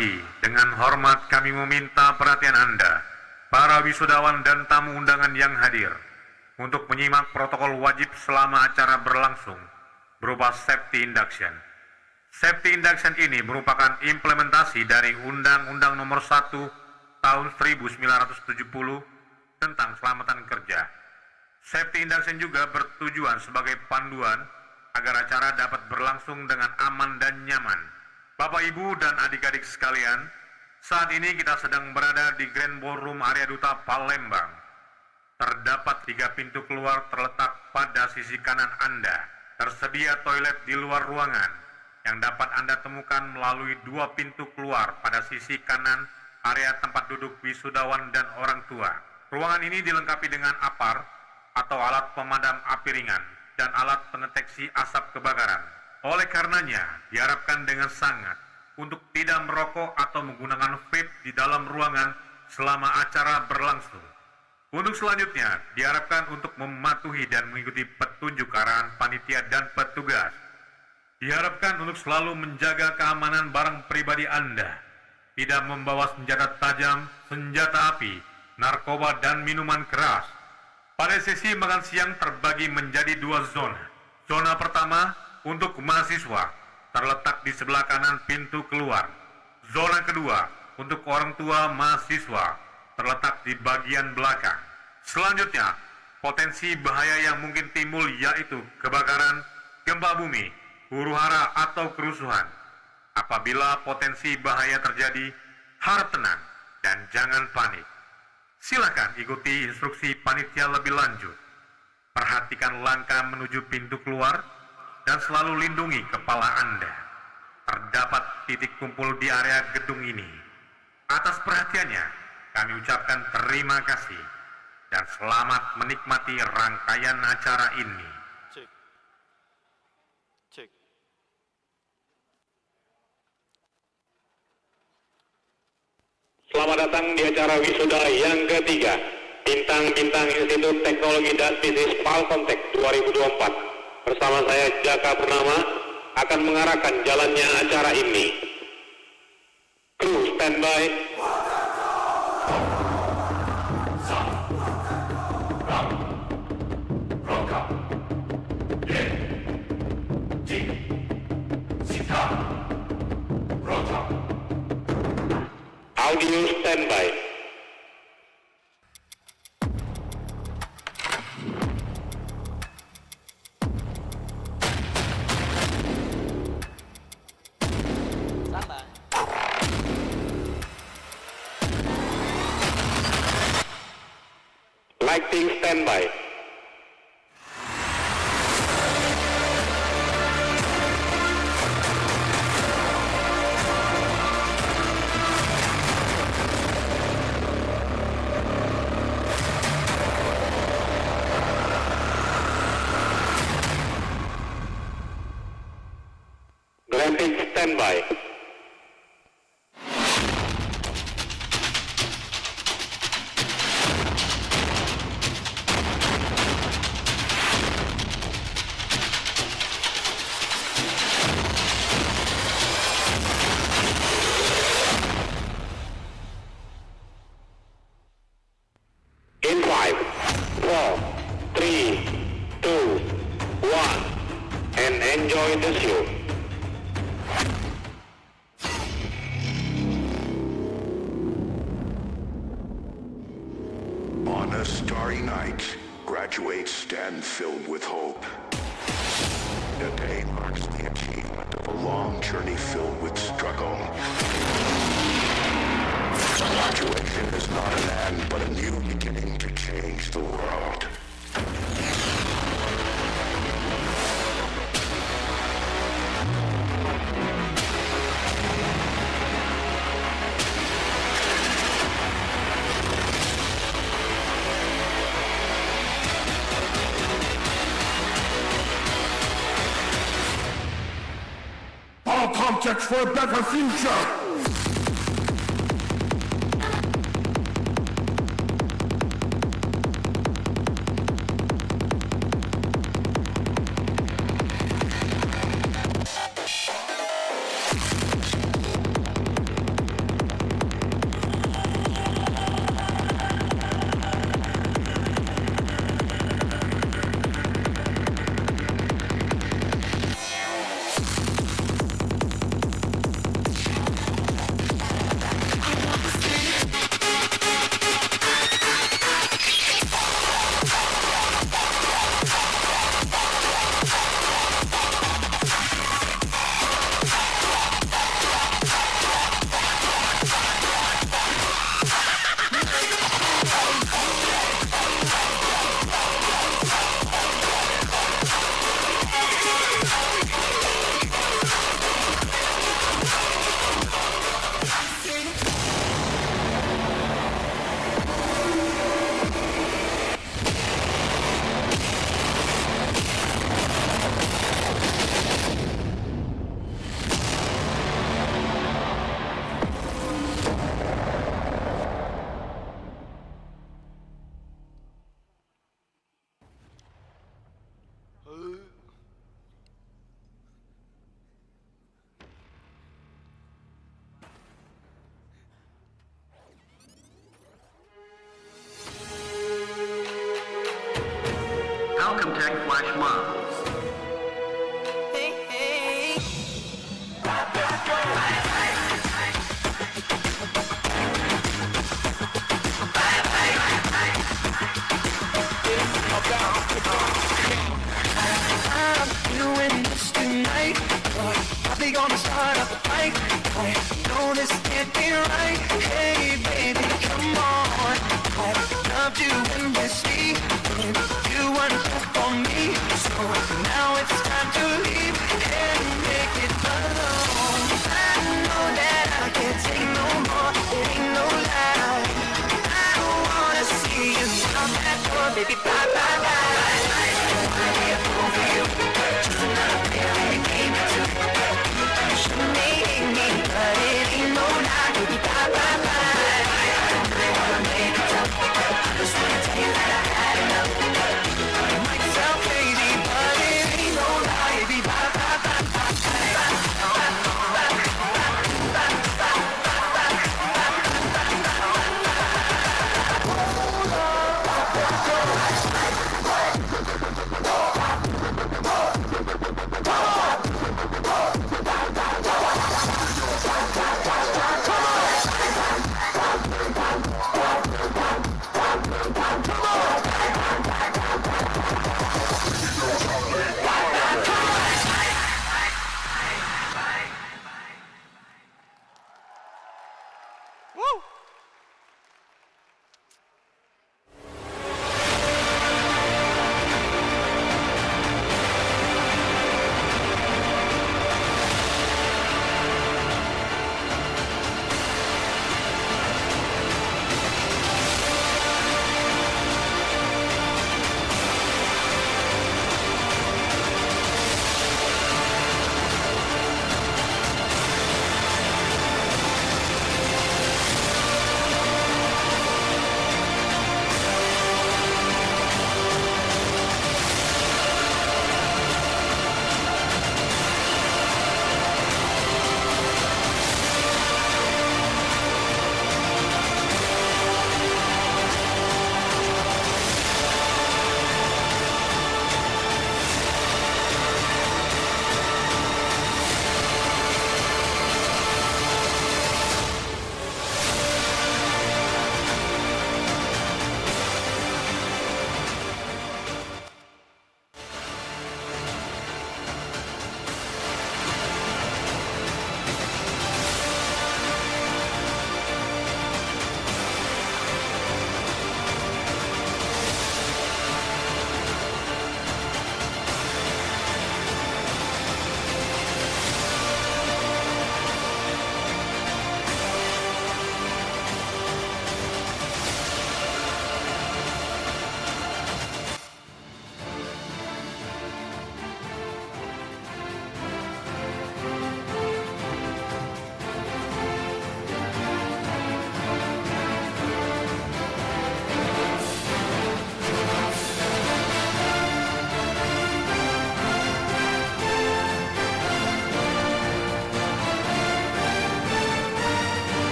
pagi, dengan hormat kami meminta perhatian Anda, para wisudawan dan tamu undangan yang hadir, untuk menyimak protokol wajib selama acara berlangsung, berupa safety induction. Safety induction ini merupakan implementasi dari Undang-Undang Nomor 1 Tahun 1970 tentang keselamatan kerja. Safety induction juga bertujuan sebagai panduan agar acara dapat berlangsung dengan aman dan nyaman. Bapak, Ibu, dan adik-adik sekalian, saat ini kita sedang berada di Grand Ballroom Area Duta Palembang. Terdapat 3 pintu keluar terletak pada sisi kanan Anda. Tersedia toilet di luar ruangan yang dapat Anda temukan melalui 2 pintu keluar pada sisi kanan area tempat duduk wisudawan dan orang tua. Ruangan ini dilengkapi dengan APAR atau alat pemadam api ringan dan alat pendeteksi asap kebakaran. Oleh karenanya, diharapkan dengan sangat untuk tidak merokok atau menggunakan vape di dalam ruangan selama acara berlangsung. Untuk selanjutnya, diharapkan untuk mematuhi dan mengikuti petunjuk arahan panitia dan petugas. Diharapkan untuk selalu menjaga keamanan barang pribadi Anda, tidak membawa senjata tajam, senjata api, narkoba, dan minuman keras. Pada sesi makan siang terbagi menjadi 2 zona. Zona pertama untuk mahasiswa terletak di sebelah kanan pintu keluar. Zona kedua untuk orang tua mahasiswa terletak di bagian belakang. Selanjutnya, potensi bahaya yang mungkin timbul yaitu kebakaran, gempa bumi, huru-hara, atau kerusuhan. Apabila potensi bahaya terjadi, harap tenang dan jangan panik. Silakan ikuti instruksi panitia lebih lanjut. Perhatikan langkah menuju pintu keluar dan selalu lindungi kepala Anda. Terdapat titik kumpul di area gedung ini. Atas perhatiannya, kami ucapkan terima kasih dan selamat menikmati rangkaian acara ini. Cek. Cek. Selamat datang di acara wisuda yang ketiga, Bintang-Bintang Institut Teknologi dan Bisnis Palkomtek 2024. Bersama saya Jaka Purnama akan mengarahkan jalannya acara ini. Kru standby. Audio standby. Lighting standby. Graphic standby. In 5, 4, 3, 2, 1, and enjoy the show. On a starry night, graduates stand filled with hope. The day marks the achievement of a long journey filled with struggle. Graduation is not an end, but a new beginning to change the world. All objects for a better future! Falcon Tech Flash Mob. I'm doing this tonight. Probably gonna start a fight. No, this can't be right. Hey, baby, come on. I loved you endlessly. You weren't tough on me. So now it's time to leave and make it alone. I know that I can't take no more. It ain't no lie. I don't wanna see you out that door, baby. Bye, bye, bye. Woo!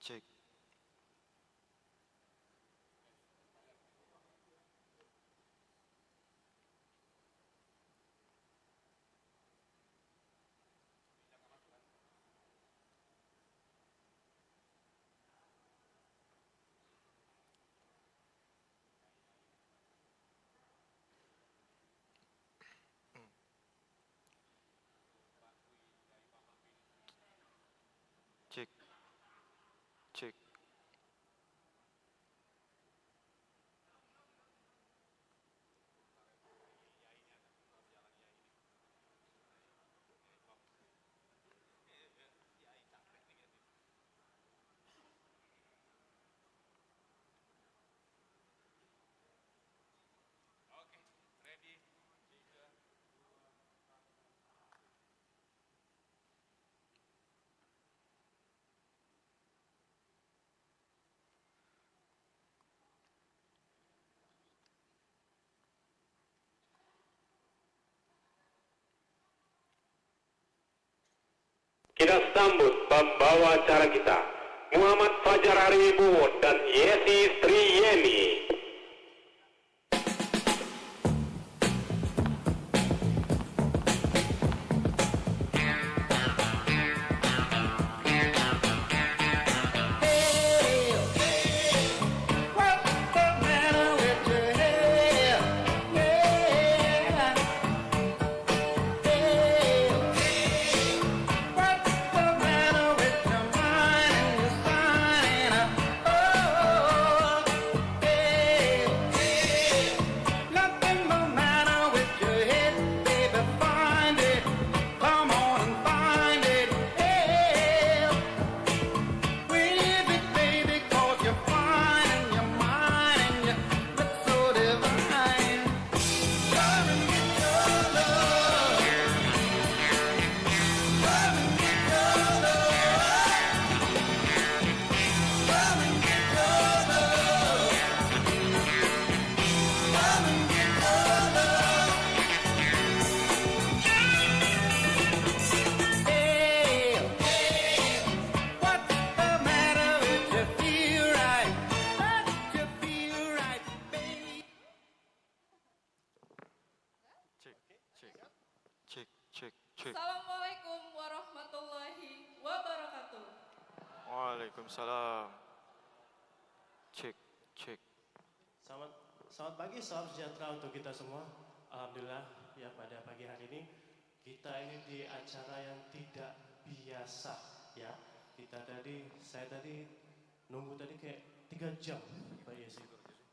Cek. Cek. Cek. Kita sambut pembawa acara kita, Muhammad Fajar Haribowo dan Yesi Striyeni. Cek. Cek. Cek. Cek. Cek. Assalamualaikum warahmatullahi wabarakatuh. Waalaikumsalam. Cek. Cek. Selamat pagi, salam sejahtera untuk kita semua. Alhamdulillah ya pada pagi hari ini kita ini di acara yang tidak biasa ya. Saya tadi nunggu tadi kayak 3 jam Pak Yesi.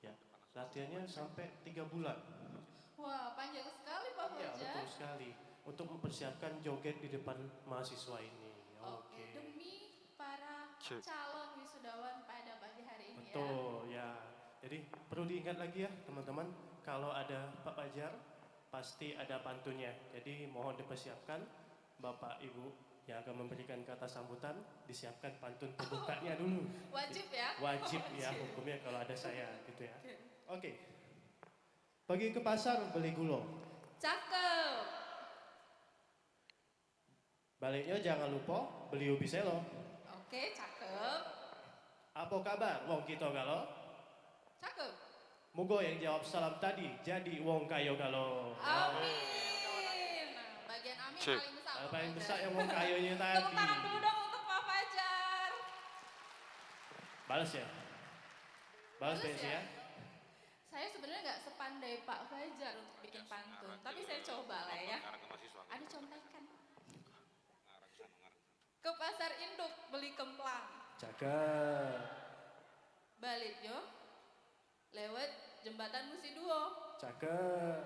Ya, latihannya sampai 3 bulan. Wah, panjang sekali Pak Ya Fajar. betul sekali untuk mempersiapkan joget di depan mahasiswa ini. Oke, demi para Cek. calon wisudawan pada pagi hari ini ya. Betul ya. Jadi perlu diingat lagi ya teman-teman, kalau ada Pak Fajar pasti ada pantunnya. Jadi mohon dipersiapkan Bapak Ibu yang akan memberikan kata sambutan, disiapkan pantun pembukanya dulu. Wajib ya? Wajib ya hukumnya kalau ada saya gitu ya. Oke. Pergi ke pasar beli gula. Cakep. Baliknya jangan lupa beli ubi selo. Oke, cakep. Apa kabar wong kita galo? Cakep. Mugo yang jawab salam tadi jadi wong kayo galo. Amin. Nah, bagian amin Cek. paling besar. Pak Paling Fajar. besar yang wong kayonya tadi. Tepuk tangan dulu dong untuk Pak Fajar. Balas ya? Balas Bagus Besi ya? ya? Saya sebenarnya nggak sepandai Pak Fajar untuk bikin pantun, tapi saya coba lah ya. Ada contekan. Ke pasar induk beli kemplang, Cakep. balik yo, lewat jembatan Musi Duo. Cakep.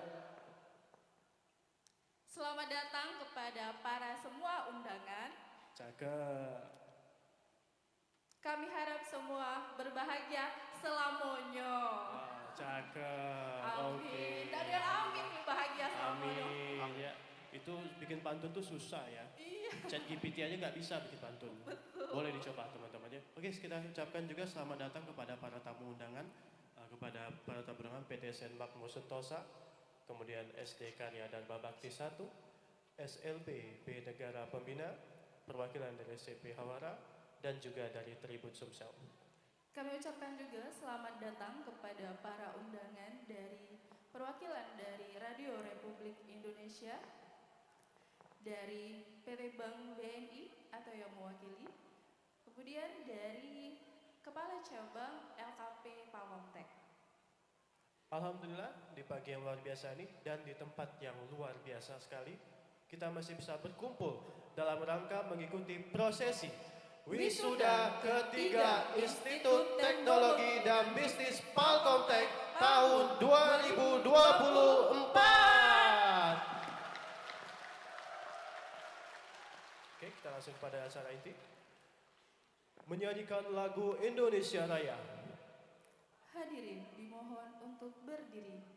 Selamat datang kepada para semua undangan. Cakep. Kami harap semua berbahagia selamonyo. Wah, cakep. Amin. Dari amin nih bahagia selamonyo. Amin. Ya, itu bikin pantun tuh susah ya. Iya. Chat GPT aja nggak bisa bikin pantun. Boleh dicoba teman-teman ya. Oke, kita ucapkan juga selamat datang kepada para tamu undangan, kepada para tamu undangan PTSN Makmur Sentosa, kemudian SD Karya dan Babakti 1, SLB B Negara Pembina, perwakilan dari SMP Hawara, dan juga dari Tribun Sumsel. Kami ucapkan juga selamat datang kepada para undangan dari perwakilan dari Radio Republik Indonesia, dari PT Bank BNI atau yang mewakili, kemudian dari Kepala Cabang LKP Palkomtek. Alhamdulillah di pagi yang luar biasa ini dan di tempat yang luar biasa sekali, kita masih bisa berkumpul dalam rangka mengikuti prosesi Wisuda ketiga Institut Teknologi dan Bisnis Palkomtek tahun 2024. Oke, kita langsung pada acara inti. Menyanyikan lagu Indonesia Raya. Hadirin dimohon untuk berdiri.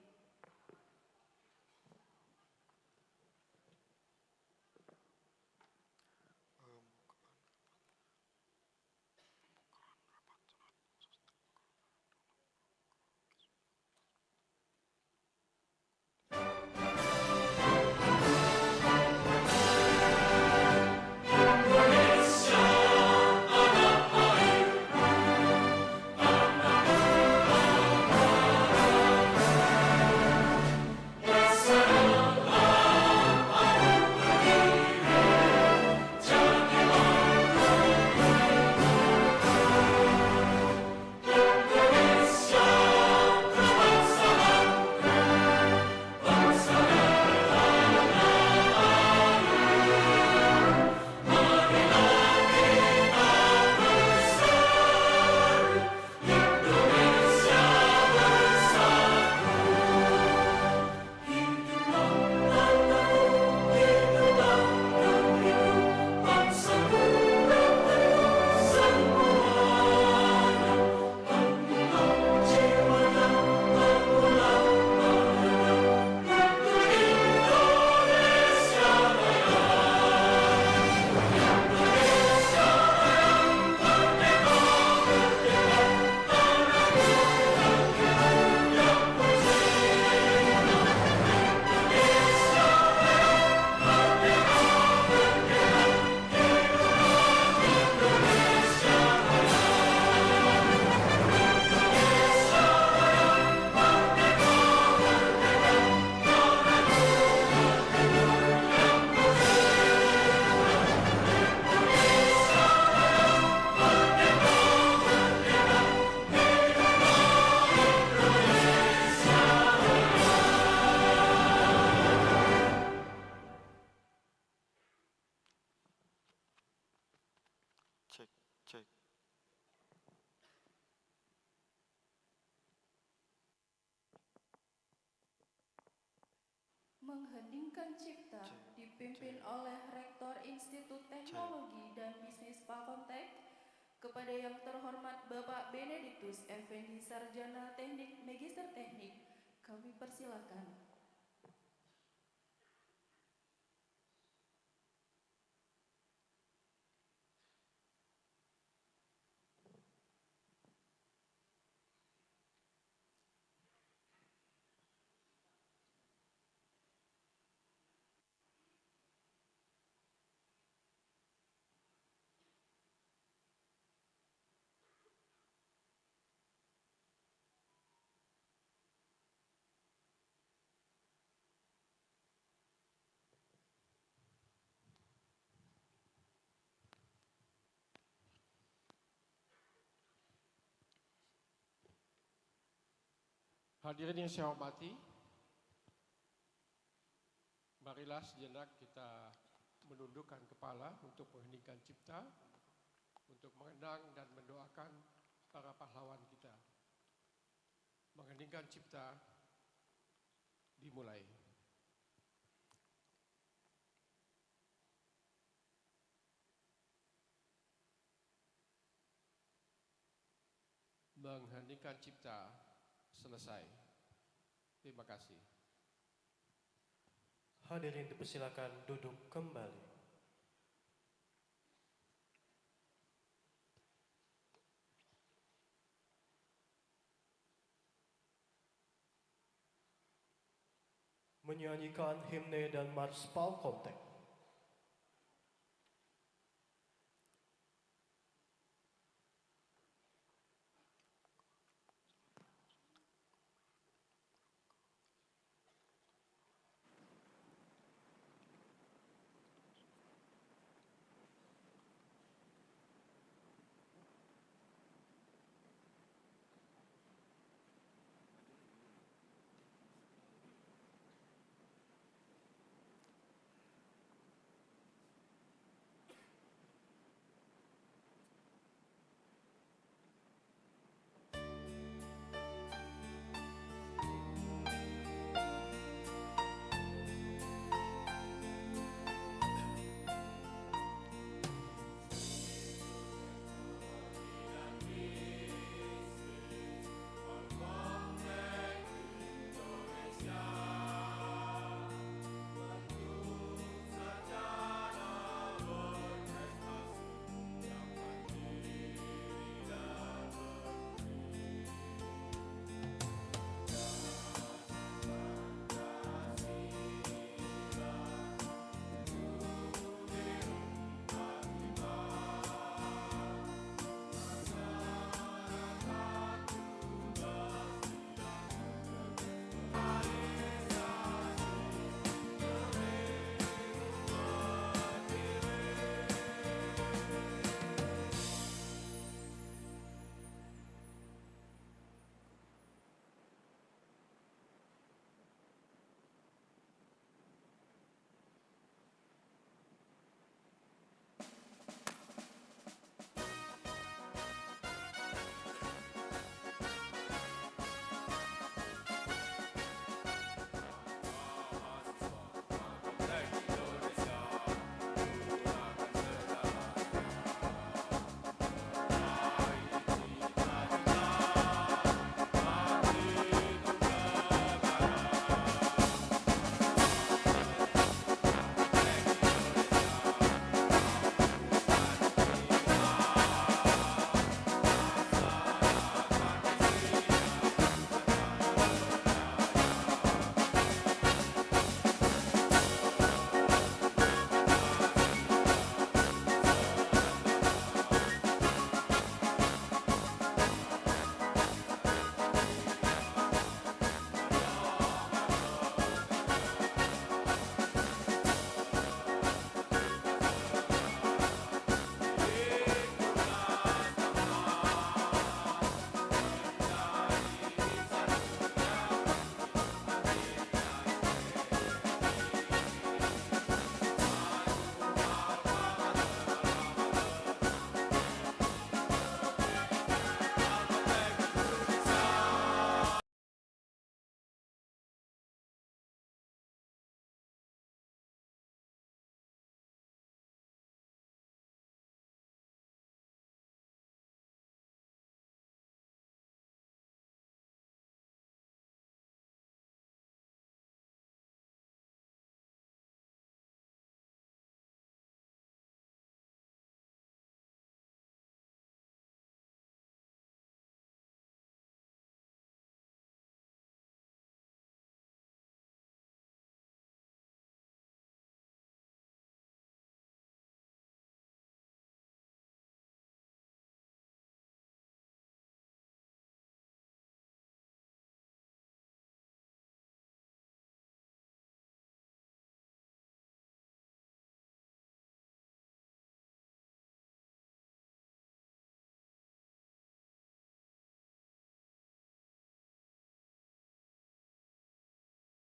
Cek, cek. Mengheningkan Cipta dipimpin oleh Rektor Institut Teknologi dan Bisnis Palkomtek, kepada yang terhormat Bapak Benediktus Effendi Sarjana Teknik Magister Teknik, kami persilakan. Hadirin yang saya hormati, marilah sejenak kita menundukkan kepala untuk mengheningkan cipta, untuk mengenang dan mendoakan para pahlawan kita. Mengheningkan cipta dimulai. Mengheningkan cipta selesai. Terima kasih. Hadirin dipersilakan duduk kembali. Menyanyikan himne dan Mars Palkomtek.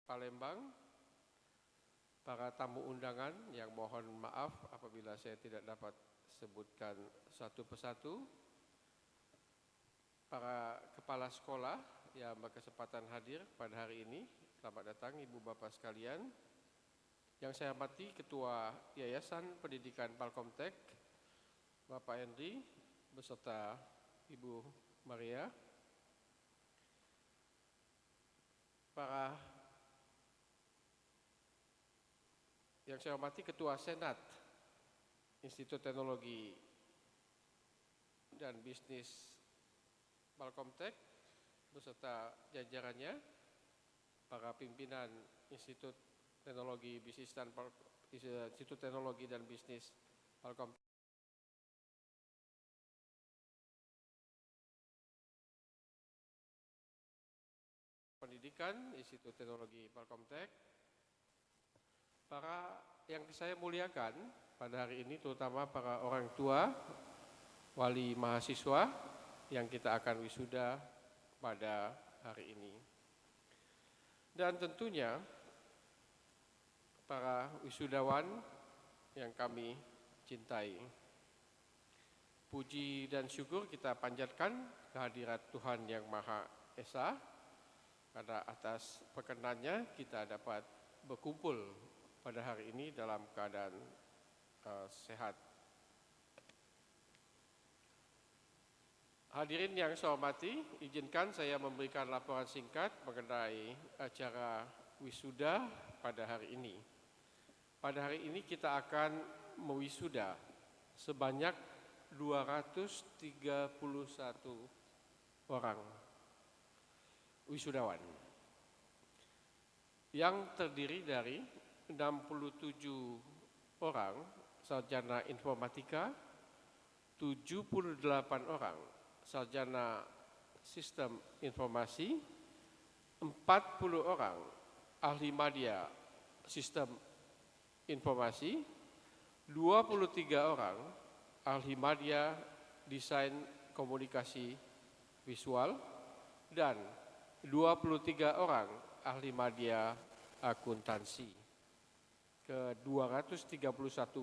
Palembang, para tamu undangan yang mohon maaf apabila saya tidak dapat sebutkan satu persatu, para kepala sekolah yang berkesempatan hadir pada hari ini, selamat datang Ibu Bapak sekalian. Yang saya hormati Ketua Yayasan Pendidikan Palkomtek, Bapak Henry, beserta Ibu Maria, yang saya hormati Ketua Senat Institut Teknologi dan Bisnis Palkomtek beserta jajarannya, para pimpinan Institut Teknologi dan Bisnis Palkomtek, Pendidikan Institut Teknologi Palkomtek, para yang saya muliakan pada hari ini, terutama para orang tua, wali mahasiswa yang kita akan wisuda pada hari ini. Dan tentunya para wisudawan yang kami cintai. Puji dan syukur kita panjatkan kehadirat Tuhan Yang Maha Esa, karena atas perkenannya kita dapat berkumpul pada hari ini dalam keadaan sehat. Hadirin yang saya hormati, izinkan saya memberikan laporan singkat mengenai acara wisuda pada hari ini. Pada hari ini kita akan mewisuda sebanyak 231 orang wisudawan yang terdiri dari 67 orang sarjana informatika, 78 orang sarjana sistem informasi, 40 orang ahli media sistem informasi, 23 orang ahli media desain komunikasi visual, dan 23 orang ahli media akuntansi. Ke-231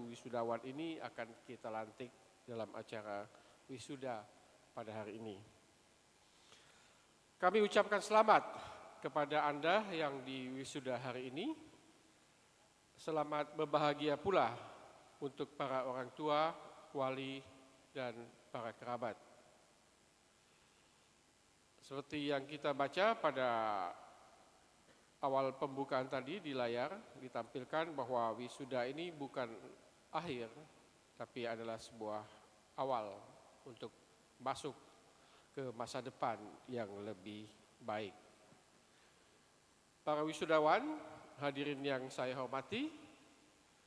wisudawan ini akan kita lantik dalam acara wisuda pada hari ini. Kami ucapkan selamat kepada Anda yang di wisuda hari ini. Selamat berbahagia pula untuk para orang tua, wali, dan para kerabat. Seperti yang kita baca pada awal pembukaan tadi di layar, ditampilkan bahwa wisuda ini bukan akhir, tapi adalah sebuah awal untuk masuk ke masa depan yang lebih baik. Para wisudawan, hadirin yang saya hormati,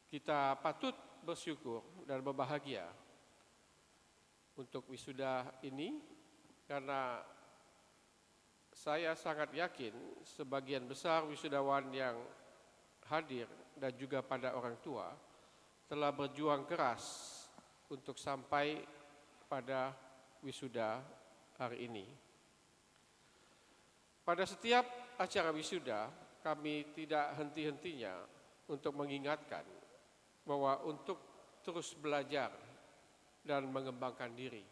kita patut bersyukur dan berbahagia untuk wisuda ini, karena saya sangat yakin sebagian besar wisudawan yang hadir dan juga pada orang tua telah berjuang keras untuk sampai pada wisuda hari ini. Pada setiap acara wisuda, kami tidak henti-hentinya untuk mengingatkan bahwa untuk terus belajar dan mengembangkan diri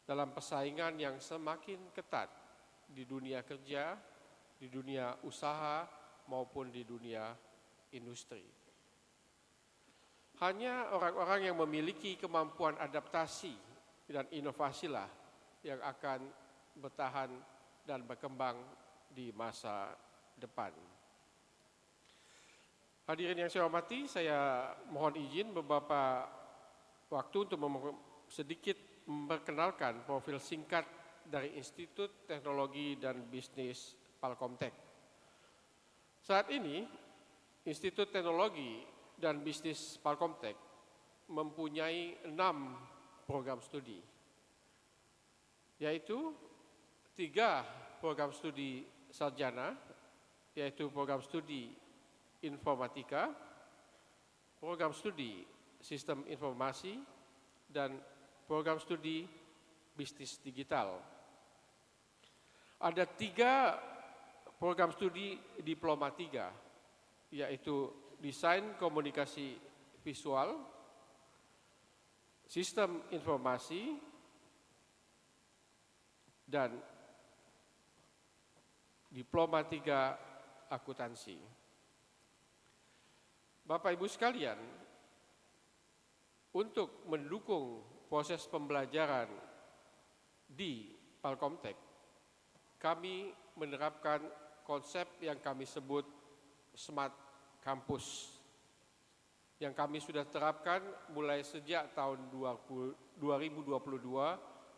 dalam persaingan yang semakin ketat di dunia kerja, di dunia usaha, maupun di dunia industri. Hanya orang-orang yang memiliki kemampuan adaptasi dan inovasilah yang akan bertahan dan berkembang di masa depan. Hadirin yang saya hormati, saya mohon izin beberapa waktu untuk sedikit memperkenalkan profil singkat dari Institut Teknologi dan Bisnis Palkomtek. Saat ini, Institut Teknologi dan Bisnis Palkomtek mempunyai 6 program studi, yaitu 3 program studi sarjana, yaitu program studi informatika, program studi sistem informasi, dan program studi bisnis digital. Ada 3 program studi Diploma 3, yaitu Desain Komunikasi Visual, Sistem Informasi, dan Diploma 3 Akuntansi. Bapak Ibu sekalian, untuk mendukung proses pembelajaran di Palkomtek, kami menerapkan konsep yang kami sebut Smart Campus, yang kami sudah terapkan mulai sejak tahun 2022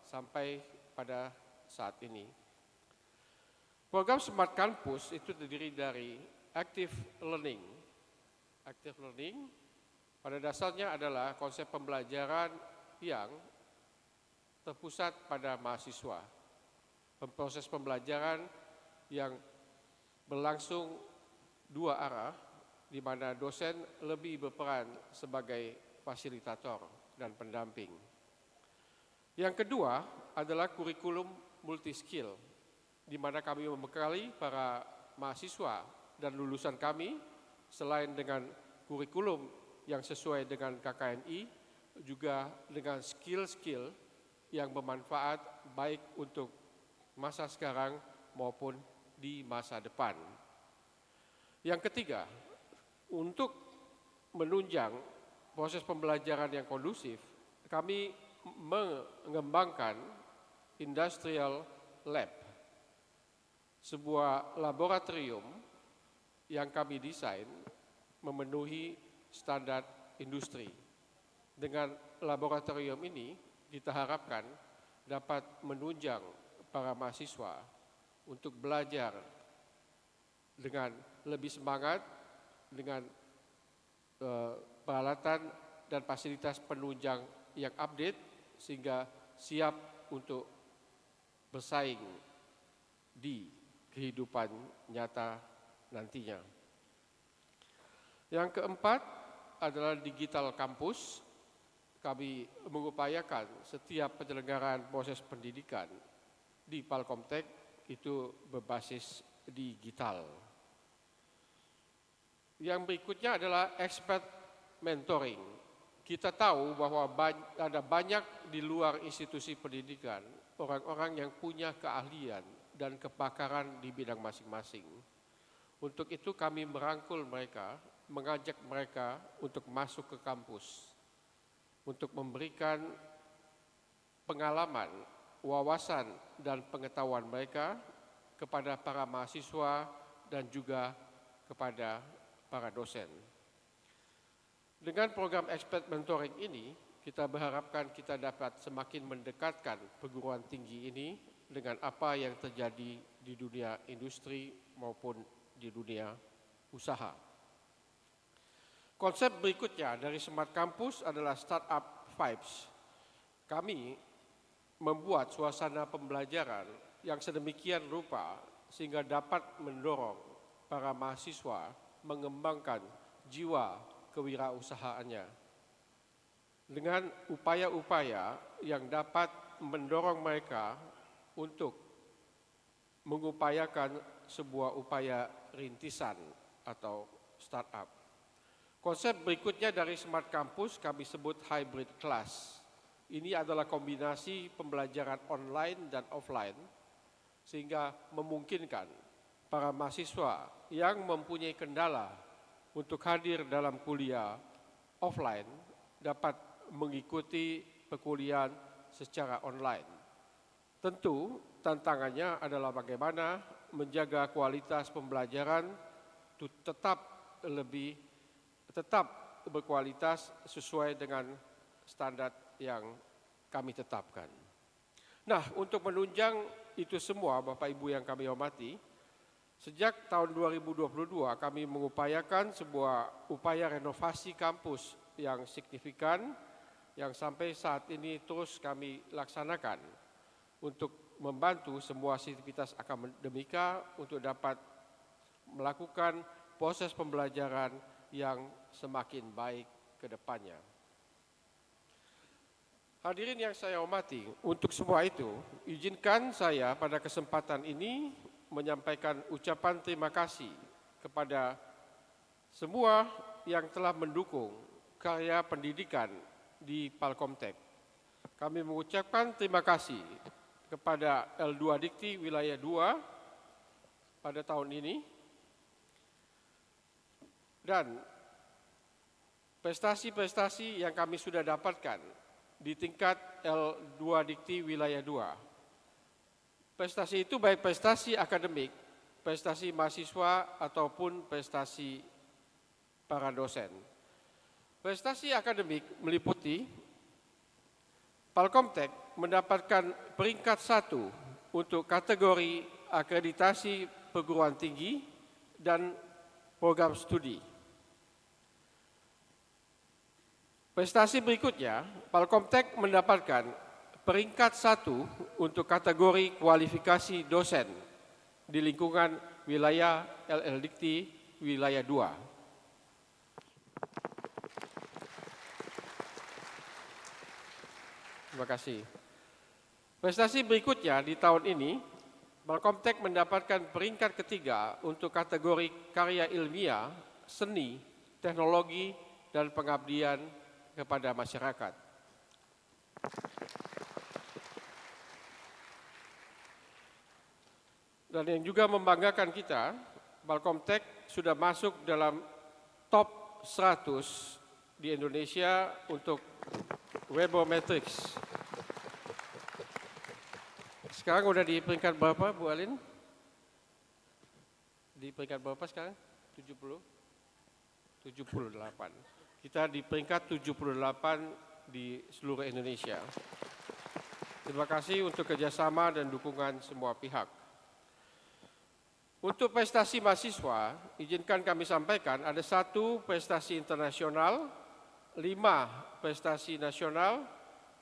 sampai pada saat ini. Program Smart Campus itu terdiri dari Active Learning. Active Learning pada dasarnya adalah konsep pembelajaran yang terpusat pada mahasiswa. Proses pembelajaran yang berlangsung dua arah, di mana dosen lebih berperan sebagai fasilitator dan pendamping. Yang kedua adalah kurikulum multi-skill, di mana kami membekali para mahasiswa dan lulusan kami, selain dengan kurikulum yang sesuai dengan KKNI, juga dengan skill-skill yang bermanfaat baik untuk masa sekarang maupun di masa depan. Yang ketiga, untuk menunjang proses pembelajaran yang kondusif, kami mengembangkan Industrial Lab, sebuah laboratorium yang kami desain memenuhi standar industri. Dengan laboratorium ini, kita harapkan dapat menunjang para mahasiswa untuk belajar dengan lebih semangat, dengan peralatan dan fasilitas penunjang yang update, sehingga siap untuk bersaing di kehidupan nyata nantinya. Yang keempat adalah digital kampus. Kami mengupayakan setiap penyelenggaraan proses pendidikan di Palkomtek itu berbasis digital. Yang berikutnya adalah expert mentoring. Kita tahu bahwa ada banyak di luar institusi pendidikan orang-orang yang punya keahlian dan kepakaran di bidang masing-masing. Untuk itu kami merangkul mereka, mengajak mereka untuk masuk ke kampus, untuk memberikan pengalaman, wawasan, dan pengetahuan mereka kepada para mahasiswa dan juga kepada para dosen. Dengan program expert mentoring ini, kita berharapkan kita dapat semakin mendekatkan perguruan tinggi ini dengan apa yang terjadi di dunia industri maupun di dunia usaha. Konsep berikutnya dari Smart Campus adalah Startup Vibes. Kami membuat suasana pembelajaran yang sedemikian rupa sehingga dapat mendorong para mahasiswa mengembangkan jiwa kewirausahaannya. Dengan upaya-upaya yang dapat mendorong mereka untuk mengupayakan sebuah upaya rintisan atau startup. Konsep berikutnya dari Smart Campus kami sebut hybrid class. Ini adalah kombinasi pembelajaran online dan offline, sehingga memungkinkan para mahasiswa yang mempunyai kendala untuk hadir dalam kuliah offline dapat mengikuti perkuliahan secara online. Tentu tantangannya adalah bagaimana menjaga kualitas pembelajaran tetap berkualitas sesuai dengan standar yang kami tetapkan. Nah, untuk menunjang itu semua, Bapak Ibu yang kami hormati, sejak tahun 2022 kami mengupayakan sebuah upaya renovasi kampus yang signifikan yang sampai saat ini terus kami laksanakan untuk membantu semua aktivitas akademika untuk dapat melakukan proses pembelajaran yang semakin baik ke depannya. Hadirin yang saya hormati, untuk semua itu, izinkan saya pada kesempatan ini menyampaikan ucapan terima kasih kepada semua yang telah mendukung karya pendidikan di Palkomtek. Kami mengucapkan terima kasih kepada L2 Dikti Wilayah 2 pada tahun ini, dan prestasi-prestasi yang kami sudah dapatkan di tingkat L2 Dikti Wilayah 2. Prestasi itu baik prestasi akademik, prestasi mahasiswa, ataupun prestasi para dosen. Prestasi akademik meliputi Palkomtek mendapatkan peringkat 1 untuk kategori akreditasi perguruan tinggi dan program studi. Prestasi berikutnya, Palkomtek mendapatkan peringkat 1 untuk kategori kualifikasi dosen di lingkungan wilayah LL Dikti Wilayah 2. Terima kasih. Prestasi berikutnya di tahun ini, Palkomtek mendapatkan peringkat ketiga untuk kategori karya ilmiah, seni, teknologi, dan pengabdian kepada masyarakat. Dan yang juga membanggakan kita, Palkomtek sudah masuk dalam top 100 di Indonesia untuk Webometrics. Sekarang udah di peringkat berapa, Bu Alin? Di peringkat berapa sekarang? 70? 78. Kita di peringkat 78 di seluruh Indonesia. Terima kasih untuk kerjasama dan dukungan semua pihak. Untuk prestasi mahasiswa, izinkan kami sampaikan ada 1 prestasi internasional, 5 prestasi nasional,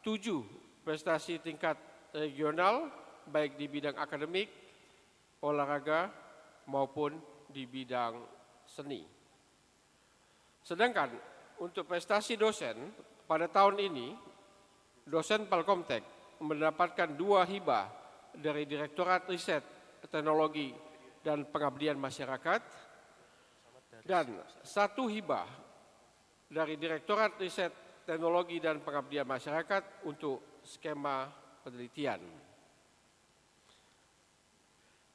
7 prestasi tingkat regional, baik di bidang akademik, olahraga, maupun di bidang seni. Sedangkan untuk prestasi dosen, pada tahun ini, dosen Palkomtek mendapatkan 2 hibah dari Direktorat Riset, Teknologi, dan Pengabdian Masyarakat, dan 1 hibah dari Direktorat Riset, Teknologi, dan Pengabdian Masyarakat untuk skema penelitian.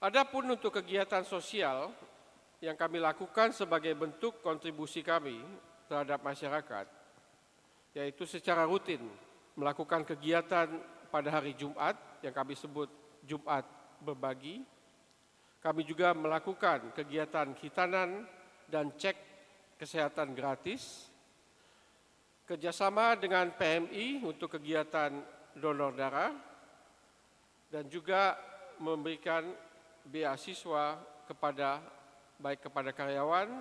Adapun untuk kegiatan sosial yang kami lakukan sebagai bentuk kontribusi kami terhadap masyarakat, yaitu secara rutin melakukan kegiatan pada hari Jumat yang kami sebut Jumat Berbagi. Kami juga melakukan kegiatan khitanan dan cek kesehatan gratis, kerjasama dengan PMI untuk kegiatan donor darah, dan juga memberikan beasiswa baik kepada karyawan,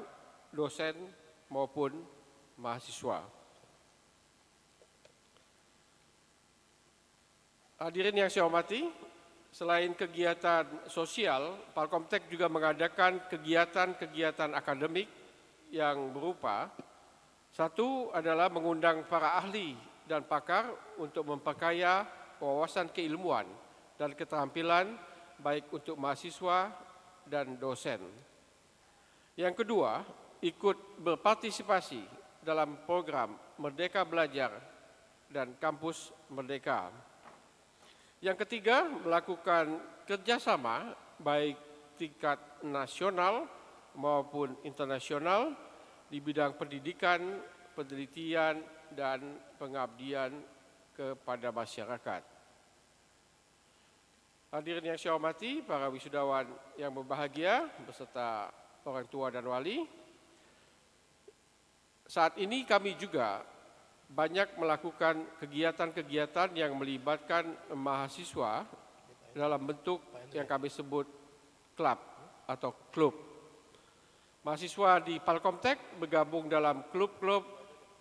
dosen, maupun mahasiswa. Hadirin yang saya hormati, selain kegiatan sosial, Palkomtek juga mengadakan kegiatan-kegiatan akademik yang berupa, 1 adalah mengundang para ahli dan pakar untuk memperkaya wawasan keilmuan dan keterampilan baik untuk mahasiswa dan dosen. Yang kedua, ikut berpartisipasi dalam program Merdeka Belajar dan Kampus Merdeka. Yang ketiga, melakukan kerjasama baik tingkat nasional maupun internasional di bidang pendidikan, penelitian, dan pengabdian kepada masyarakat. Hadirin yang saya hormati, para wisudawan yang berbahagia beserta orang tua dan wali, saat ini kami juga banyak melakukan kegiatan-kegiatan yang melibatkan mahasiswa dalam bentuk yang kami sebut klub atau klub. Mahasiswa di Palkomtek bergabung dalam klub-klub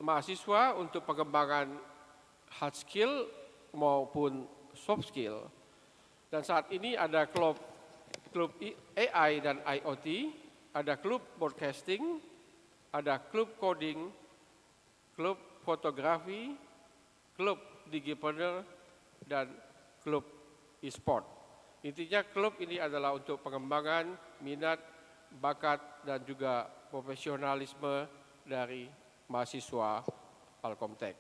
mahasiswa untuk pengembangan hard skill maupun soft skill. Dan saat ini ada klub AI dan IoT, ada klub broadcasting, ada klub coding, klub fotografi, klub digipreneur, dan klub e-sport. Intinya klub ini adalah untuk pengembangan minat, bakat, dan juga profesionalisme dari mahasiswa Palkomtek.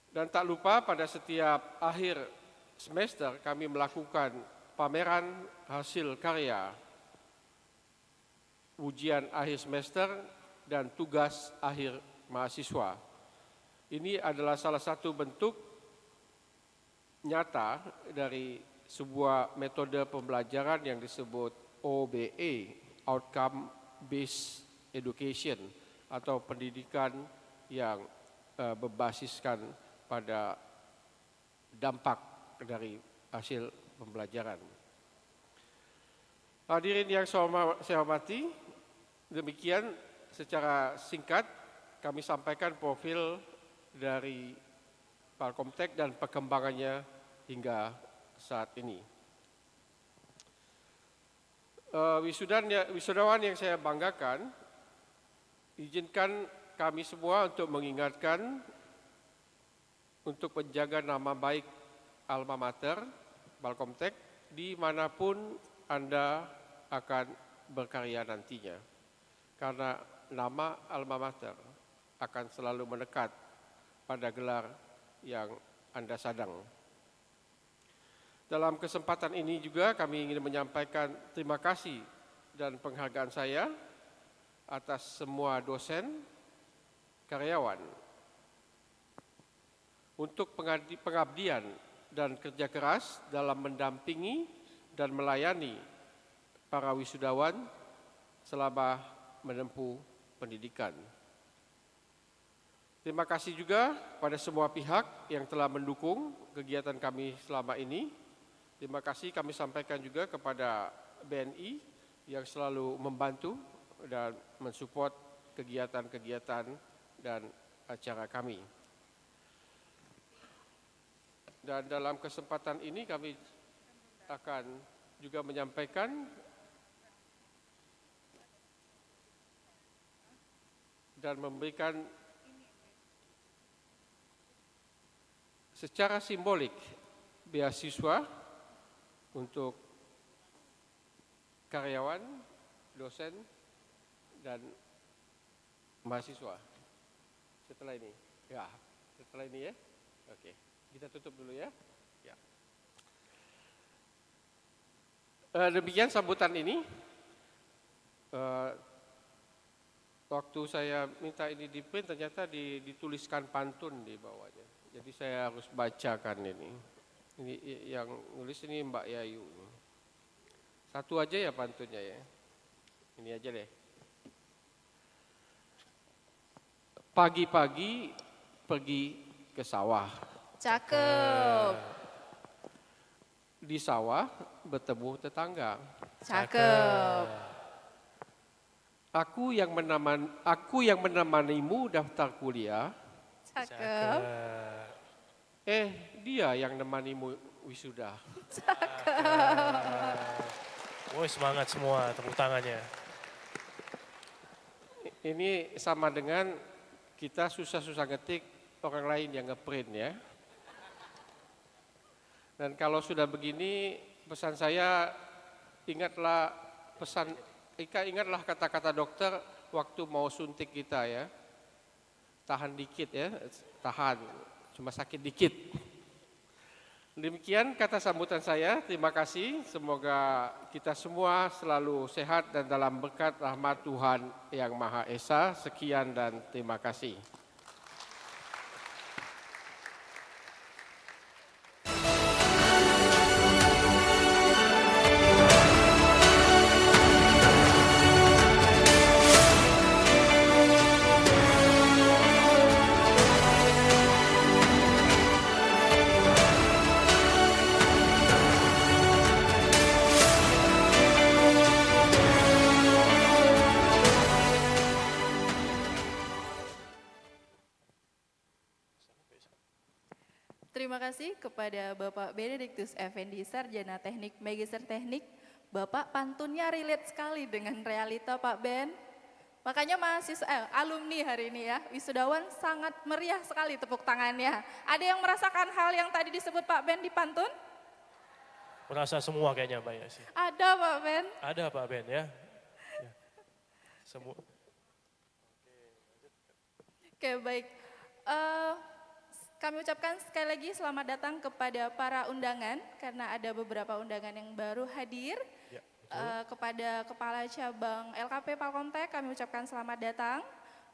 Dan tak lupa pada setiap akhir semester kami melakukan pameran hasil karya, ujian akhir semester, dan tugas akhir mahasiswa. Ini adalah salah satu bentuk nyata dari sebuah metode pembelajaran yang disebut OBE, Outcome Based Education, atau pendidikan yang berbasiskan pada dampak dari hasil pembelajaran. Hadirin yang saya hormati, demikian secara singkat kami sampaikan profil dari Palkomtek dan perkembangannya hingga saat ini. Wisudawan yang saya banggakan, izinkan kami semua untuk mengingatkan untuk menjaga nama baik alma mater Palkomtek dimanapun Anda akan berkarya nantinya. Karena nama alma mater akan selalu mendekat pada gelar yang Anda sadang. Dalam kesempatan ini juga kami ingin menyampaikan terima kasih dan penghargaan saya atas semua dosen, karyawan, untuk pengabdian dan kerja keras dalam mendampingi dan melayani para wisudawan selama menempuh pendidikan. Terima kasih juga pada semua pihak yang telah mendukung kegiatan kami selama ini. Terima kasih kami sampaikan juga kepada BNI yang selalu membantu dan mensupport kegiatan-kegiatan dan acara kami. Dan dalam kesempatan ini kami akan juga menyampaikan dan memberikan secara simbolik beasiswa untuk karyawan, dosen, dan mahasiswa. Setelah ini, ya, setelah ini ya, oke, kita tutup dulu ya. Ya. Demikian sambutan ini. Waktu saya minta ini di print ternyata dituliskan pantun di bawahnya. Jadi saya harus bacakan ini. Ini yang nulis ini Mbak Yayu. Satu aja ya pantunnya ya. Ini aja deh. Pagi-pagi pergi ke sawah. Cakep. Di sawah bertemu tetangga. Cakep. Aku yang menemanimu daftar kuliah. Cakep. Dia yang menemanimu wisuda. Woi, semangat semua, tepuk tangannya. Ini sama dengan kita susah-susah ngetik, orang lain yang ngeprint ya. Dan kalau sudah begini, pesan saya, ingatlah kata-kata dokter waktu mau suntik kita ya. Tahan dikit ya, tahan, cuma sakit dikit. Demikian kata sambutan saya, terima kasih. Semoga kita semua selalu sehat dan dalam berkat rahmat Tuhan Yang Maha Esa. Sekian dan terima kasih. Terima kasih kepada Bapak Benediktus Effendi, Sarjana Teknik, Magister Teknik. Bapak pantunnya relate sekali dengan realita Pak Ben. Makanya alumni hari ini ya, wisudawan sangat meriah sekali tepuk tangannya. Ada yang merasakan hal yang tadi disebut Pak Ben di pantun? Merasa semua kayaknya Mbak Yasi. Ada Pak Ben. Ada Pak Ben ya. Ya. Semua. Oke, baik. Kami ucapkan sekali lagi selamat datang kepada para undangan, karena ada beberapa undangan yang baru hadir. Ya, Kepada Kepala Cabang LKP Palkomtek, kami ucapkan selamat datang.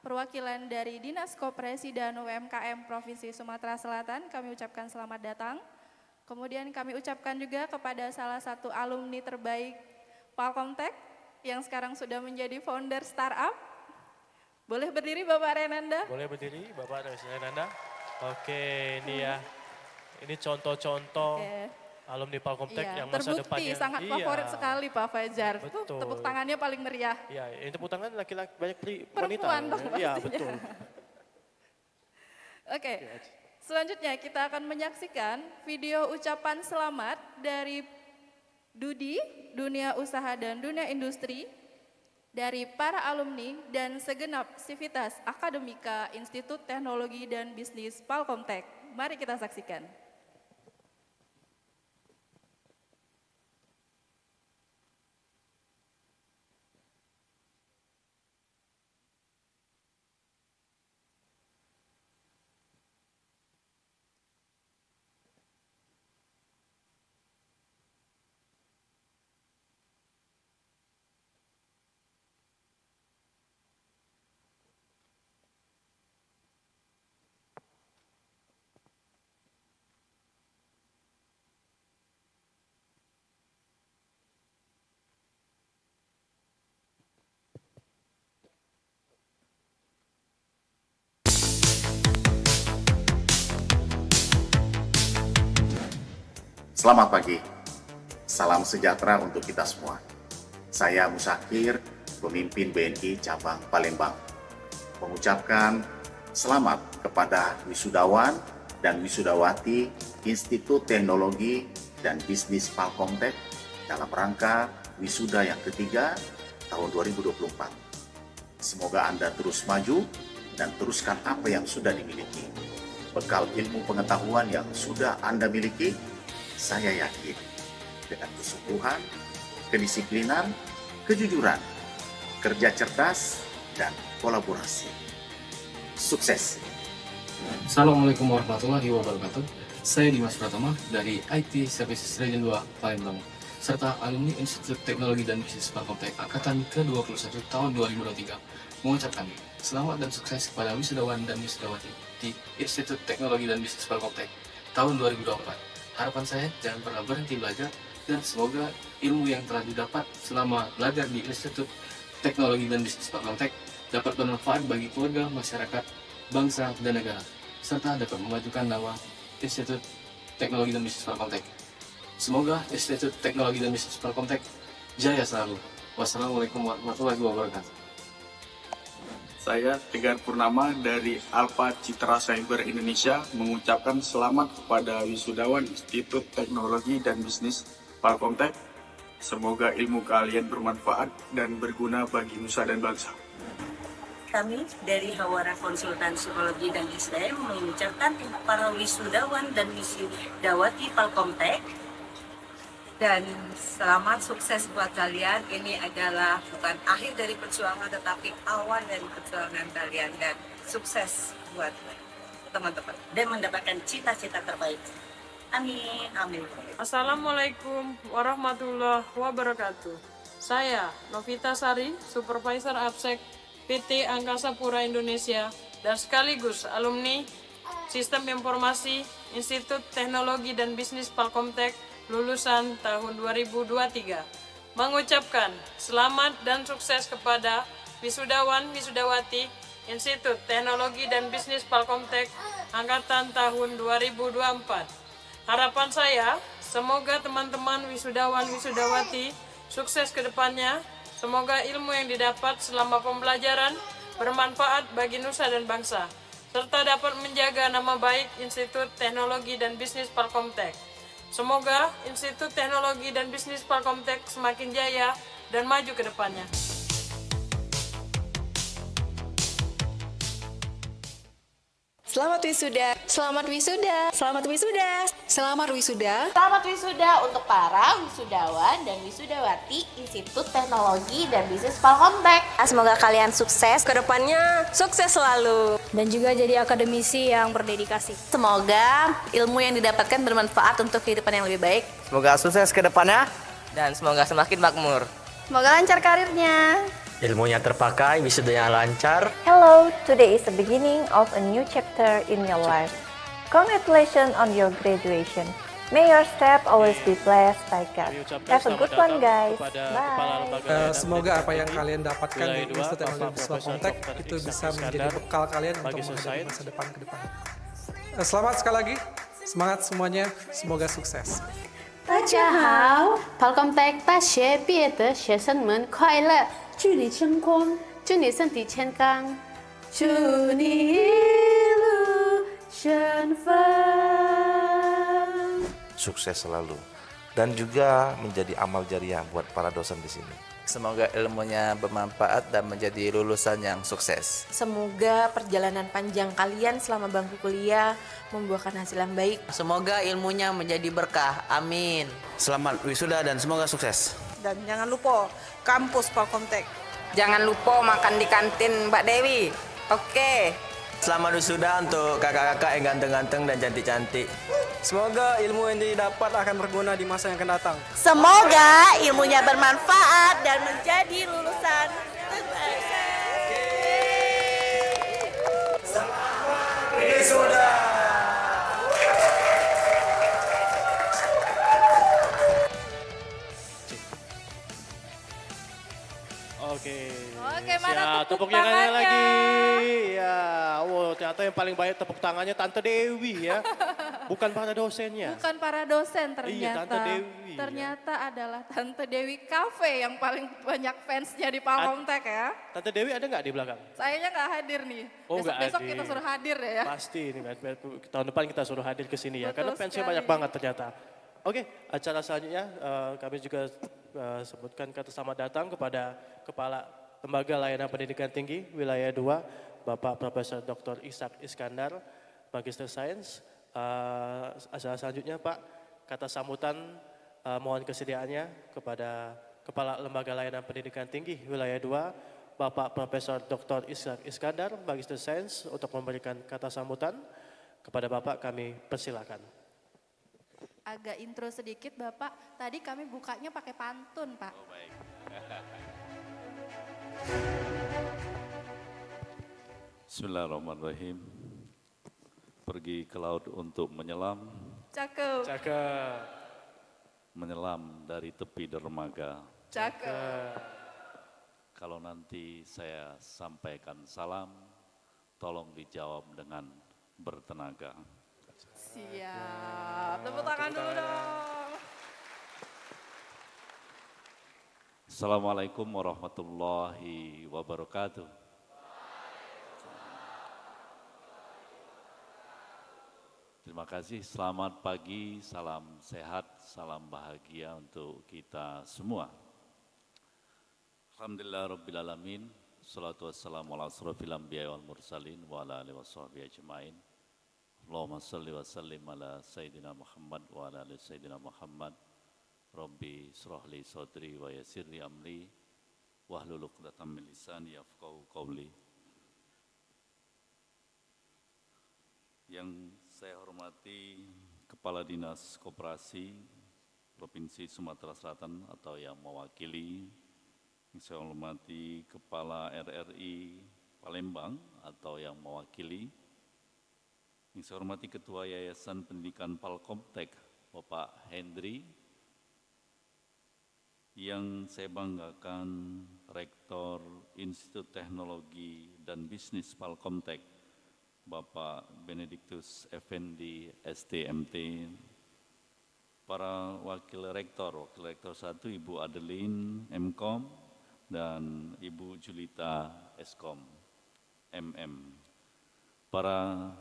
Perwakilan dari Dinas Koperasi dan UMKM Provinsi Sumatera Selatan, kami ucapkan selamat datang. Kemudian kami ucapkan juga kepada salah satu alumni terbaik Palkomtek, yang sekarang sudah menjadi founder startup. Boleh berdiri Bapak Renanda? Boleh berdiri Bapak Renanda. Oke, ini ya. Ini contoh-contoh alumni Palkomtek yang masa depannya. Terbukti sangat favorit sekali Pak Fajar. Betul. Tuh, tepuk tangannya paling meriah. Iya, ini tepuk tangan laki-laki banyak wanita. Perempuan dong Iya, pastinya. betul. Oke, selanjutnya kita akan menyaksikan video ucapan selamat dari Dudi, Dunia Usaha dan Dunia Industri, dari para alumni dan segenap sivitas akademika Institut Teknologi dan Bisnis Palkomtek. Mari kita saksikan. Selamat pagi, salam sejahtera untuk kita semua. Saya Musakir, pemimpin BNI Cabang Palembang, mengucapkan selamat kepada wisudawan dan wisudawati Institut Teknologi dan Bisnis Palkomtek dalam rangka wisuda yang ketiga tahun 2024. Semoga Anda terus maju dan teruskan apa yang sudah dimiliki. Bekal ilmu pengetahuan yang sudah Anda miliki, saya yakin dengan kesungguhan, kedisiplinan, kejujuran, kerja cerdas, dan kolaborasi. Sukses! Assalamualaikum warahmatullahi wabarakatuh. Saya Dimas Pratama dari IT Services Region 2 Palembang, serta alumni Institut Teknologi dan Bisnis Palkomtek Angkatan ke-21 tahun 2023, mengucapkan selamat dan sukses kepada wisudawan dan wisudawati di Institut Teknologi dan Bisnis Palkomtek tahun 2024. Harapan saya jangan pernah berhenti belajar, dan semoga ilmu yang telah didapat selama belajar di Institut Teknologi dan Bisnis Palkomtek dapat bermanfaat bagi keluarga, masyarakat, bangsa, dan negara, serta dapat memajukan nama Institut Teknologi dan Bisnis Palkomtek. Semoga Institut Teknologi dan Bisnis Palkomtek jaya selalu. Wassalamualaikum warahmatullahi wabarakatuh. Saya Tegar Purnama dari Alpha Citra Cyber Indonesia mengucapkan selamat kepada wisudawan Institut Teknologi dan Bisnis Palkomtek. Semoga ilmu kalian bermanfaat dan berguna bagi nusa dan bangsa. Kami dari Hawara Konsultan Psikologi dan SDM mengucapkan para wisudawan dan wisudawati Palkomtek, dan selamat sukses buat kalian. Ini adalah bukan akhir dari perjuangan, tetapi awal dari perjuangan kalian, dan sukses buat teman-teman dan mendapatkan cita-cita terbaik. Amin, amin. Assalamualaikum warahmatullahi wabarakatuh. Saya Novita Sari, Supervisor Absek PT Angkasa Pura Indonesia dan sekaligus alumni Sistem Informasi Institut Teknologi dan Bisnis Palkomtek lulusan tahun 2023, mengucapkan selamat dan sukses kepada wisudawan wisudawati Institut Teknologi dan Bisnis Palkomtek angkatan tahun 2024. Harapan saya, semoga teman-teman wisudawan wisudawati sukses ke depannya. Semoga ilmu yang didapat selama pembelajaran bermanfaat bagi nusa dan bangsa, serta dapat menjaga nama baik Institut Teknologi dan Bisnis Palkomtek. Semoga Institut Teknologi dan Bisnis Palkomtek semakin jaya dan maju ke depannya. Selamat wisuda. Selamat wisuda. Selamat wisuda. Selamat wisuda. Selamat wisuda untuk para wisudawan dan wisudawati Institut Teknologi dan Bisnis Palkomtek. Semoga kalian sukses. Kedepannya sukses selalu. Dan juga jadi akademisi yang berdedikasi. Semoga ilmu yang didapatkan bermanfaat untuk kehidupan yang lebih baik. Semoga sukses ke depannya dan semoga semakin makmur. Semoga lancar karirnya. Ilmunya terpakai, wisudanya lancar. Hello, today is the beginning of a new chapter in your life. Congratulations on your graduation. May your step always be blessed by God. Have a good one, guys. Bye. Semoga apa yang kalian dapatkan di Institut Teknologi Bisnis Palkomtek itu bisa menjadi bekal kalian untuk menghadapi masa depan ke depan. Selamat sekali lagi, semangat semuanya, semoga sukses. 大家好 ，Palkomtek 大学毕业的学生们快乐，祝你成功，祝你身体健康，祝你一路顺风。 Sukses selalu dan juga menjadi amal jariah buat para dosen di sini. Semoga ilmunya bermanfaat dan menjadi lulusan yang sukses. Semoga perjalanan panjang kalian selama bangku kuliah membuahkan hasil yang baik. Semoga ilmunya menjadi berkah. Amin. Selamat wisuda dan semoga sukses. Dan jangan lupa kampus Palkomtek. Jangan lupa makan di kantin Mbak Dewi. Oke. Selamat wisuda untuk kakak-kakak yang ganteng-ganteng dan cantik-cantik. Semoga ilmu yang didapat akan berguna di masa yang akan datang. Semoga ilmunya bermanfaat dan menjadi lulusan Selamat wisuda. Oke, mana tepuk tangannya? tangannya lagi. Ya, ternyata yang paling banyak tepuk tangannya Tante Dewi ya. Bukan para dosennya. Bukan para dosen ternyata. Iya, Tante Dewi. Ternyata adalah Tante Dewi Cafe yang paling banyak fansnya di Palkomtek ya. Tante Dewi ada nggak di belakang? Sayangnya nggak hadir nih. Oh, nggak Besok hadir. kita suruh hadir ya. Pasti ini tahun depan kita suruh hadir ke sini ya. Betul Karena fansnya sekali. banyak banget ternyata. Oke, acara selanjutnya kami juga sebutkan kata selamat datang kepada Kepala Lembaga Layanan Pendidikan Tinggi Wilayah 2, Bapak Profesor Dr. Ishak Iskandar, Magister Sains. Acara selanjutnya Pak, kata sambutan mohon kesediaannya kepada Kepala Lembaga Layanan Pendidikan Tinggi Wilayah 2, Bapak Profesor Dr. Ishak Iskandar, Magister Sains untuk memberikan kata sambutan. Kepada Bapak kami persilakan. Agak intro sedikit Bapak, tadi kami bukanya pakai pantun Pak. Oh, baik. Bismillahirrahmanirrahim. Pergi ke laut untuk menyelam. Cakep. Cakep. Menyelam dari tepi dermaga. Cakep. Kalau nanti saya sampaikan salam, tolong dijawab dengan bertenaga. Siap. Tepuk tangan dulu dong. Assalamualaikum warahmatullahi wabarakatuh. Terima kasih, selamat pagi, salam sehat, salam bahagia untuk kita semua. Alhamdulillah Rabbil Alamin, salatu wassalamu ala asrafil anbiya wal mursalin wa ala alihi washabihi ajma'in. Allahumma salli wa sallim ala Sayyidina Muhammad wa ala ali Sayyidina Muhammad. Rabbi syrahli sadri wa yassirli amri wahlul 'uqdatam min lisani yafqahu qawli. Yang saya hormati Kepala Dinas Koperasi Provinsi Sumatera Selatan atau yang mewakili, yang saya hormati Kepala RRI Palembang atau yang mewakili, yang saya hormati Ketua Yayasan Pendidikan Palkomtek Bapak Hendri, yang saya banggakan Rektor Institut Teknologi dan Bisnis Palkomtek Bapak Benediktus Effendi STMT, para Wakil Rektor 1 Ibu Adeline MKom dan Ibu Julita Eskom MM, para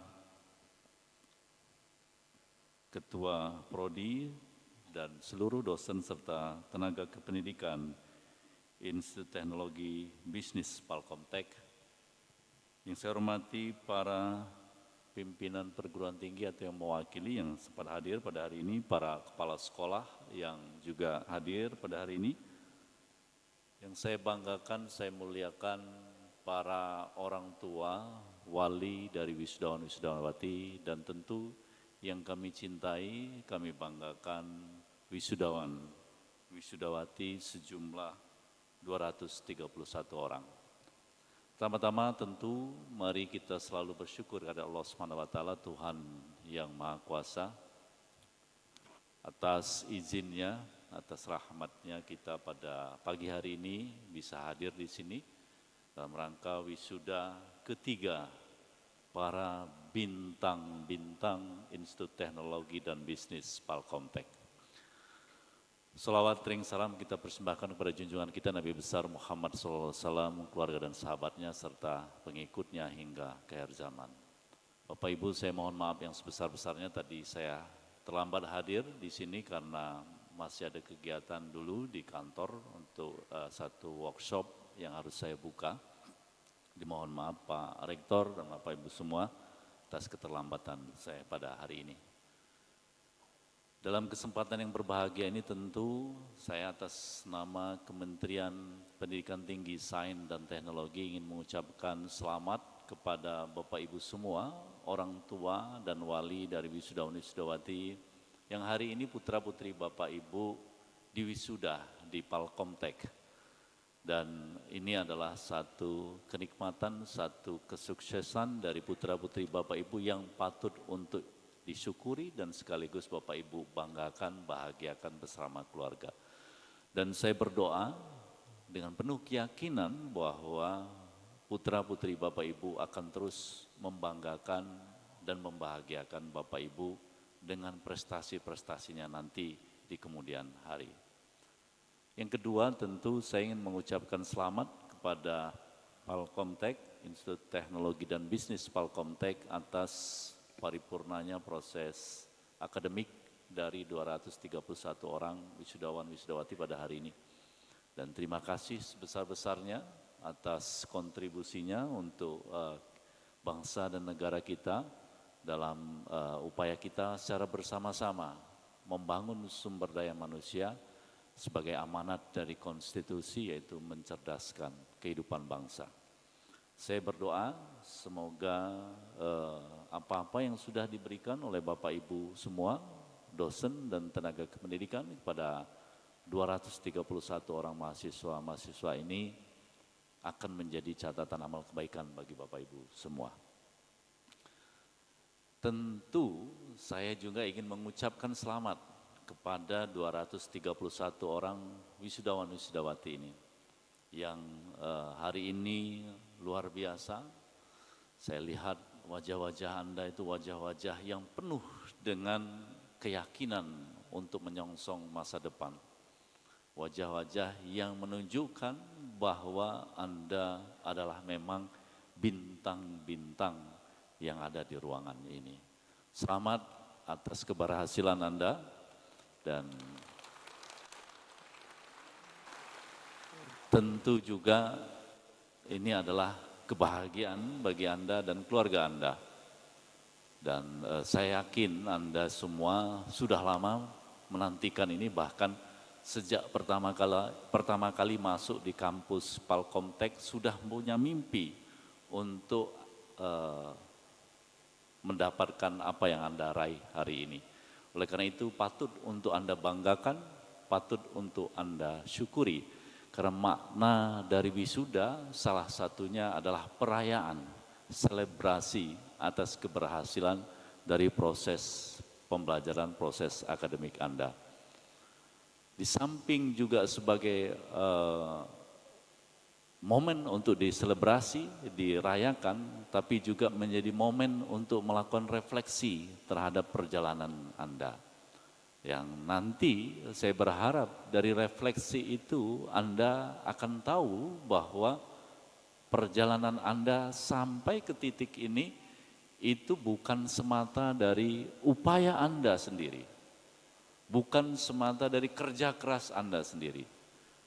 Ketua Prodi dan seluruh dosen serta tenaga kependidikan Institut Teknologi Bisnis Palkomtek, yang saya hormati para pimpinan perguruan tinggi atau yang mewakili yang sempat hadir pada hari ini, para kepala sekolah yang juga hadir pada hari ini. Yang saya banggakan, saya muliakan para orang tua, wali dari wisudawan-wisudawati, dan tentu yang kami cintai, kami banggakan wisudawan, wisudawati sejumlah 231 orang. Pertama-tama tentu mari kita selalu bersyukur kepada Allah SWT, Tuhan yang Maha Kuasa, atas izinnya, atas rahmatnya kita pada pagi hari ini bisa hadir di sini dalam rangka wisuda ketiga para bintang-bintang Institut Teknologi dan Bisnis Palkomtek. Salawat ring salam kita persembahkan kepada junjungan kita Nabi besar Muhammad SAW, keluarga dan sahabatnya, serta pengikutnya hingga ke akhir zaman. Bapak Ibu, saya mohon maaf yang sebesar-besarnya tadi saya terlambat hadir di sini karena masih ada kegiatan dulu di kantor untuk satu workshop yang harus saya buka. Dimohon maaf Pak Rektor dan Bapak Ibu semua atas keterlambatan saya pada hari ini. Dalam kesempatan yang berbahagia ini tentu saya atas nama Kementerian Pendidikan Tinggi, Sains dan Teknologi ingin mengucapkan selamat kepada Bapak Ibu semua, orang tua dan wali dari wisudawan-wisudawati yang hari ini putra-putri Bapak Ibu diwisuda di Palkomtek. Dan ini adalah satu kenikmatan, satu kesuksesan dari putra-putri Bapak Ibu yang patut untuk disyukuri dan sekaligus Bapak Ibu banggakan, bahagiakan bersama keluarga. Dan saya berdoa dengan penuh keyakinan bahwa putra-putri Bapak Ibu akan terus membanggakan dan membahagiakan Bapak Ibu dengan prestasi-prestasinya nanti di kemudian hari. Yang kedua tentu saya ingin mengucapkan selamat kepada Palkomtek, Institut Teknologi dan Bisnis Palkomtek atas paripurnanya proses akademik dari 231 orang wisudawan-wisudawati pada hari ini. Dan terima kasih sebesar-besarnya atas kontribusinya untuk bangsa dan negara kita dalam upaya kita secara bersama-sama membangun sumber daya manusia sebagai amanat dari konstitusi, yaitu mencerdaskan kehidupan bangsa. Saya berdoa semoga apa-apa yang sudah diberikan oleh Bapak Ibu semua, dosen dan tenaga kependidikan kepada 231 orang mahasiswa ini akan menjadi catatan amal kebaikan bagi Bapak Ibu semua. Tentu saya juga ingin mengucapkan selamat kepada 231 orang wisudawan-wisudawati ini yang hari ini luar biasa. Saya lihat wajah-wajah Anda itu wajah-wajah yang penuh dengan keyakinan untuk menyongsong masa depan. Wajah-wajah yang menunjukkan bahwa Anda adalah memang bintang-bintang yang ada di ruangan ini. Selamat atas keberhasilan Anda dan tentu juga ini adalah kebahagiaan bagi Anda dan keluarga Anda. Dan saya yakin Anda semua sudah lama menantikan ini, bahkan sejak pertama kali masuk di kampus Palkomtek sudah punya mimpi untuk mendapatkan apa yang Anda raih hari ini. Oleh karena itu patut untuk Anda banggakan, patut untuk Anda syukuri. Karena makna dari wisuda salah satunya adalah perayaan, selebrasi atas keberhasilan dari proses pembelajaran, proses akademik Anda. Di samping juga sebagai momen untuk diselebrasi, dirayakan, tapi juga menjadi momen untuk melakukan refleksi terhadap perjalanan Anda. Yang nanti saya berharap dari refleksi itu Anda akan tahu bahwa perjalanan Anda sampai ke titik ini itu bukan semata dari upaya Anda sendiri. Bukan semata dari kerja keras Anda sendiri.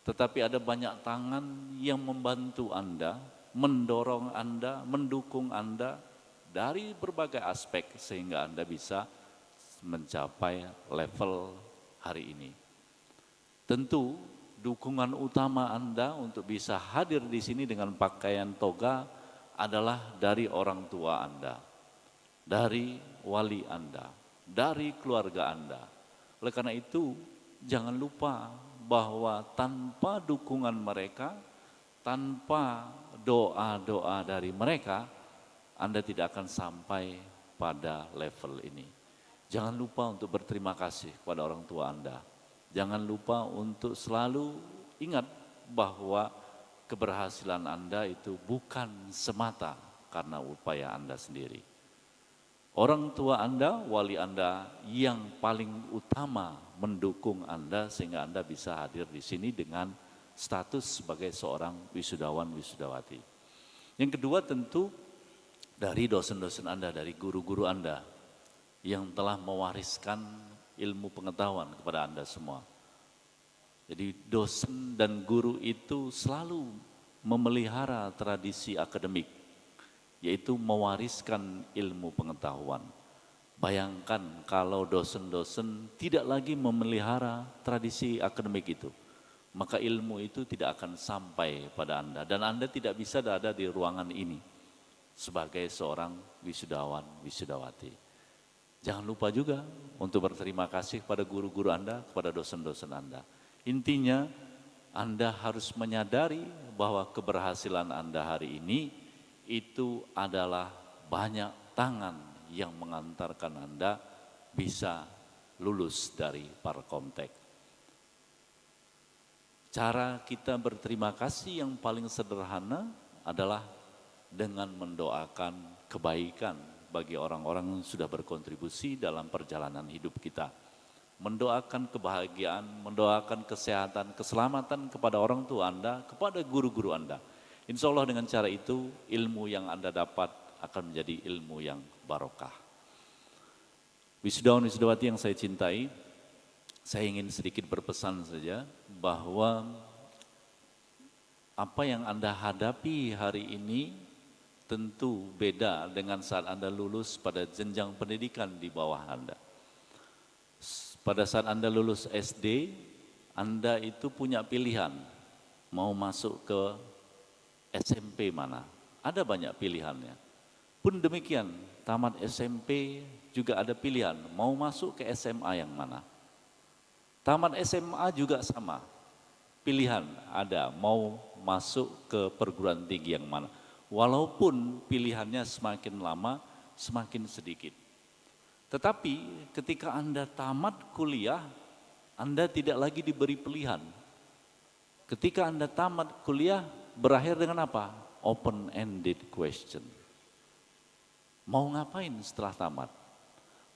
Tetapi ada banyak tangan yang membantu Anda, mendorong Anda, mendukung Anda, dari berbagai aspek sehingga Anda bisa mencapai level hari ini. Tentu dukungan utama Anda untuk bisa hadir di sini dengan pakaian toga adalah dari orang tua Anda, dari wali Anda, dari keluarga Anda. Oleh karena itu, jangan lupa bahwa tanpa dukungan mereka, tanpa doa-doa dari mereka, Anda tidak akan sampai pada level ini. Jangan lupa untuk berterima kasih kepada orang tua Anda. Jangan lupa untuk selalu ingat bahwa keberhasilan Anda itu bukan semata karena upaya Anda sendiri. Orang tua Anda, wali Anda yang paling utama mendukung Anda sehingga Anda bisa hadir di sini dengan status sebagai seorang wisudawan, wisudawati. Yang kedua tentu dari dosen-dosen Anda, dari guru-guru Anda yang telah mewariskan ilmu pengetahuan kepada Anda semua. Jadi dosen dan guru itu selalu memelihara tradisi akademik, yaitu mewariskan ilmu pengetahuan. Bayangkan kalau dosen-dosen tidak lagi memelihara tradisi akademik itu, maka ilmu itu tidak akan sampai pada Anda. Dan Anda tidak bisa ada di ruangan ini sebagai seorang wisudawan, wisudawati. Jangan lupa juga untuk berterima kasih kepada guru-guru Anda, kepada dosen-dosen Anda. Intinya Anda harus menyadari bahwa keberhasilan Anda hari ini itu adalah banyak tangan yang mengantarkan Anda bisa lulus dari Parkomtek. Cara kita berterima kasih yang paling sederhana adalah dengan mendoakan kebaikan bagi orang-orang yang sudah berkontribusi dalam perjalanan hidup kita. Mendoakan kebahagiaan, mendoakan kesehatan, keselamatan kepada orang tua Anda, kepada guru-guru Anda. Insya Allah dengan cara itu ilmu yang Anda dapat akan menjadi ilmu yang barokah. Wisudawan, wisudawati yang saya cintai, saya ingin sedikit berpesan saja bahwa apa yang Anda hadapi hari ini tentu beda dengan saat Anda lulus pada jenjang pendidikan di bawah Anda. Pada saat Anda lulus SD, Anda itu punya pilihan mau masuk ke SMP mana. Ada banyak pilihannya. Pun demikian, tamat SMP juga ada pilihan mau masuk ke SMA yang mana. Tamat SMA juga sama, pilihan ada mau masuk ke perguruan tinggi yang mana. Walaupun pilihannya semakin lama, semakin sedikit. Tetapi ketika Anda tamat kuliah, Anda tidak lagi diberi pilihan. Ketika Anda tamat kuliah, berakhir dengan apa? Open-ended question. Mau ngapain setelah tamat?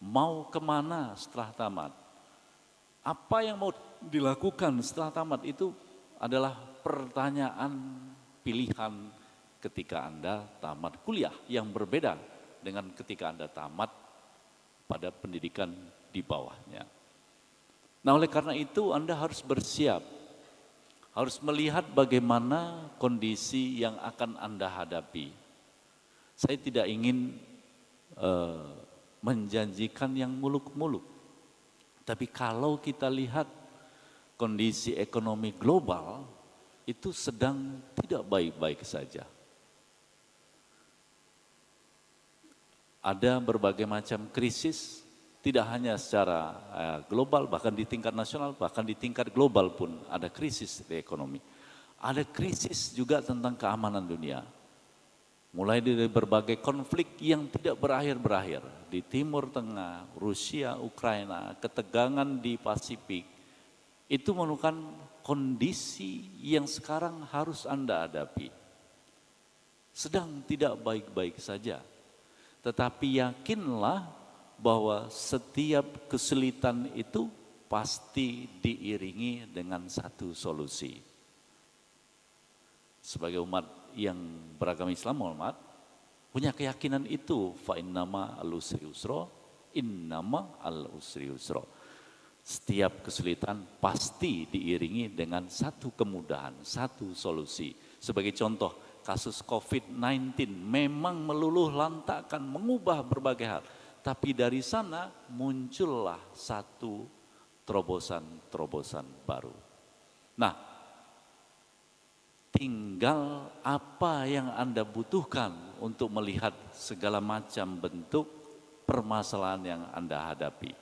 Mau kemana setelah tamat? Apa yang mau dilakukan setelah tamat itu adalah pertanyaan pilihan ketika Anda tamat kuliah yang berbeda dengan ketika Anda tamat pada pendidikan di bawahnya. Nah, oleh karena itu Anda harus bersiap, harus melihat bagaimana kondisi yang akan Anda hadapi. Saya tidak ingin menjanjikan yang muluk-muluk, tapi kalau kita lihat kondisi ekonomi global itu sedang tidak baik-baik saja. Ada berbagai macam krisis, tidak hanya secara global, bahkan di tingkat nasional, bahkan di tingkat global pun ada krisis di ekonomi. Ada krisis juga tentang keamanan dunia. Mulai dari berbagai konflik yang tidak berakhir-berakhir. Di Timur Tengah, Rusia, Ukraina, ketegangan di Pasifik. Itu merupakan kondisi yang sekarang harus Anda hadapi. Sedang tidak baik-baik saja. Tetapi yakinlah bahwa setiap kesulitan itu pasti diiringi dengan satu solusi. Sebagai umat yang beragama Islam, umat punya keyakinan itu, fa innama al-usri yusra, innama al-usri yusra. Setiap kesulitan pasti diiringi dengan satu kemudahan, satu solusi. Sebagai contoh, kasus COVID-19 memang meluluh lantakkan mengubah berbagai hal. Tapi dari sana muncullah satu terobosan-terobosan baru. Nah, tinggal apa yang Anda butuhkan untuk melihat segala macam bentuk permasalahan yang Anda hadapi.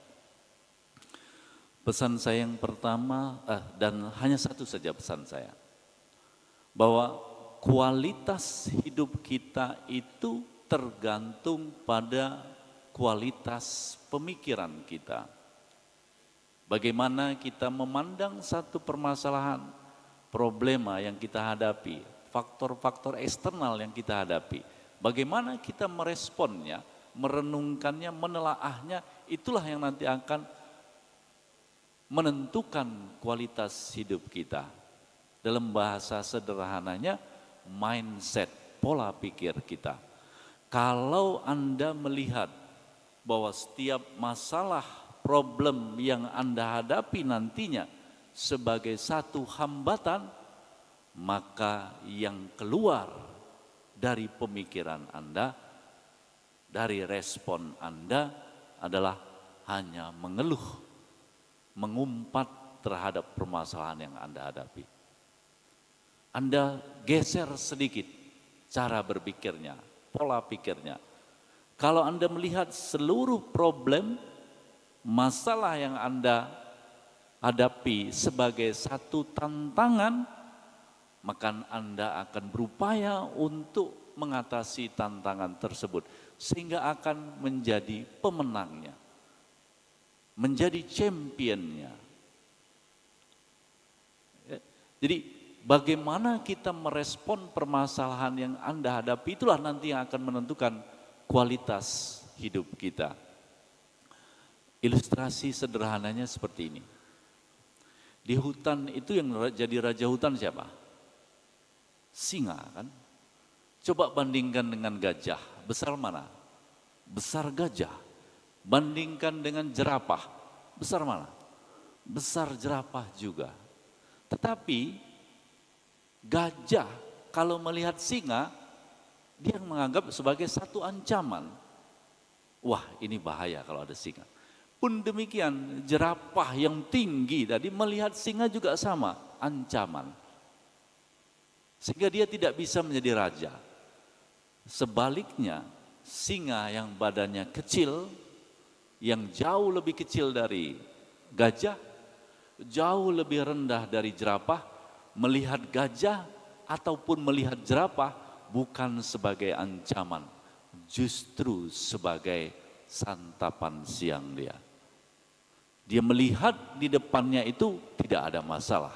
Pesan saya yang pertama, dan hanya satu saja pesan saya, bahwa kualitas hidup kita itu tergantung pada kualitas pemikiran kita. Bagaimana kita memandang satu permasalahan, problema yang kita hadapi, faktor-faktor eksternal yang kita hadapi. Bagaimana kita meresponnya, merenungkannya, menelaahnya, itulah yang nanti akan menentukan kualitas hidup kita. Dalam bahasa sederhananya, mindset, pola pikir kita. Kalau Anda melihat bahwa setiap masalah, problem yang Anda hadapi nantinya sebagai satu hambatan, maka yang keluar dari pemikiran Anda, dari respon Anda adalah hanya mengeluh, mengumpat terhadap permasalahan yang Anda hadapi. Anda geser sedikit cara berpikirnya, pola pikirnya. Kalau Anda melihat seluruh problem, masalah yang Anda hadapi sebagai satu tantangan, maka Anda akan berupaya untuk mengatasi tantangan tersebut, sehingga akan menjadi pemenangnya, menjadi championnya. Jadi bagaimana kita merespon permasalahan yang Anda hadapi, itulah nanti yang akan menentukan kualitas hidup kita. Ilustrasi sederhananya seperti ini. Di hutan itu yang jadi raja hutan siapa? Singa kan? Coba bandingkan dengan gajah, besar mana? Besar gajah. Bandingkan dengan jerapah, besar mana? Besar jerapah juga. Tetapi gajah kalau melihat singa, dia menganggap sebagai satu ancaman. Wah, ini bahaya kalau ada singa. Pun demikian, jerapah yang tinggi tadi melihat singa juga sama, ancaman. Sehingga dia tidak bisa menjadi raja. Sebaliknya, singa yang badannya kecil, yang jauh lebih kecil dari gajah, jauh lebih rendah dari jerapah, melihat gajah ataupun melihat jerapah bukan sebagai ancaman, justru sebagai santapan siang dia. Dia melihat di depannya itu tidak ada masalah.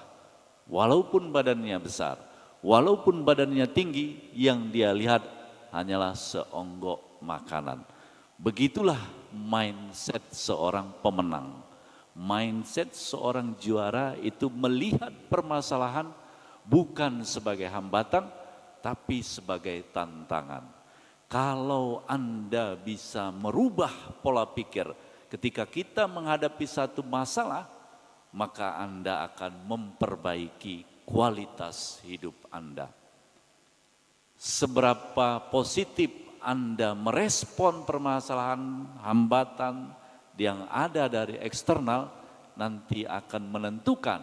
Walaupun badannya besar, walaupun badannya tinggi, yang dia lihat hanyalah seonggok makanan. Begitulah mindset seorang pemenang. Mindset seorang juara itu melihat permasalahan bukan sebagai hambatan, tapi sebagai tantangan. Kalau Anda bisa merubah pola pikir ketika kita menghadapi satu masalah, maka Anda akan memperbaiki kualitas hidup Anda. Seberapa positif Anda merespon permasalahan, hambatan yang ada dari eksternal, nanti akan menentukan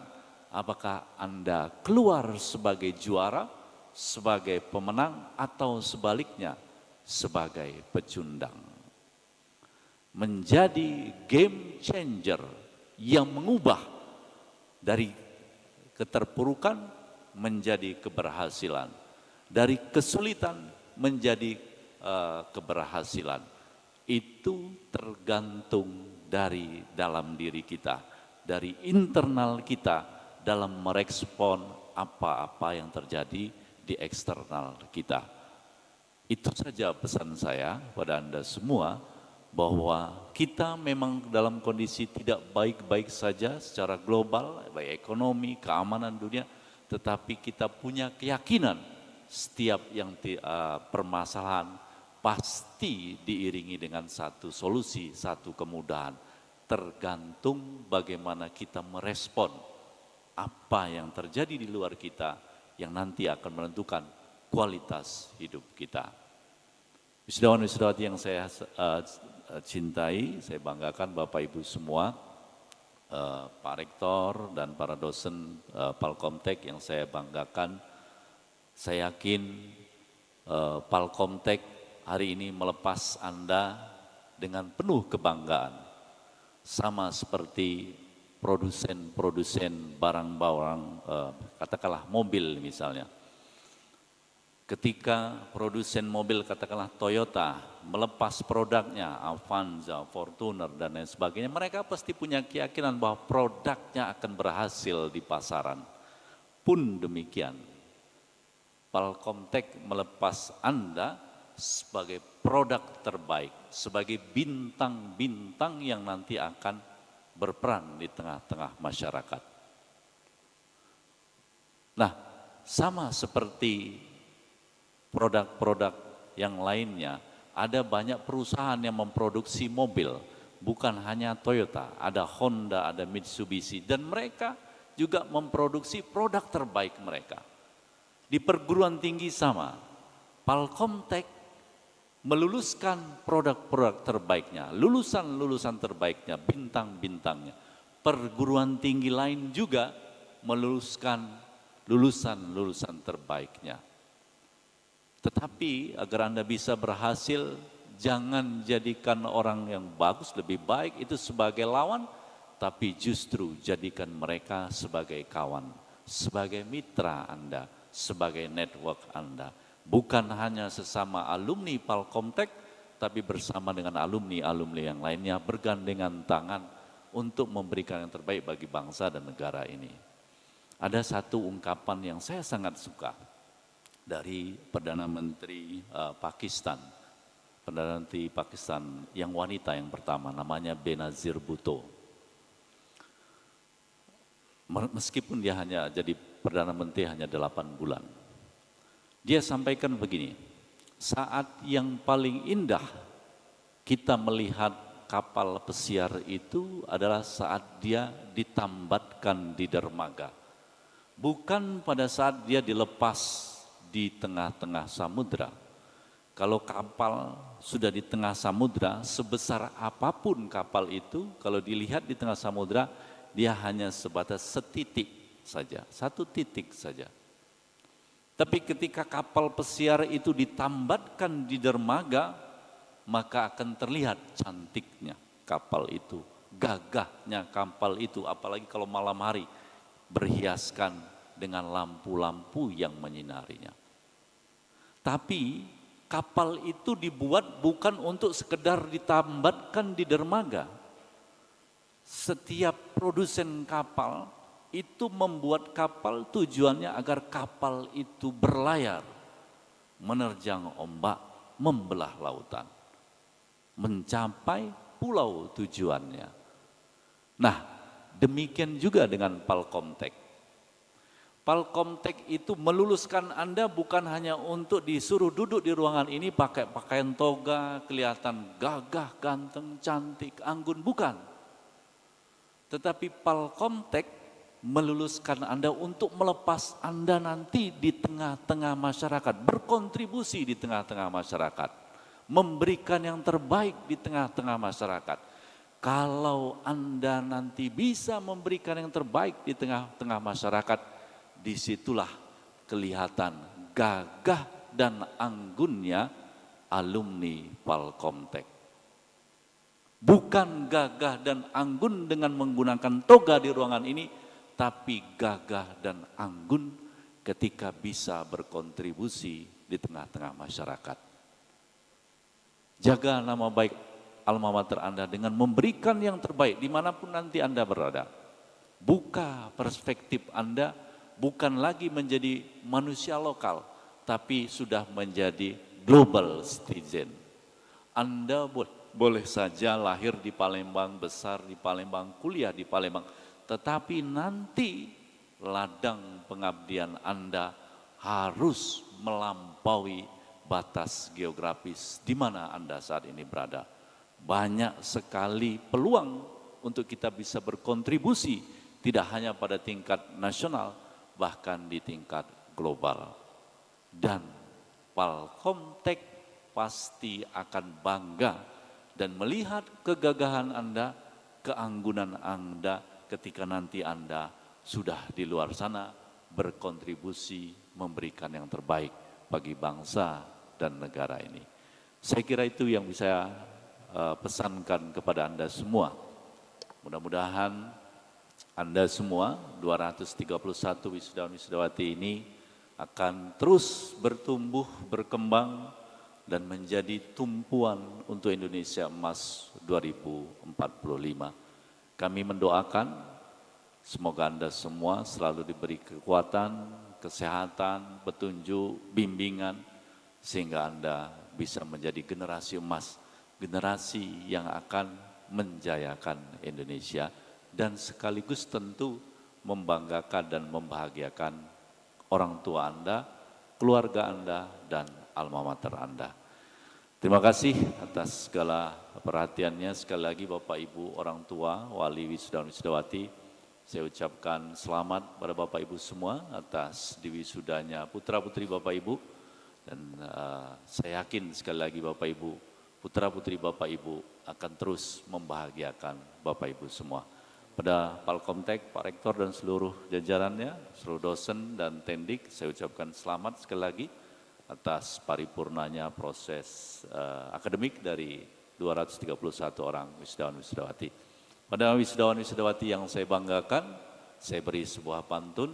apakah Anda keluar sebagai juara, sebagai pemenang, atau sebaliknya sebagai pecundang. Menjadi game changer yang mengubah dari keterpurukan menjadi keberhasilan, dari kesulitan menjadi keberhasilan. Itu tergantung dari dalam diri kita, dari internal kita dalam merespon apa-apa yang terjadi di eksternal kita. Itu saja pesan saya pada Anda semua, bahwa kita memang dalam kondisi tidak baik-baik saja secara global, baik ekonomi, keamanan dunia, tetapi kita punya keyakinan setiap yang permasalahan pasti diiringi dengan satu solusi, satu kemudahan. Tergantung bagaimana kita merespon apa yang terjadi di luar kita, yang nanti akan menentukan kualitas hidup kita. Wisudawan-wisudawati yang saya cintai, saya banggakan Bapak Ibu semua, Pak Rektor dan para dosen Palkomtek yang saya banggakan. Saya yakin Palkomtek hari ini melepas Anda dengan penuh kebanggaan. Sama seperti produsen-produsen barang-barang, katakanlah mobil misalnya. Ketika produsen mobil katakanlah Toyota melepas produknya, Avanza, Fortuner dan lain sebagainya, mereka pasti punya keyakinan bahwa produknya akan berhasil di pasaran. Pun demikian, Palkomtek melepas Anda sebagai produk terbaik, sebagai bintang-bintang yang nanti akan berperan di tengah-tengah masyarakat. Nah, sama seperti produk-produk yang lainnya, ada banyak perusahaan yang memproduksi mobil, bukan hanya Toyota, ada Honda, ada Mitsubishi, dan mereka juga memproduksi produk terbaik mereka. Di perguruan tinggi sama, Palkomtek meluluskan produk-produk terbaiknya, lulusan-lulusan terbaiknya, bintang-bintangnya. Perguruan tinggi lain juga meluluskan lulusan-lulusan terbaiknya. Tetapi agar Anda bisa berhasil, jangan jadikan orang yang bagus, lebih baik itu sebagai lawan, tapi justru jadikan mereka sebagai kawan, sebagai mitra Anda, sebagai network Anda. Bukan hanya sesama alumni Palkomtek, tapi bersama dengan alumni-alumni yang lainnya bergandengan tangan untuk memberikan yang terbaik bagi bangsa dan negara ini. Ada satu ungkapan yang saya sangat suka dari Perdana Menteri Pakistan. Perdana Menteri Pakistan yang wanita yang pertama, namanya Benazir Bhutto. Meskipun dia hanya jadi Perdana Menteri hanya 8 bulan. Dia sampaikan begini, saat yang paling indah kita melihat kapal pesiar itu adalah saat dia ditambatkan di dermaga. Bukan pada saat dia dilepas di tengah-tengah samudra. Kalau kapal sudah di tengah samudra, sebesar apapun kapal itu, kalau dilihat di tengah samudra, dia hanya sebatas setitik saja, satu titik saja. Tapi ketika kapal pesiar itu ditambatkan di dermaga, maka akan terlihat cantiknya kapal itu, gagahnya kapal itu, apalagi kalau malam hari berhiaskan dengan lampu-lampu yang menyinarinya. Tapi kapal itu dibuat bukan untuk sekedar ditambatkan di dermaga. Setiap produsen kapal itu membuat kapal tujuannya agar kapal itu berlayar, menerjang ombak, membelah lautan, mencapai pulau tujuannya. Nah, demikian juga dengan Palkomtek. Palkomtek itu meluluskan Anda bukan hanya untuk disuruh duduk di ruangan ini pakai pakaian toga, kelihatan gagah, ganteng, cantik, anggun, bukan. Tetapi Palkomtek meluluskan Anda untuk melepas Anda nanti di tengah-tengah masyarakat, berkontribusi di tengah-tengah masyarakat, memberikan yang terbaik di tengah-tengah masyarakat. Kalau Anda nanti bisa memberikan yang terbaik di tengah-tengah masyarakat, disitulah kelihatan gagah dan anggunnya alumni Palkomtek. Bukan gagah dan anggun dengan menggunakan toga di ruangan ini, tapi gagah dan anggun ketika bisa berkontribusi di tengah-tengah masyarakat. Jaga nama baik alma mater Anda dengan memberikan yang terbaik dimanapun nanti Anda berada. Buka perspektif Anda, bukan lagi menjadi manusia lokal, tapi sudah menjadi global citizen. Anda boleh saja lahir di Palembang, besar di Palembang, kuliah di Palembang, tetapi nanti ladang pengabdian Anda harus melampaui batas geografis di mana Anda saat ini berada. Banyak sekali peluang untuk kita bisa berkontribusi, tidak hanya pada tingkat nasional, bahkan di tingkat global. Dan Palkomtek pasti akan bangga dan melihat kegagahan Anda, keanggunan Anda ketika nanti Anda sudah di luar sana berkontribusi memberikan yang terbaik bagi bangsa dan negara ini. Saya kira itu yang bisa pesankan kepada Anda semua. Mudah-mudahan Anda semua 231 wisudawan-wisudawati ini akan terus bertumbuh, berkembang, dan menjadi tumpuan untuk Indonesia Emas 2045. Kami mendoakan semoga Anda semua selalu diberi kekuatan, kesehatan, petunjuk, bimbingan, sehingga Anda bisa menjadi generasi emas, generasi yang akan menjayakan Indonesia, dan sekaligus tentu membanggakan dan membahagiakan orang tua Anda, keluarga Anda, dan alma mater Anda. Terima kasih atas segala perhatiannya. Sekali lagi Bapak Ibu orang tua, wali wisudawan wisudawati, saya ucapkan selamat pada Bapak Ibu semua atas diwisudanya putra-putri Bapak Ibu. Dan saya yakin sekali lagi Bapak Ibu, putra-putri Bapak Ibu akan terus membahagiakan Bapak Ibu semua. Pada Palkomtek, Pak Rektor dan seluruh jajarannya, seluruh dosen dan tendik, saya ucapkan selamat sekali lagi atas paripurnanya proses akademik dari 231 orang wisudawan-wisudawati. Pada wisudawan-wisudawati yang saya banggakan, saya beri sebuah pantun.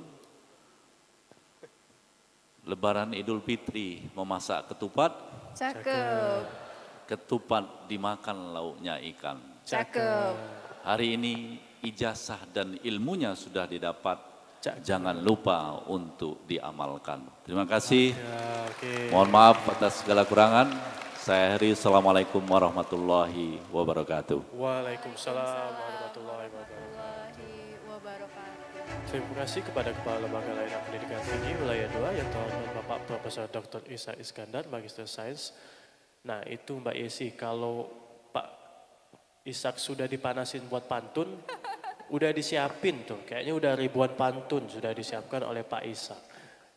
Lebaran Idul Fitri memasak ketupat. Cakep. Ketupat dimakan lauknya ikan. Cakep. Hari ini ijazah dan ilmunya sudah didapat. Jangan lupa untuk diamalkan. Terima kasih. Mohon maaf atas segala kurangan. Saya akhiri. Assalamualaikum warahmatullahi wabarakatuh. Waalaikumsalam warahmatullahi wabarakatuh. Terima kasih kepada Kepala Lembaga Layanan Pendidikan Tinggi Wilayah 2 yang terhormat Bapak Profesor Dr. Isa Iskandar, Magister Sains. Nah itu Mbak Yesi, kalau Pak Ishak sudah dipanasin buat pantun, udah disiapin tuh, kayaknya udah ribuan pantun sudah disiapkan oleh Pak Ishak.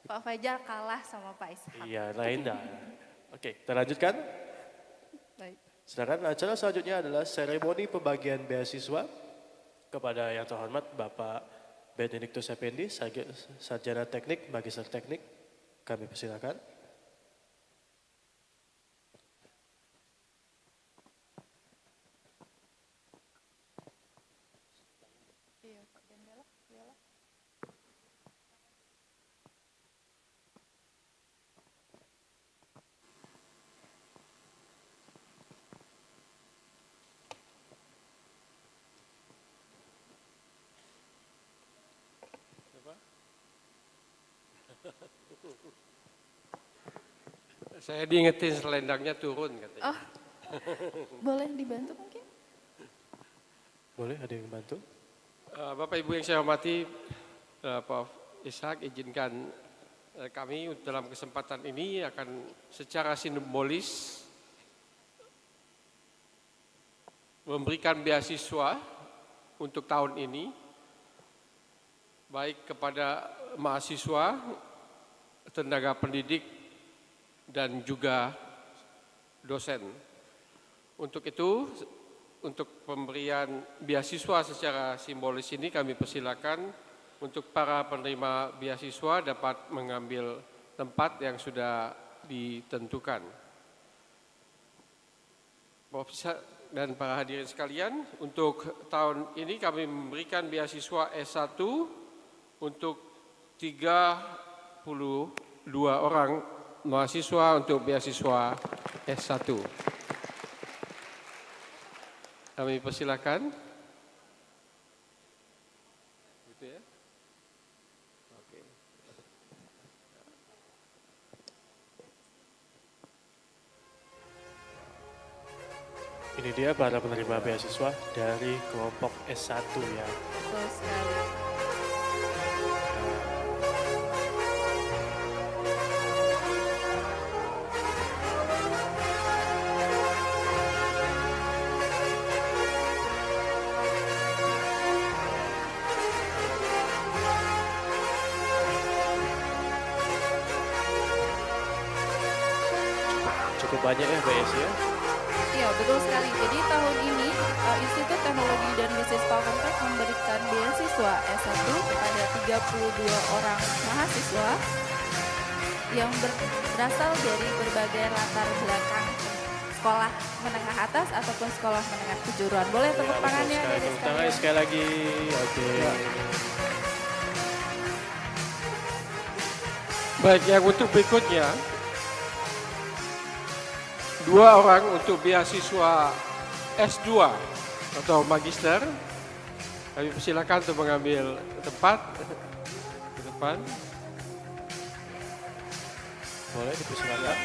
Pak Fajar kalah sama Pak Ishak. Iya, lain dah. Oke, kita lanjutkan. Baik. Sedangkan acara selanjutnya adalah seremoni pembagian beasiswa kepada yang terhormat Bapak Benedictus Effendi, Sarjana Teknik, Magister Teknik. Kami persilakan. Saya diingetin selendangnya turun katanya. Oh, boleh dibantu mungkin? Boleh, ada yang bantu? Bapak Ibu yang saya hormati, Prof. Ishak, izinkan kami dalam kesempatan ini akan secara simbolis memberikan beasiswa untuk tahun ini, baik kepada mahasiswa, tenaga pendidik, dan juga dosen. Untuk itu, untuk pemberian beasiswa secara simbolis ini kami persilakan untuk para penerima beasiswa dapat mengambil tempat yang sudah ditentukan. Dan para hadirin sekalian, untuk tahun ini kami memberikan beasiswa S1 untuk 32 orang mahasiswa untuk beasiswa S1. Kami persilakan. Gitu ya. Oke. Ini dia para penerima beasiswa dari kelompok S1 ya. Betul sekali. cukup banyak ya Mbak Yesi ya. Iya, betul sekali. Jadi tahun ini Institut Teknologi dan Bisnis Palkomtek memberikan beasiswa S1 kepada 32 orang mahasiswa yang berasal dari berbagai latar belakang sekolah menengah atas ataupun sekolah menengah kejuruan. Boleh tepuk tangannya dari Tepuk tangannya sekali lagi. Oke. Baik, yang untuk berikutnya, 2 orang untuk beasiswa S2 atau magister. Kami persilakan untuk mengambil tempat ke depan. Boleh dipersilakan.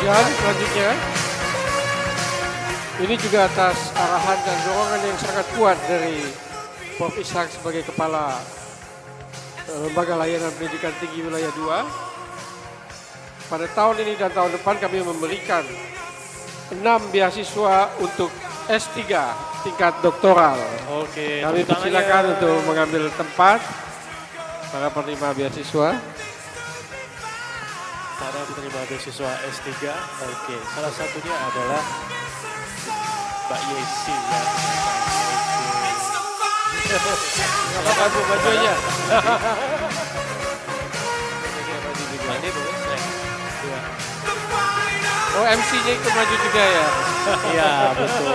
Dan selanjutnya, ini juga atas arahan dan dorongan yang sangat kuat dari Prof. Ishak sebagai Kepala Lembaga Layanan Pendidikan Tinggi Wilayah 2. Pada tahun ini dan tahun depan kami memberikan 6 beasiswa untuk S3 tingkat doktoral. Oke, kami persilakan untuk mengambil tempat para penerima beasiswa. Para penerima beasiswa S3, oke, salah satunya adalah Mbak Yesi ya. Apa bajunya? Mandi boleh saya. Ya. Oh, MC-nya ikut maju juga ya? Iya, betul.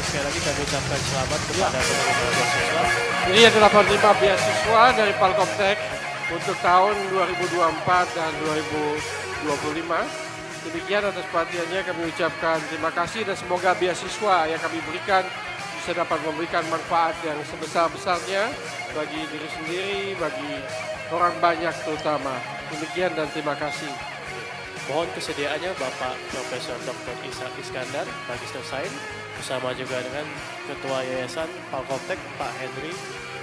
Sekali lagi kami ucapkan selamat kepada penerima beasiswa. Ini adalah penerima beasiswa dari Palkomtek untuk tahun 2024 dan 2025. Demikian atas perhatiannya kami ucapkan terima kasih dan semoga beasiswa yang kami berikan bisa dapat memberikan manfaat yang sebesar-besarnya bagi diri sendiri, bagi orang banyak terutama. Demikian dan terima kasih. Mohon kesediaannya Bapak Profesor Dr. Ishak Iskandar, Magister Sains, bersama juga dengan Ketua Yayasan Palkomtek Pak Henry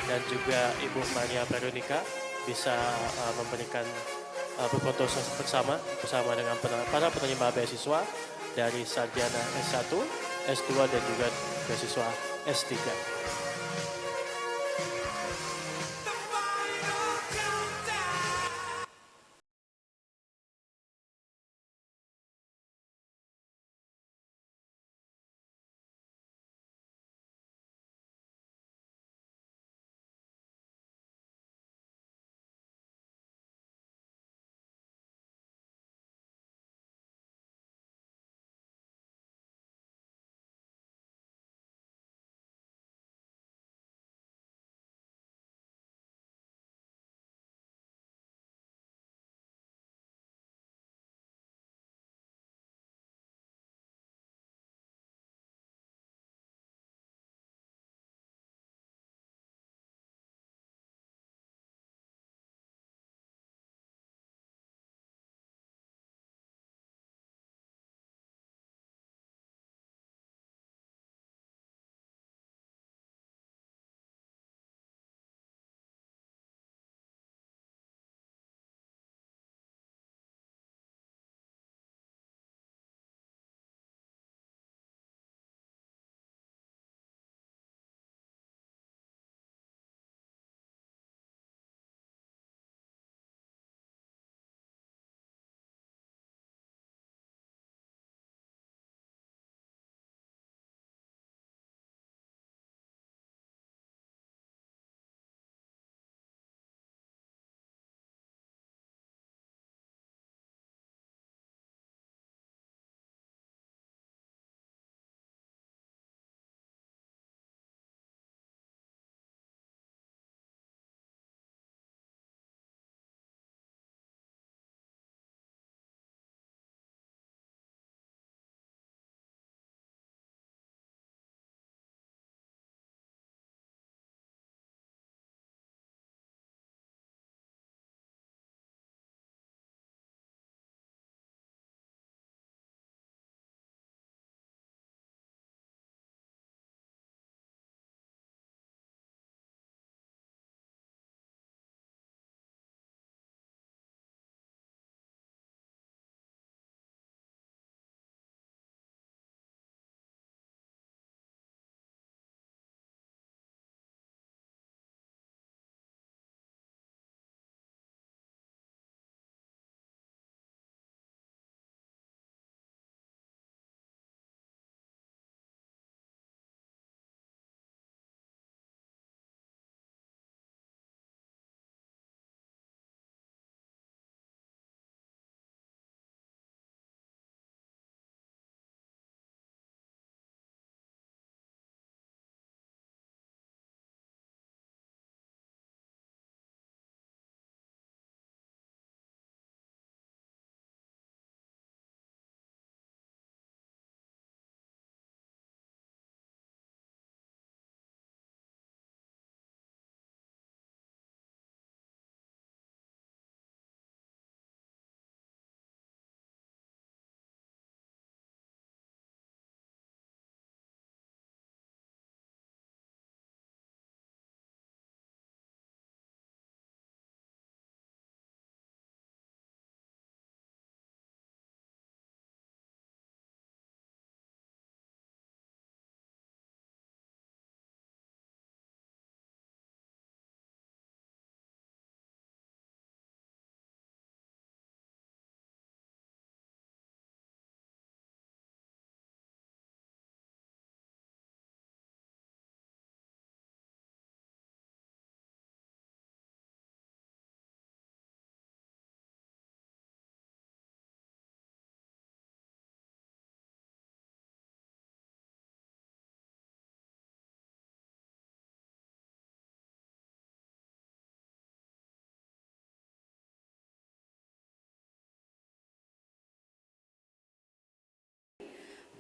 dan juga Ibu Maria Veronica bisa memberikan berfoto bersama dengan para penerima beasiswa dari sarjana S1, S2 dan juga beasiswa S3.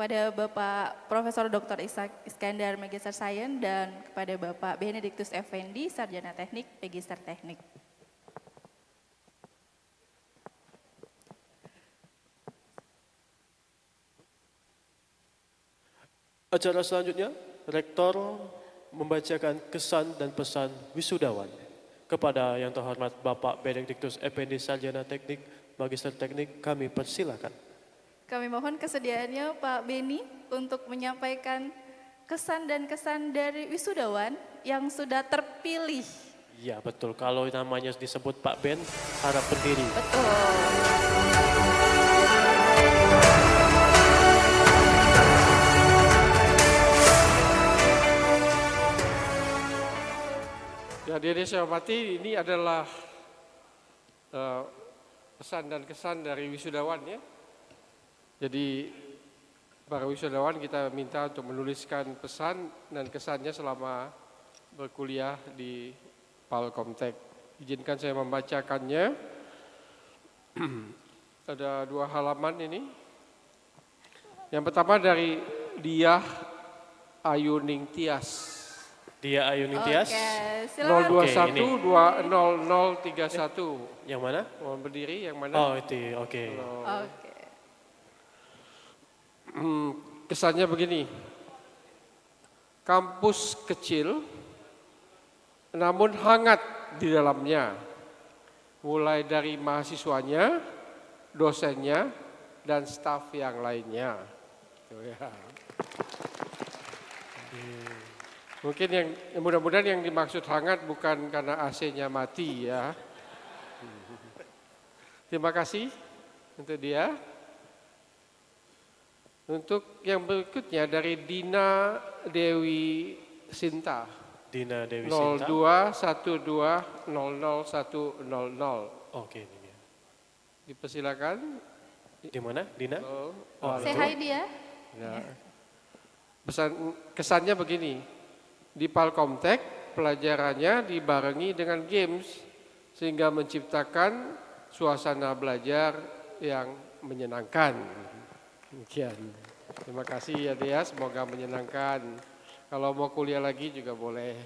kepada Bapak Profesor Dr. Iskandar Magister Sains dan kepada Bapak Benediktus Effendi Sarjana Teknik Magister Teknik. Acara selanjutnya, Rektor membacakan kesan dan pesan wisudawan. Kepada yang terhormat Bapak Benediktus Effendi Sarjana Teknik Magister Teknik, kami persilakan. Kami mohon kesediaannya Pak Beni untuk menyampaikan kesan dan kesan dari wisudawan yang sudah terpilih. Ya betul, kalau namanya disebut Pak Ben, harap berdiri. Hadirin saya hormati, ini adalah pesan dan kesan dari wisudawan ya. Jadi para wisudawan kita minta untuk menuliskan pesan dan kesannya selama berkuliah di Palkomtek. Izinkan saya membacakannya. Ada 2 halaman ini. Yang pertama dari Diah Ayuning Tias. Dia Ayuning Tias. Oke, silakan. 021-2031. Yang mana? Mohon berdiri, yang mana? Oh itu, oke. Oke. Kesannya begini. Kampus kecil, namun hangat di dalamnya. Mulai dari mahasiswanya, dosennya, dan staf yang lainnya. Mungkin yang mudah-mudahan yang dimaksud hangat bukan karena AC-nya mati ya. Terima kasih untuk dia. Untuk yang berikutnya dari Dina Dewi Sinta. Dina Dewi Sinta. 0212000100. Oke, ini dia. Dipersilakan. Di mana, Dina? Say hi dia. Ya. Pesan kesannya begini. Di Palkomtek pelajarannya dibarengi dengan games sehingga menciptakan suasana belajar yang menyenangkan. Demikian. Terima kasih ya Dia, semoga menyenangkan. Kalau mau kuliah lagi juga boleh.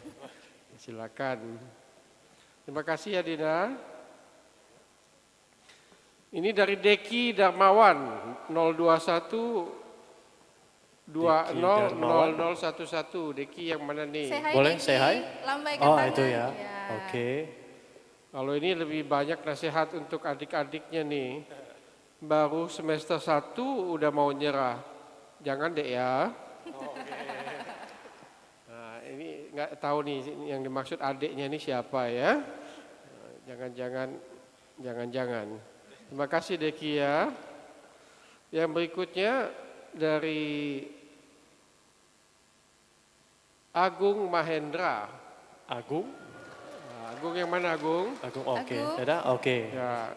Silakan. Terima kasih ya Dina. Ini dari Deki Darmawan 021 200011. Deki yang mana nih? Boleh say hi? Lambaikan Oh tangan. itu ya, oke. Kalau ini lebih banyak nasihat untuk adik-adiknya nih. Baru semester 1 udah mau nyerah. Jangan deh ya. Nah, ini nggak tahu nih yang dimaksud adiknya ini siapa ya. Jangan-jangan. Terima kasih Deki ya. Yang berikutnya dari Agung Mahendra. Agung? Agung yang mana Agung? Agung, oke. Dadah, oke. Ya.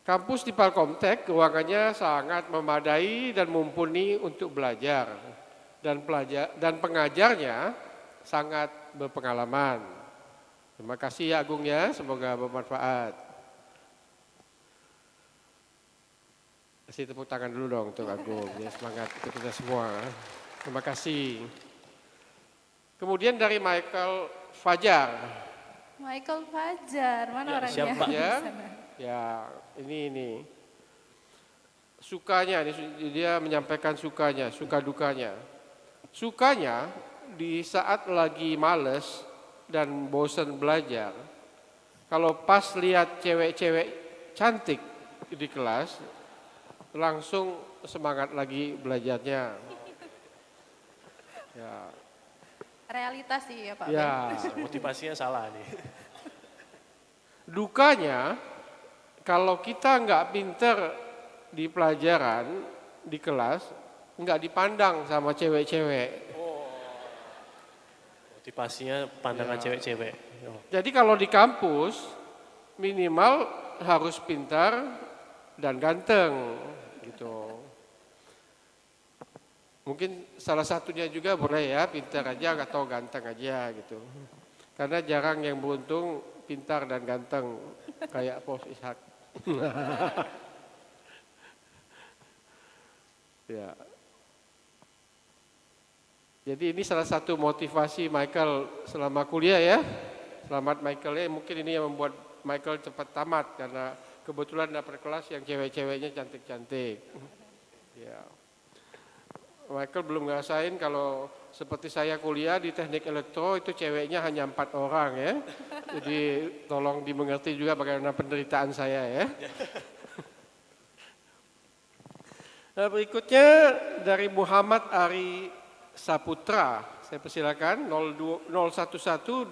Kampus di Palkomtek ruangannya sangat memadai dan mumpuni untuk belajar. Dan pengajarnya sangat berpengalaman. Terima kasih ya Agung ya, semoga bermanfaat. Kasih tepuk tangan dulu dong untuk Agung, ya semangat untuk kita semua. Terima kasih. Kemudian dari Michael Fajar. Michael Fajar, mana orangnya? Siapa ya? Ya, ini. Sukanya, dia menyampaikan sukanya, suka dukanya. Sukanya di saat lagi males dan bosan belajar. Kalau pas lihat cewek-cewek cantik di kelas, langsung semangat lagi belajarnya. Ya. Realitas sih ya Pak. Ya. Motivasinya salah nih. Dukanya, kalau kita nggak pinter di pelajaran, di kelas, nggak dipandang sama cewek-cewek. Motivasinya pandangan cewek-cewek. Jadi kalau di kampus, minimal harus pintar dan ganteng. Gitu. Mungkin salah satunya juga boleh ya, pintar aja atau ganteng aja gitu. Karena jarang yang beruntung pintar dan ganteng kayak Pos Ishak. Ya. Jadi ini salah satu motivasi Michael selama kuliah ya. Selamat Michael ya, mungkin ini yang membuat Michael cepat tamat karena kebetulan dapat kelas yang cewek-ceweknya cantik-cantik. Ya. Michael belum ngerasain kalau seperti saya kuliah di teknik elektro itu ceweknya hanya 4 orang ya. Jadi tolong dimengerti juga bagaimana penderitaan saya ya. Nah, berikutnya dari Muhammad Ari Saputra, saya persilakan 011-20042.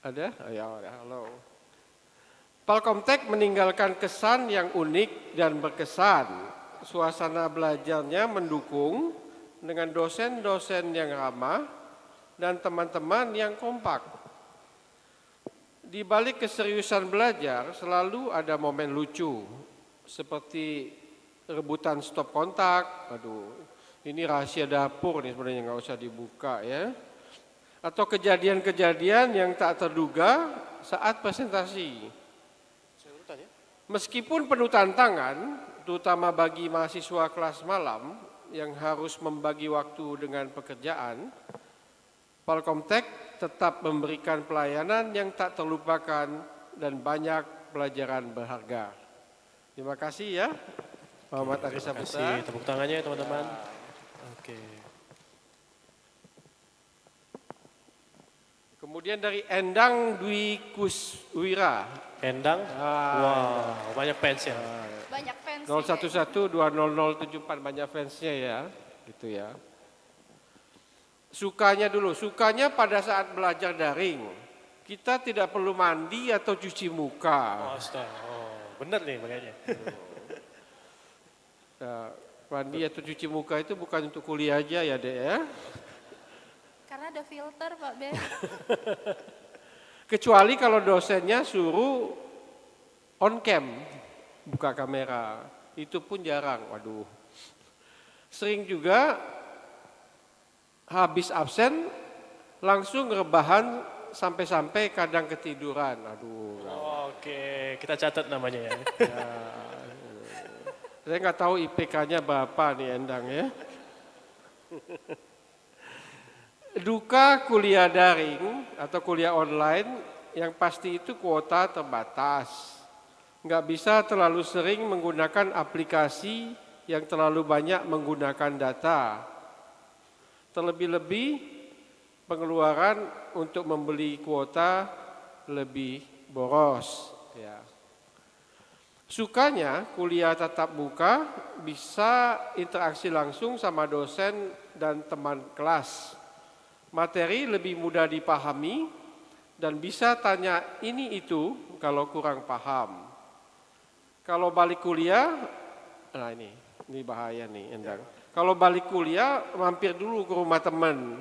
Ada? Oh, ya, halo. Palkomtek meninggalkan kesan yang unik dan berkesan. Suasana belajarnya mendukung dengan dosen-dosen yang ramah dan teman-teman yang kompak. Di balik keseriusan belajar selalu ada momen lucu, seperti rebutan stop kontak, aduh ini rahasia dapur nih sebenarnya nggak usah dibuka ya. Atau kejadian-kejadian yang tak terduga saat presentasi. Meskipun penuh tantangan, terutama bagi mahasiswa kelas malam yang harus membagi waktu dengan pekerjaan, Palkomtek tetap memberikan pelayanan yang tak terlupakan dan banyak pelajaran berharga. Terima kasih ya. Muhammad Ari Saputra. Tepuk tangannya teman-teman. Oke. Kemudian dari Endang Dwi Kuswira. Endang? Wow, banyak fans ya. Banyak fans. 011-20074 banyak fansnya ya. Gitu ya. Sukanya dulu, sukanya pada saat belajar daring. Kita tidak perlu mandi atau cuci muka. Bener nih makanya. Nah, mandi atau cuci muka itu bukan untuk kuliah aja ya Dek ya. Karena ada filter Pak Ben. Kecuali kalau dosennya suruh on cam, buka kamera. Itu pun jarang, waduh. Sering juga habis absen langsung rebahan sampai-sampai kadang ketiduran. Aduh. Oke, kita catat namanya ya. Saya nggak tahu IPK-nya berapa nih Endang ya. Duka kuliah daring atau kuliah online yang pasti itu kuota terbatas. Nggak bisa terlalu sering menggunakan aplikasi yang terlalu banyak menggunakan data. Terlebih-lebih pengeluaran untuk membeli kuota lebih boros. Ya. Sukanya kuliah tatap muka bisa interaksi langsung sama dosen dan teman kelas. Materi lebih mudah dipahami dan bisa tanya ini itu kalau kurang paham. Kalau balik kuliah, nah ini bahaya nih Endang. Kalau balik kuliah mampir dulu ke rumah teman,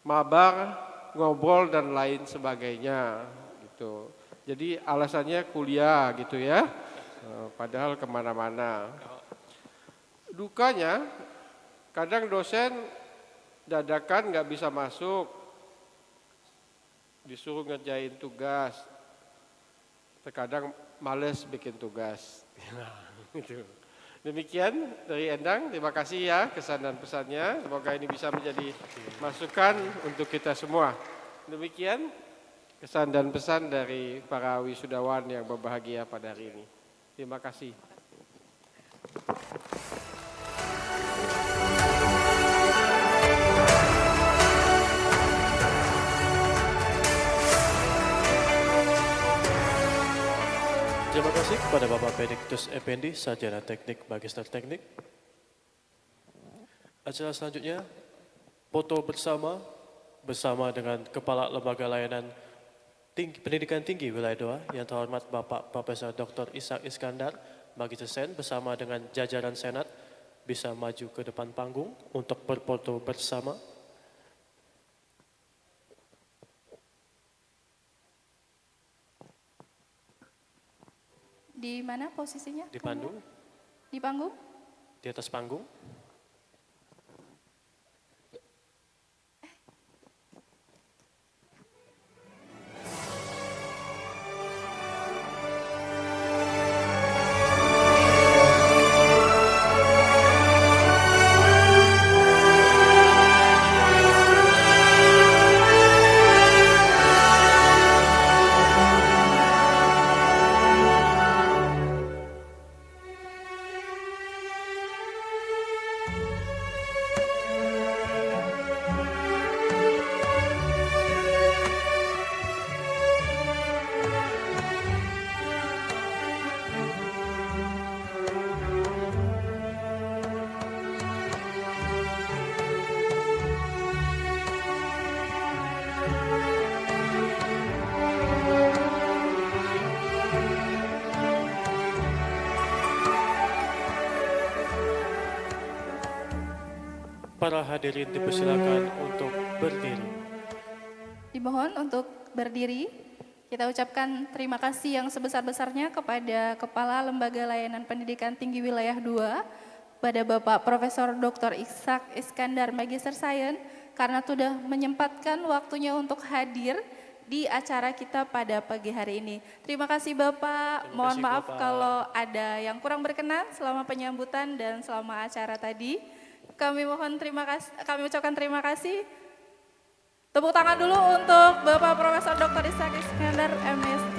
mabar, ngobrol dan lain sebagainya gitu. Jadi alasannya kuliah gitu ya, padahal kemana-mana. Dukanya kadang dosen dadakan nggak bisa masuk, disuruh ngerjain tugas, terkadang males bikin tugas. Gitu. Demikian dari Endang, terima kasih ya kesan dan pesannya, semoga ini bisa menjadi masukan untuk kita semua. Demikian kesan dan pesan dari para wisudawan yang berbahagia pada hari ini. Terima kasih. Terima kasih kepada Bapak Benediktus Effendi, Sarjana Teknik Magister Teknik. Acara selanjutnya, foto bersama dengan Kepala Lembaga Layanan Pendidikan Tinggi Wilayah 2 yang terhormat Bapak Profesor Dr. Ishak Iskandar, Magister Sen bersama dengan jajaran Senat bisa maju ke depan panggung untuk berfoto bersama. Di mana posisinya? Di panggung. Di panggung? Di atas panggung. Para hadirin dipersilakan untuk berdiri. Dimohon untuk berdiri. Kita ucapkan terima kasih yang sebesar-besarnya kepada Kepala Lembaga Layanan Pendidikan Tinggi Wilayah 2, pada Bapak Profesor Dr. Ishak Iskandar Magister Sains, karena sudah menyempatkan waktunya untuk hadir di acara kita pada pagi hari ini. Terima kasih Bapak, mohon maaf Bapak. kalau ada yang kurang berkenan selama penyambutan dan selama acara tadi. Kami mohon terima kasih, kami ucapkan terima kasih. Tepuk tangan dulu untuk Bapak Profesor Dr. Ishak Iskandar MSc.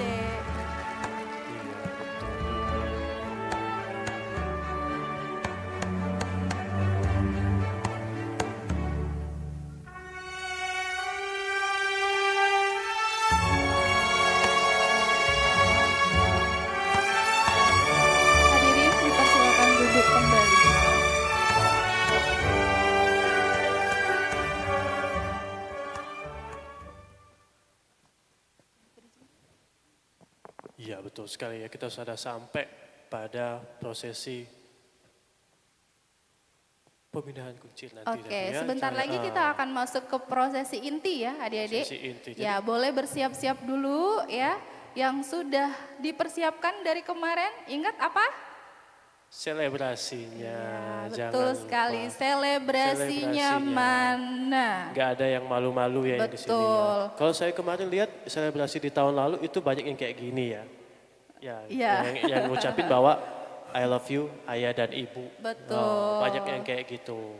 Hadirin dipersilakan duduk kembali. Iya betul sekali ya, kita sudah sampai pada prosesi pemindahan kuncir nanti. Oke, tadi ya. sebentar lagi kita akan masuk ke prosesi inti ya adik-adik. Prosesi inti. Ya, boleh bersiap-siap dulu ya. Yang sudah dipersiapkan dari kemarin, ingat apa? Selebrasinya. Jangan Betul lupa. sekali, selebrasinya mana? Gak ada yang malu-malu ya di sini. Betul. Ya. Kalau saya kemarin lihat selebrasi di tahun lalu itu banyak yang kayak gini ya. Ya, Iya. yang ngucapin bahwa I love you ayah dan ibu. Betul. Oh, banyak yang kayak gitu.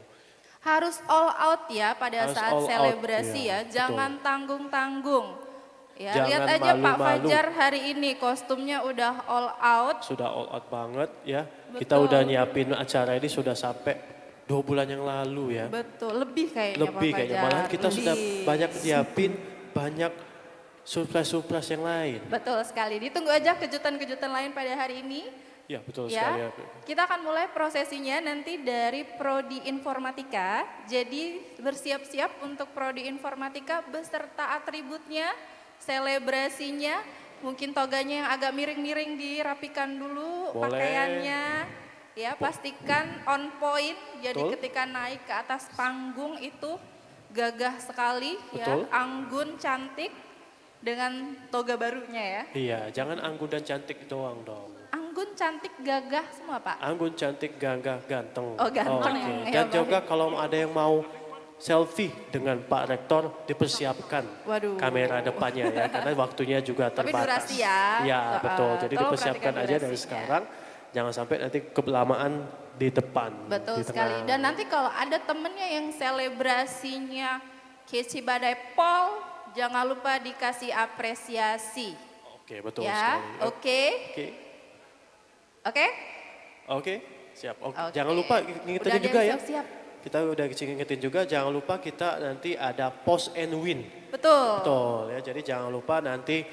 Harus all out ya pada Harus saat all out, selebrasi ya, ya, jangan tanggung-tanggung. Ya, Jangan lihat aja Pak malu-malu. Fajar hari ini kostumnya udah all out. Sudah all out banget ya. Kita Betul. udah nyiapin acara ini sudah sampai 2 bulan yang lalu ya. Betul, lebih kayaknya Lebih Pak kayaknya, Fajar. malahan kita Lebih. sudah banyak nyiapin banyak surprise-surprise yang lain. Betul sekali, ditunggu aja kejutan-kejutan lain pada hari ini. Ya betul Ya, sekali ya. kita akan mulai prosesinya nanti dari Prodi Informatika. Jadi bersiap-siap untuk Prodi Informatika beserta atributnya, selebrasinya. Mungkin toganya yang agak miring-miring dirapikan dulu Boleh. pakaiannya. Ya, pastikan on point. Jadi Betul. ketika naik ke atas panggung itu gagah sekali Betul. ya, anggun, cantik dengan toga barunya ya. Iya, jangan anggun dan cantik doang dong. Anggun, cantik, gagah semua Pak. Anggun, cantik, gagah, ganteng. Oh, ganteng Oke. ya, Dan juga kalau ada yang mau selfie dengan Pak Rektor, dipersiapkan Waduh. kamera depannya ya, karena waktunya juga Tapi terbatas. durasi ya. Iya, betul. Jadi Tolong dipersiapkan perhatikan aja dari durasinya. sekarang, jangan sampai nanti kelamaan di depan. Betul di sekali. tengah. Dan nanti kalau ada temennya yang selebrasinya Keci Badai Pol, jangan lupa dikasih apresiasi. Oke, betul Ya, sekali. oke. Oke. Oke? Oke, siap. Oke. Oke. Jangan lupa Udah ngingetin ada juga yang ya. siap-siap. Kita udah ngingetin juga, jangan lupa kita nanti ada post and win. Betul. Betul ya, jadi jangan lupa nanti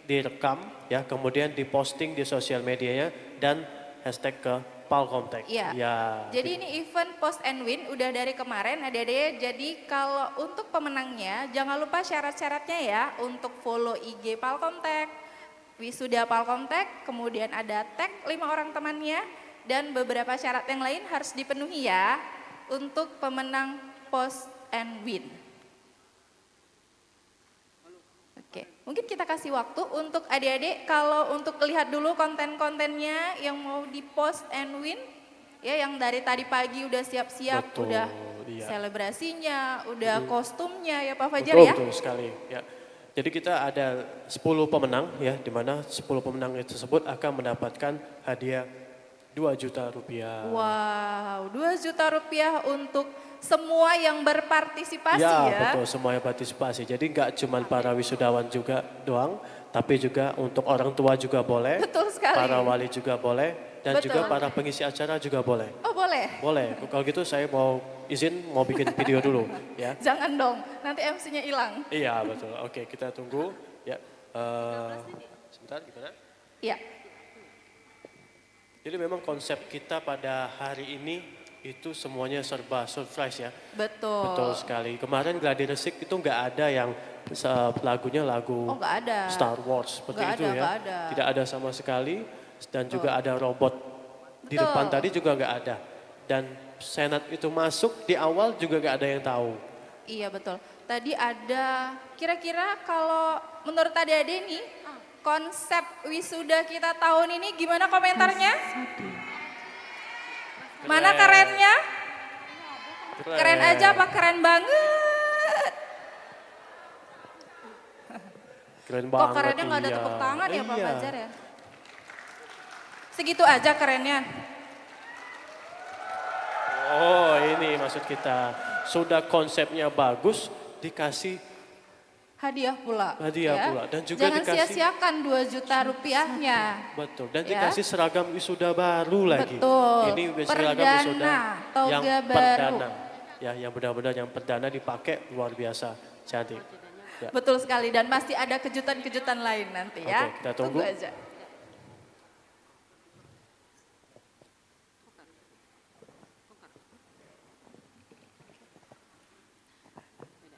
direkam ya, kemudian diposting di sosial medianya dan hashtag ke Palkomtek. Iya. Ya. Jadi ini event post and win udah dari kemarin adik-adik. Jadi kalau untuk pemenangnya jangan lupa syarat-syaratnya ya, untuk follow IG Palkomtek, wisuda Palkomtek, kemudian ada tag 5 orang temannya dan beberapa syarat yang lain harus dipenuhi ya untuk pemenang post and win. Oke, mungkin kita kasih waktu untuk adik-adik kalau untuk lihat dulu konten-kontennya yang mau di post and win. Ya, yang dari tadi pagi udah siap-siap, Betul, udah iya. selebrasinya, udah kostumnya ya Pak Fajar Betul, ya. betul sekali ya. Jadi kita ada 10 pemenang ya, di mana 10 pemenang tersebut akan mendapatkan hadiah 2 juta rupiah. Wow, 2 juta rupiah untuk semua yang berpartisipasi ya. Betul, semuanya partisipasi. Jadi nggak cuma para wisudawan juga doang, tapi juga untuk orang tua juga boleh. Betul sekali. Para wali juga boleh, dan Betul. juga para pengisi acara juga boleh. Oh boleh? Boleh. Kalau gitu saya mau izin mau bikin video dulu ya. Jangan dong, nanti MC-nya hilang. Iya betul. Oke, kita tunggu ya. Sebentar gimana? Iya. Jadi memang konsep kita pada hari ini itu semuanya serba surprise ya. Betul. Betul sekali. Kemarin Gladi Resik itu nggak ada yang lagunya lagu Oh nggak ada. Star Wars seperti Nggak itu ada, ya. nggak ada. Tidak ada sama sekali dan juga ada robot di Betul. depan tadi juga nggak ada. Dan Senat itu masuk di awal juga gak ada yang tahu. Iya betul. Tadi ada, kira-kira kalau menurut adik-adik nih, konsep wisuda kita tahun ini gimana komentarnya? Mana kerennya? Keren aja apa keren banget? Keren Kok banget. kerennya nggak ada iya. tepuk tangan ya Pak Iya. Fajar ya? Segitu aja kerennya. Oh ini maksud kita. Sudah konsepnya bagus, dikasih Hadiah pula. hadiah pula. Dan juga Jangan dikasih, sia-siakan 2 juta rupiahnya. betul. Dan Ya. dikasih seragam wisuda baru lagi. Betul. Ini seragam wisuda Perdana, toga yang baru. perdana. Ya, yang benar-benar yang perdana dipakai luar biasa cantik. Ya. Betul sekali dan pasti ada kejutan-kejutan lain nanti ya. Oke, kita tunggu. aja.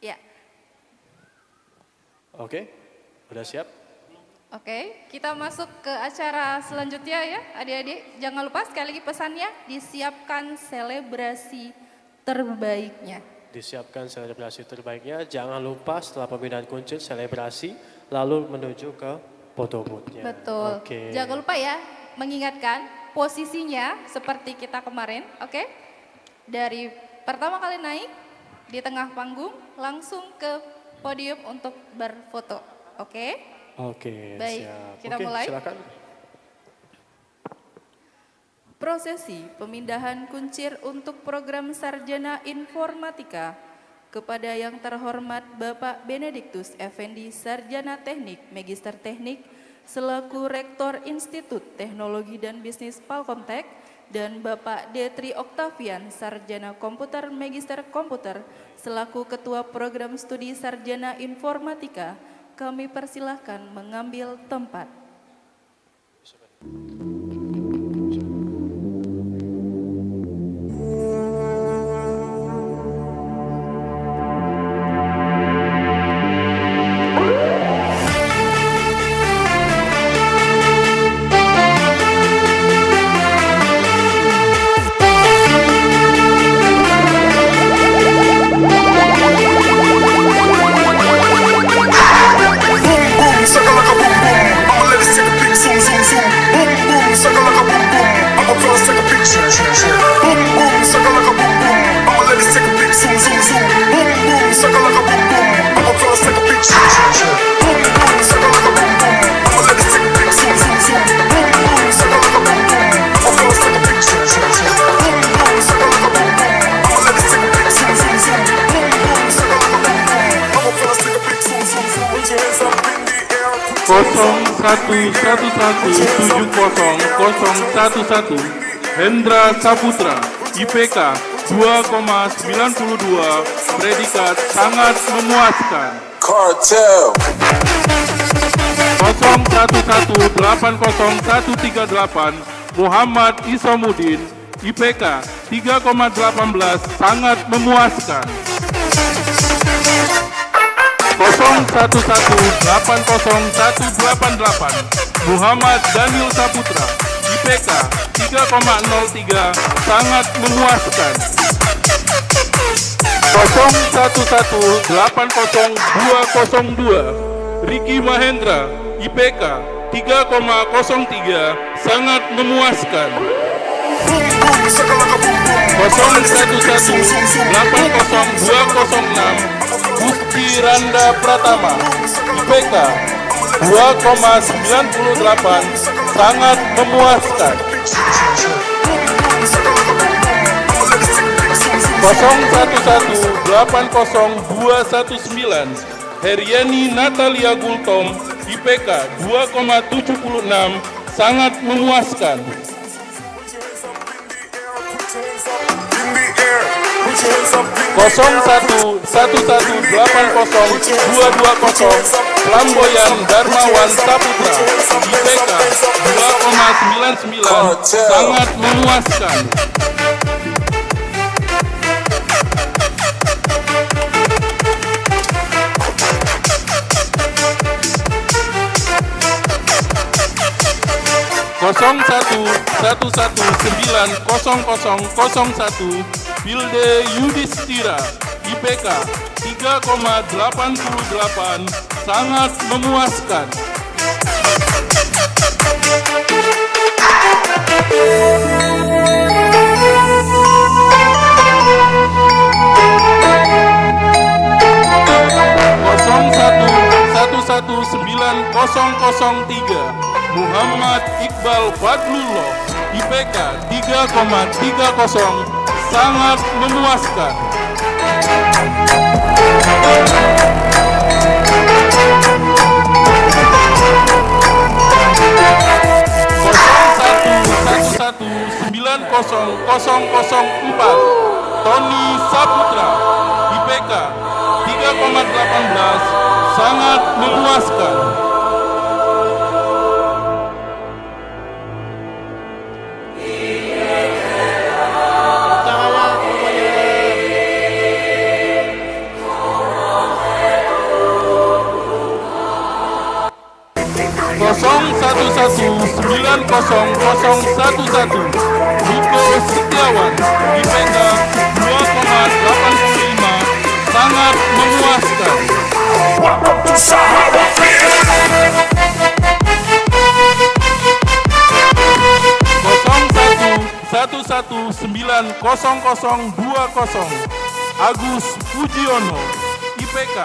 Ya, Oke, udah siap? oke. Kita masuk ke acara selanjutnya ya adik-adik. Jangan lupa sekali lagi pesannya disiapkan selebrasi terbaiknya. Disiapkan selebrasi terbaiknya. Jangan lupa setelah pemindahan kuncir selebrasi lalu menuju ke foto booth-nya. Betul. Oke. Jangan lupa ya mengingatkan posisinya seperti kita kemarin, oke? Dari pertama kali naik di tengah panggung langsung ke podium untuk berfoto, oke? Oke, Baik, siap. kita Oke, mulai. silakan. Prosesi pemindahan kuncir untuk program Sarjana Informatika kepada yang terhormat Bapak Benediktus Effendi Sarjana Teknik, Magister Teknik, selaku Rektor Institut Teknologi dan Bisnis Palkomtek, dan Bapak Detri Oktavian Sarjana Komputer, Magister Komputer, selaku Ketua Program Studi Sarjana Informatika, kami persilahkan mengambil tempat. Hendra Saputra, IPK 2,92, predikat sangat memuaskan. Kartel 01180138, Muhammad Isomuddin, IPK 3,18, sangat memuaskan. 01180188, Muhammad Daniel Saputra, IPK 3,03, sangat memuaskan. 01180202, Ricky Mahendra, IPK 3,03, sangat memuaskan. 01180206, Gusti Randa Pratama, IPK 2,98, sangat memuaskan. 01180219, Heriani Natalia Gultom, IPK 2,76, sangat memuaskan. 0111802220, Flamboyan Darmawan Saputra, IPK 2,99, sangat memuaskan. 01180220 0111900001 Wilde Yudhistira IPK 3,88 sangat memuaskan. Muhammad Iqbal Fadlullah IPK 3,30 sangat memuaskan. 0111900004 Tony Saputra IPK 3,18 sangat memuaskan. Niko Setiawan IPK 2,85 sangat memuaskan. 0111900020 Agus Pujiono IPK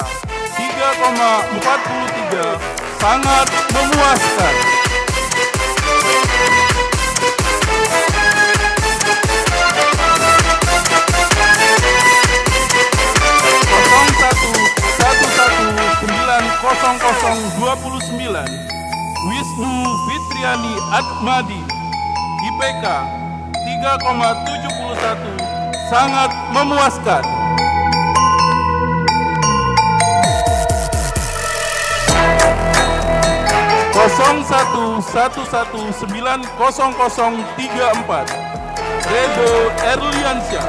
3,43 sangat memuaskan. 0111900029 Wisnu Fitriani Atmadi IPK 3,71 sangat memuaskan. 0111900034 Redo Erliansyah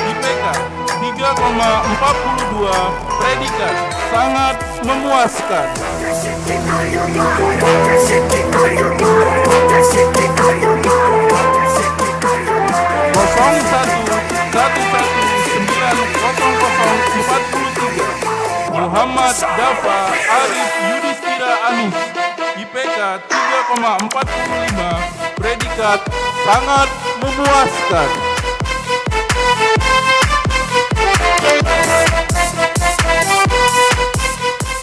IPK 3,42 predikat sangat memuaskan. 0111900043 Muhammad Dafa Arif Yudhistira Anis IPK 3,45 predikat sangat memuaskan.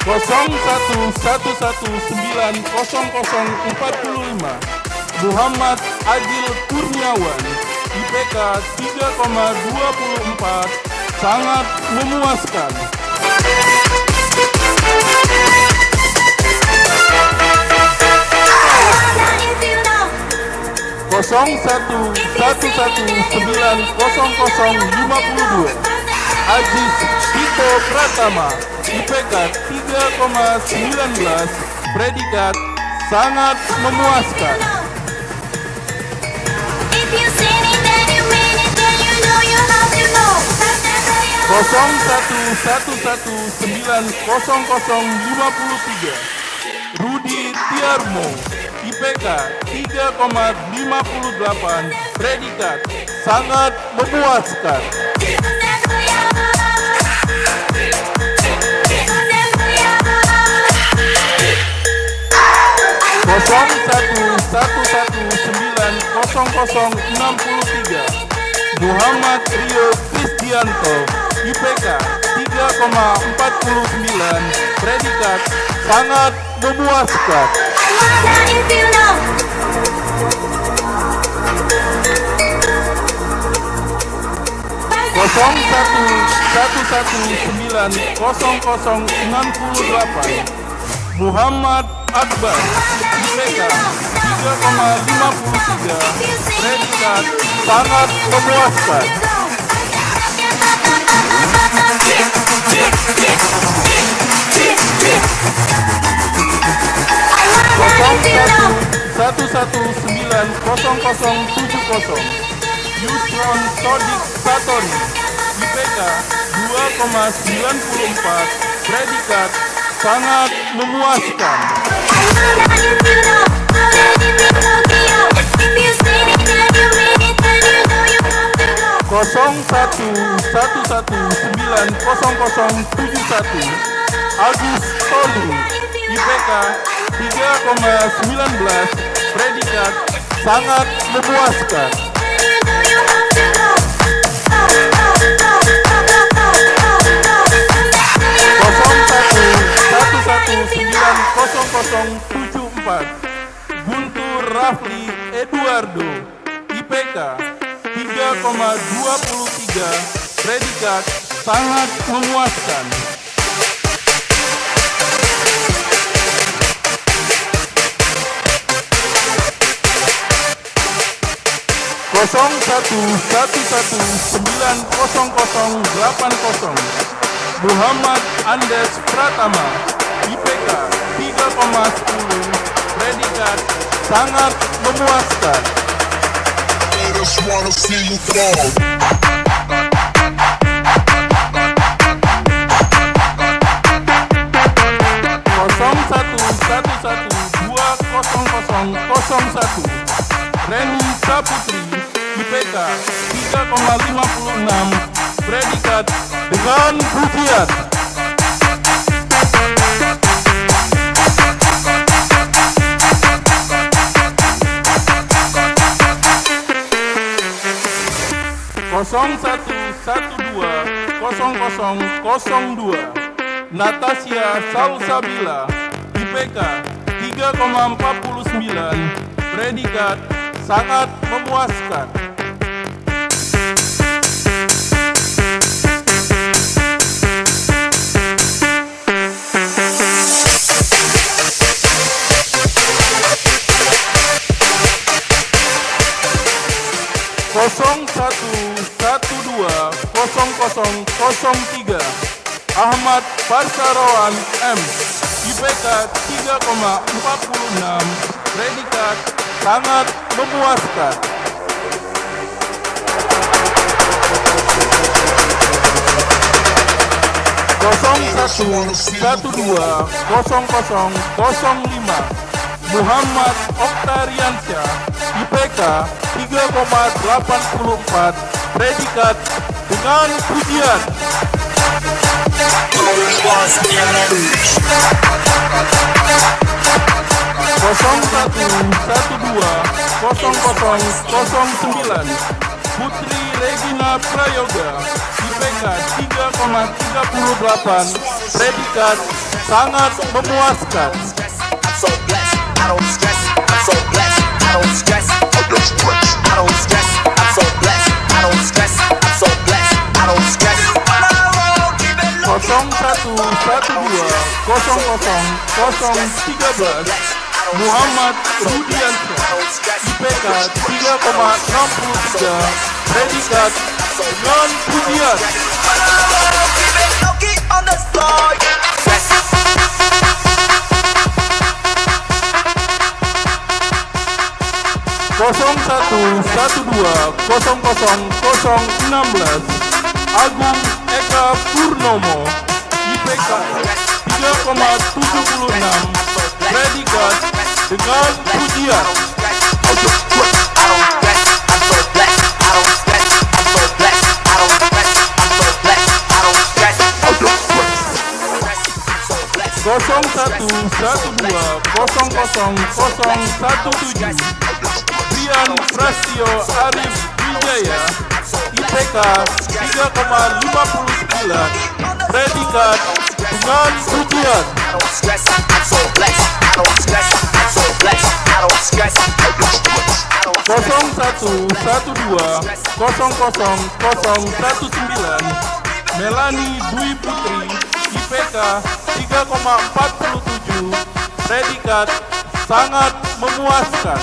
0111900045 Muhammad Adil Kurniawan IPK 3,24 sangat memuaskan. 0111900052 Ajis Tito Pratama IPK 3,19 predikat sangat memuaskan. 0111900053 Rudi Tiarmo IPK 3,58 predikat sangat memuaskan. 0111900063 Muhammad Rio Kristianto IPK 3,49 predikat sangat memuaskan. 0111900068 Muhammad Akbar IPK 3,53 predikat sangat memuaskan. 0111900070 Yusron Sodik Satoni IPK 2,94 predikat sangat memuaskan. Agus Tony, IPK 3,19, predikat sangat memuaskan. Guntur Rafli Eduardo, IPK 3,23, predikat sangat memuaskan. Kosong 1119080 Muhammad Andes Pratama, IPK 3,10, predikat sangat memuaskan. Kosong 111200001 Reni Saputri, IPK 3,56, predikat dengan pujian. Kosong 1120002 Natasha Salsabila, IPK 3,49, predikat sangat memuaskan. Kosong 1120003 Ahmad Parsarawan M, IPK 3,46, predikat sangat memuaskan. Kosong 1120005 Muhammad Oktariansyah, IPK 3,84, predikat dengan pujian. Kosong 1120009 Putri Regina Prayoga, IPK 3,38, predikat sangat memuaskan. Kosong 1120013 Muhammad Rudiansyah, IPK 3,63, predikat dengan pujian. Kosong 1120016 Agung Eka Purnomo, IPK 3,76, predikat dengan pujian. Kosong 1120017 Brian Prastio Arif Wijaya, IPK 3,59, predikat dengan pujian. Kosong 1120019 Melani Dwi Putri, IPK 3,47, predikat sangat memuaskan.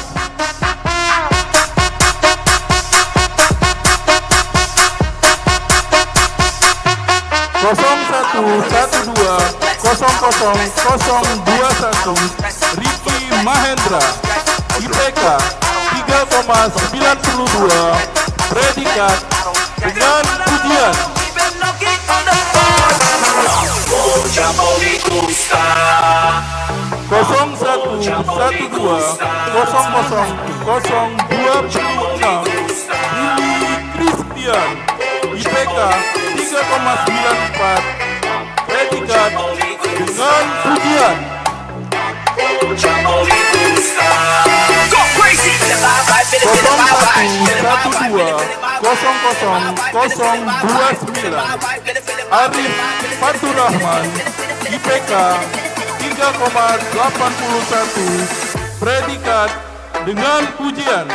Kosong 1120021 Ricky Mahendra, IPK 3,92, predikat dengan pujian. Kosong 1120026 Lili Christian, IPK 3,94. Predikat dengan pujian. 01120029 Arif Fatur Rahman IPK 3,81. Predikat dengan pujian.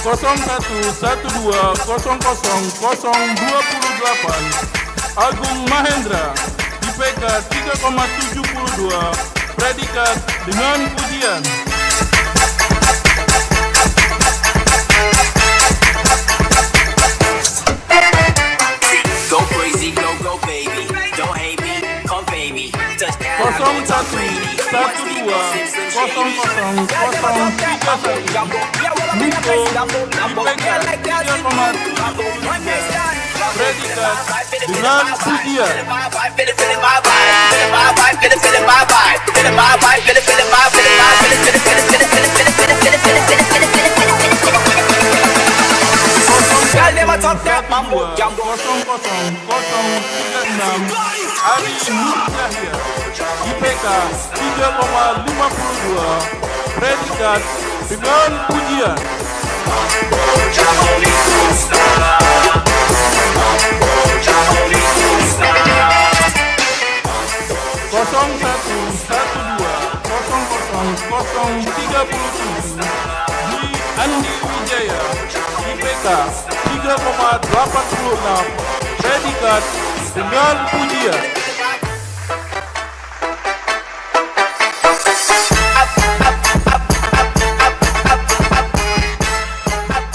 0112000028 Agung Mahendra IPK 3,72. Predikat dengan pujian. Ari Nur Yahya IPK 3,52. Predikat dengan pujian. 0112000037 Dwi Andi Wijaya IPK 3,86. Predikat dengan pujian.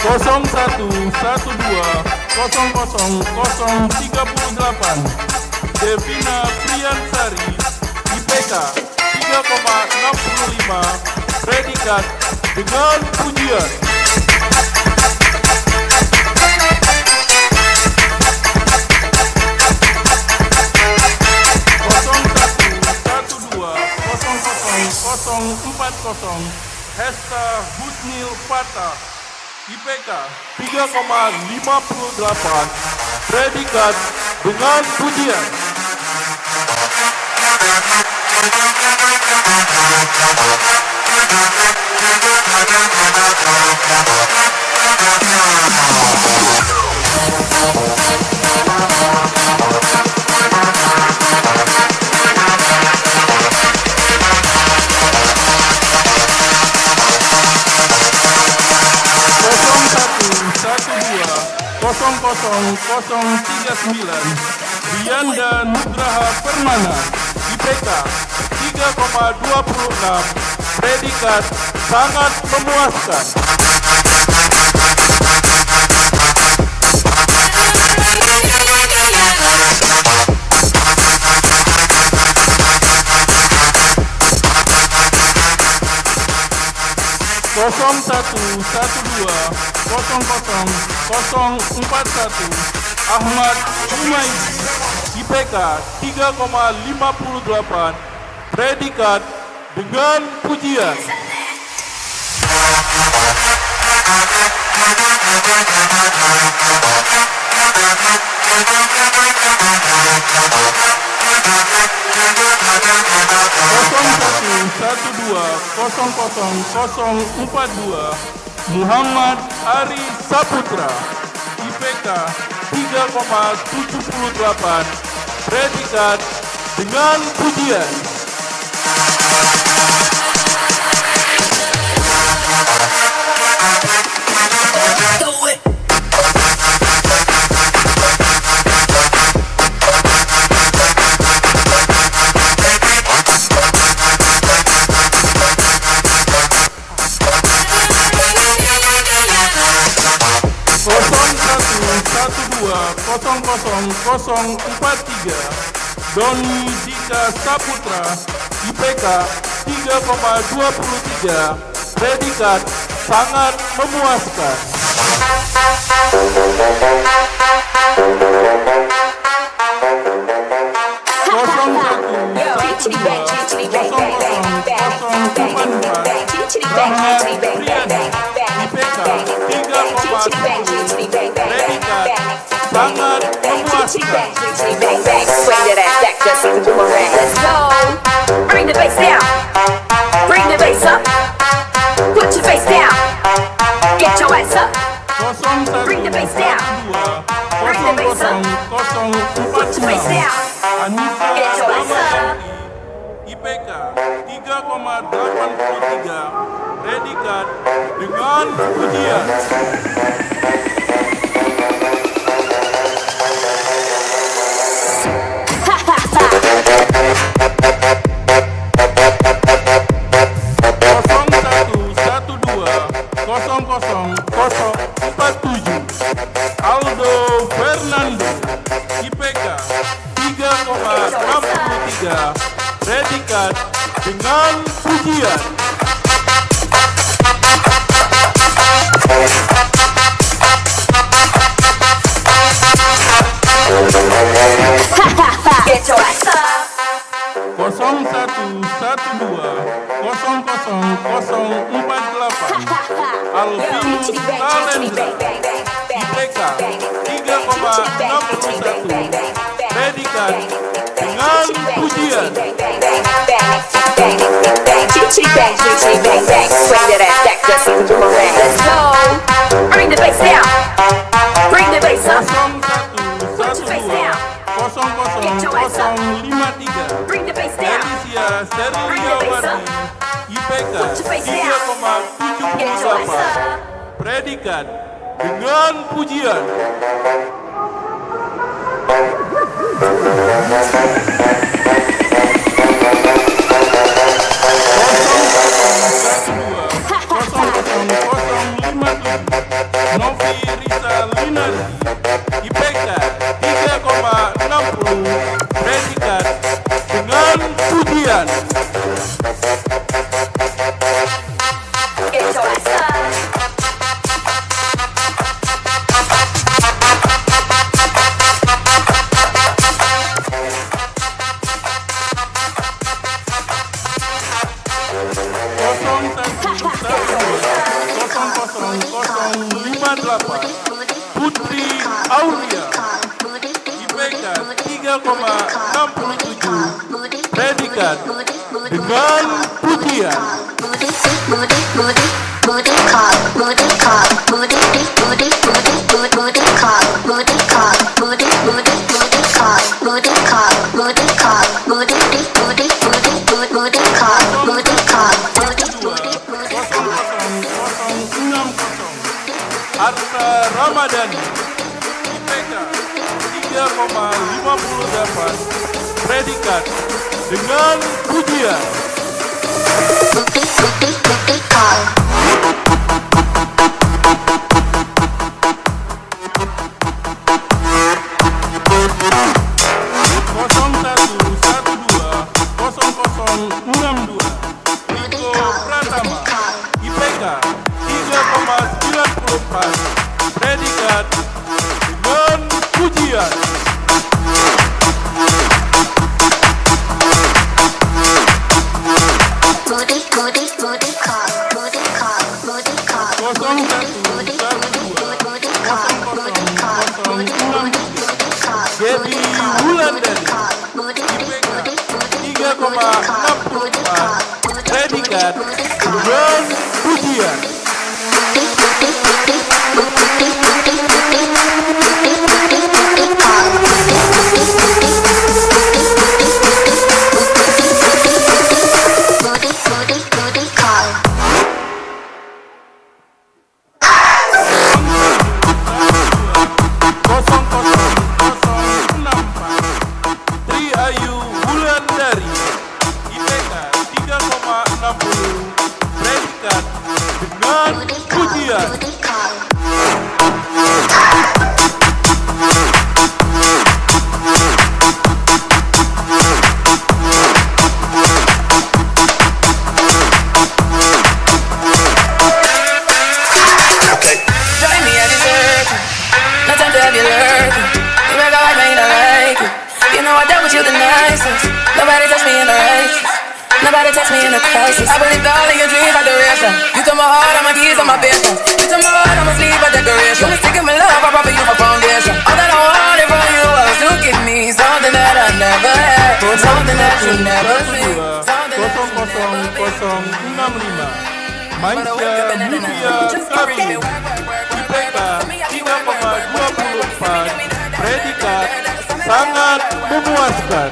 0112000038 Devina Priyansari IPK 3,65. Predikat dengan pujian. 0112000040 Hesta Husnil Fatah IPK 3,58. Predikat dengan pujian. 011200039 Dianda Nugraha Permana IPK 3,26. Predikat sangat memuaskan. 0112000041 Ahmad Jumaidi IPK 3,58. Predikat dengan pujian. 0112000042 Muhammad Ari Saputra IPK 3,78. Predikat dengan pujian. 0112000043 Doni Dika Saputra IPK 3,23. Predikat sangat memuaskan. 0112000041 Anissa Ramadhanti, IPK 3,83, predikat dengan pujian. Aldo Fernando, IPK 3,63, predikat dengan pujian. Get your ass up. 0112000048 Alvinus Talendra, IPK 3,61, predikat dengan pujian. Let's go. Bring the bass down. Bring the bass up. 0112000053, Alicia Serliawati, IPK 3,78, predikat dengan pujian. Novi Risa Linari, IPK 3,60, predikat dengan pujian. Get your ass up. Putri Aulia, IPK 3,67, predikat dengan pujian. Arta Ramadhani, IPK 3,58, predikat dengan pujian. Niko Pratama, IPK 3,94, predikat dengan pujian. Gaby Wulandari, IPK 3,64, predikat dengan pujian. Triayu Wulandari, IPK 3,60, predikat dengan pujian. Join me at the circle. No time to have you lurking. You make a white man, I like it. You know I dealt with you the nicest. Nobody touched me in the righteous. Nobody touched me in the crisis. I believed all in your dreams like duration. You took my heart, all my keys, all my business. You took my heart, all my sleep, a decoration. You stick in my love, I brought for you for foundation. All that I wanted from you was to give me something that I never had. Something that you never seen. 000065, Maisha Nubia Karim, IPK 3,64, memuaskan.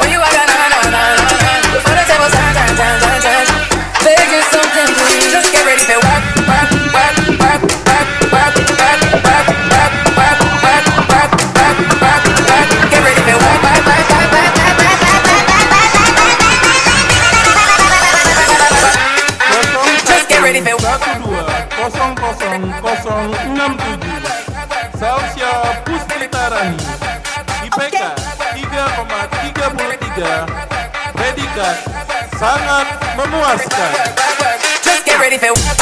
When you walk out, before the table turn. Beg you something, please. Just get ready for work. Get ready for work. Just get ready for work. 0007 Salsya Puspitarani, IPK 3,33, predikat sangat memuaskan. Just get ready for work.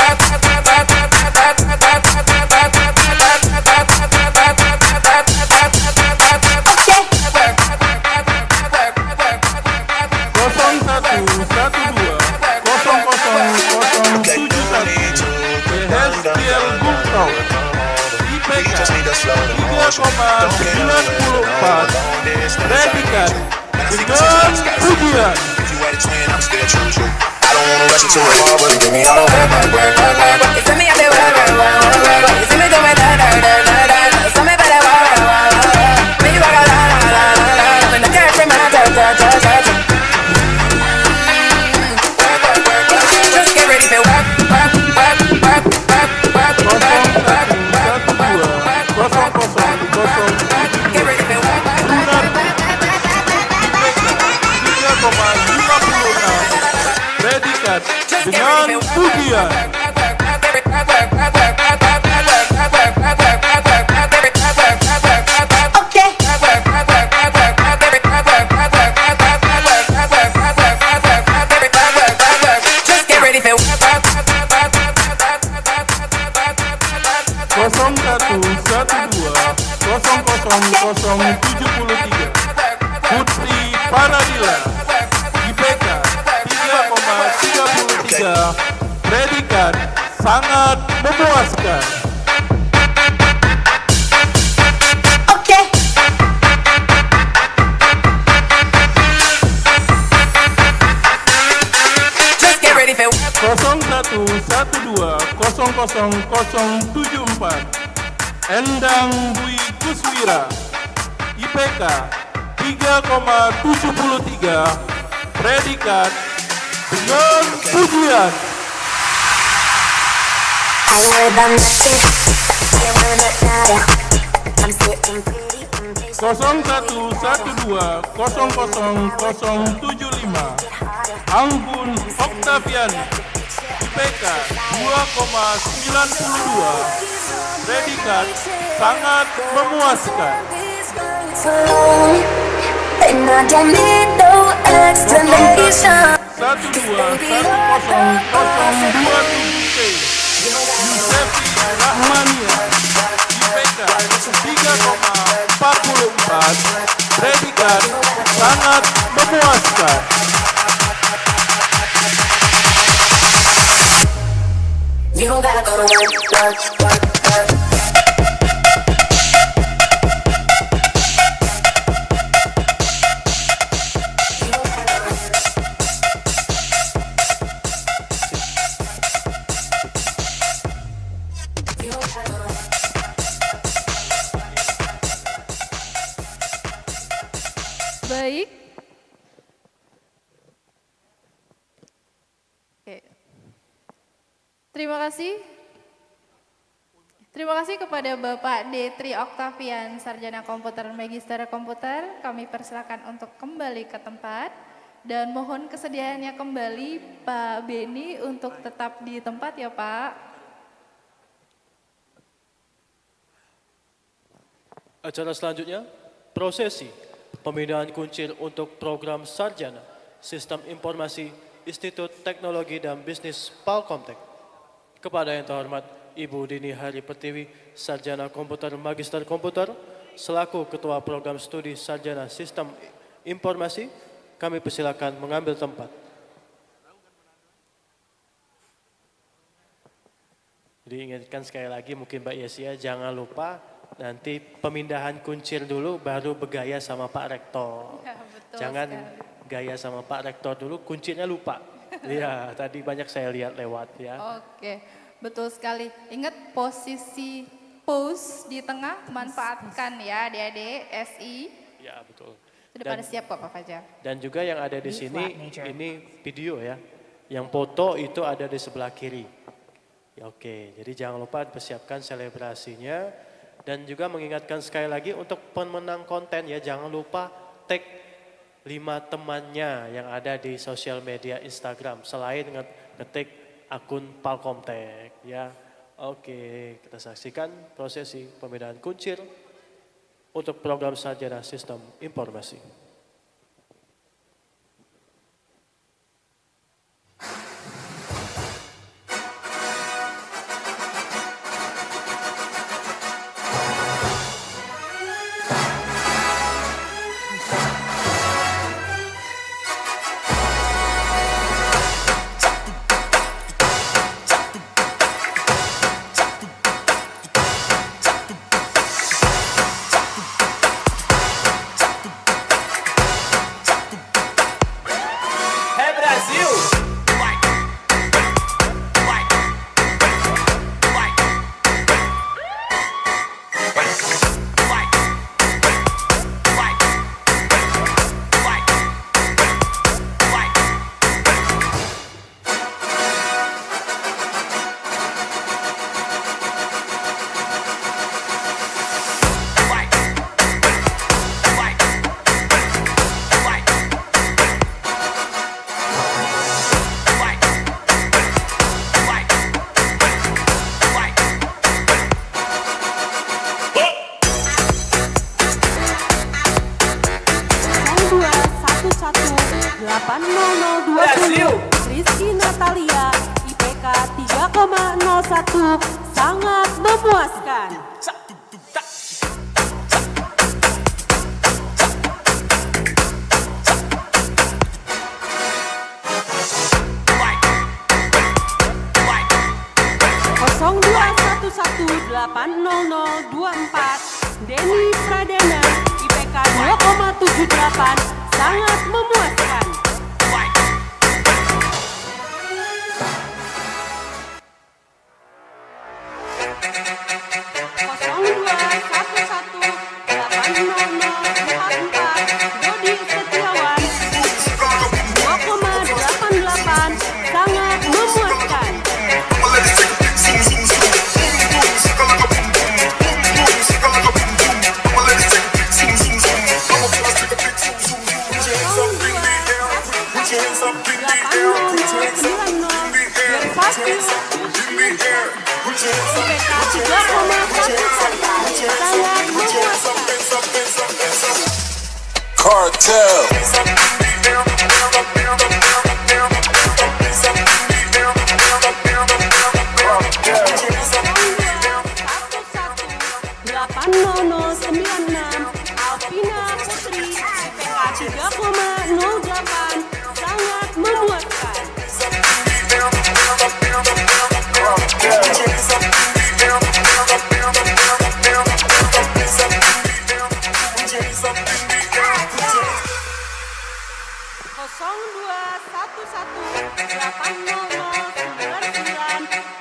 IPK 3,94, predikat dengan pujian. You see me out there, you see me doing that, so me better when you walk out, when the girl say my just get ready for work. Get ready for work. Predikat dengan pujian. Just get ready for 0112 Putri Paradila, IPK 3,33, predikat sangat memuaskan. just get ready for 0112 Endang Dwi Kuswira, IPK 3,73, predikat dengan pujian. 0112 Anggun Oktavian, IPK 2,92, predikat sangat memuaskan. and I don't need no explanation. 121027 Yusefi Rahmania, IPK 3,44, predikat sangat memuaskan. You don't gotta go to work. Baik. Oke. Terima kasih. Terima kasih kepada Bapak D3 Oktavian, Sarjana Komputer Magister Komputer. Kami persilakan untuk kembali ke tempat dan mohon kesediaannya kembali Pak Beni untuk tetap di tempat ya Pak. Acara selanjutnya, prosesi pemindahan kuncir untuk program Sarjana Sistem Informasi Institut Teknologi dan Bisnis Palkomtek. Kepada yang terhormat Ibu Dini Hari Pertiwi, Sarjana Komputer Magister Komputer, selaku Ketua Program Studi Sarjana Sistem Informasi, kami persilakan mengambil tempat. Diingatkan sekali lagi mungkin Mbak Yesia, jangan lupa nanti pemindahan kuncir dulu baru bergaya sama Pak Rektor. Ya, betul Jangan sekali. gaya sama Pak Rektor dulu, kuncirnya lupa. Iya, tadi banyak saya lihat lewat ya. Oke, betul sekali. Ingat posisi pose di tengah, manfaatkan ya adik-adik SI. Ya, betul. Sudah pada siap kok Pak Fajar. Dan juga yang ada di sini, ini video ya. Yang foto itu ada di sebelah kiri. Ya, oke, jadi jangan lupa persiapkan selebrasinya. Dan juga mengingatkan sekali lagi untuk pemenang konten ya, jangan lupa tag 5 temannya yang ada di sosial media Instagram. Selain ngetik akun Palkomtek ya. Oke, kita saksikan prosesi pemindaian kuncir untuk program sarjana sistem informasi. Rizky Natalia, IPK 3,01, sangat memuaskan. Kosong 2118024 Denny Pradana, IPK 2,78, sangat memuaskan. Dodi Setiawan 2,88, sangat memuaskan. Cartel. Alvina Putri, IPK 3,08, sangat memuaskan.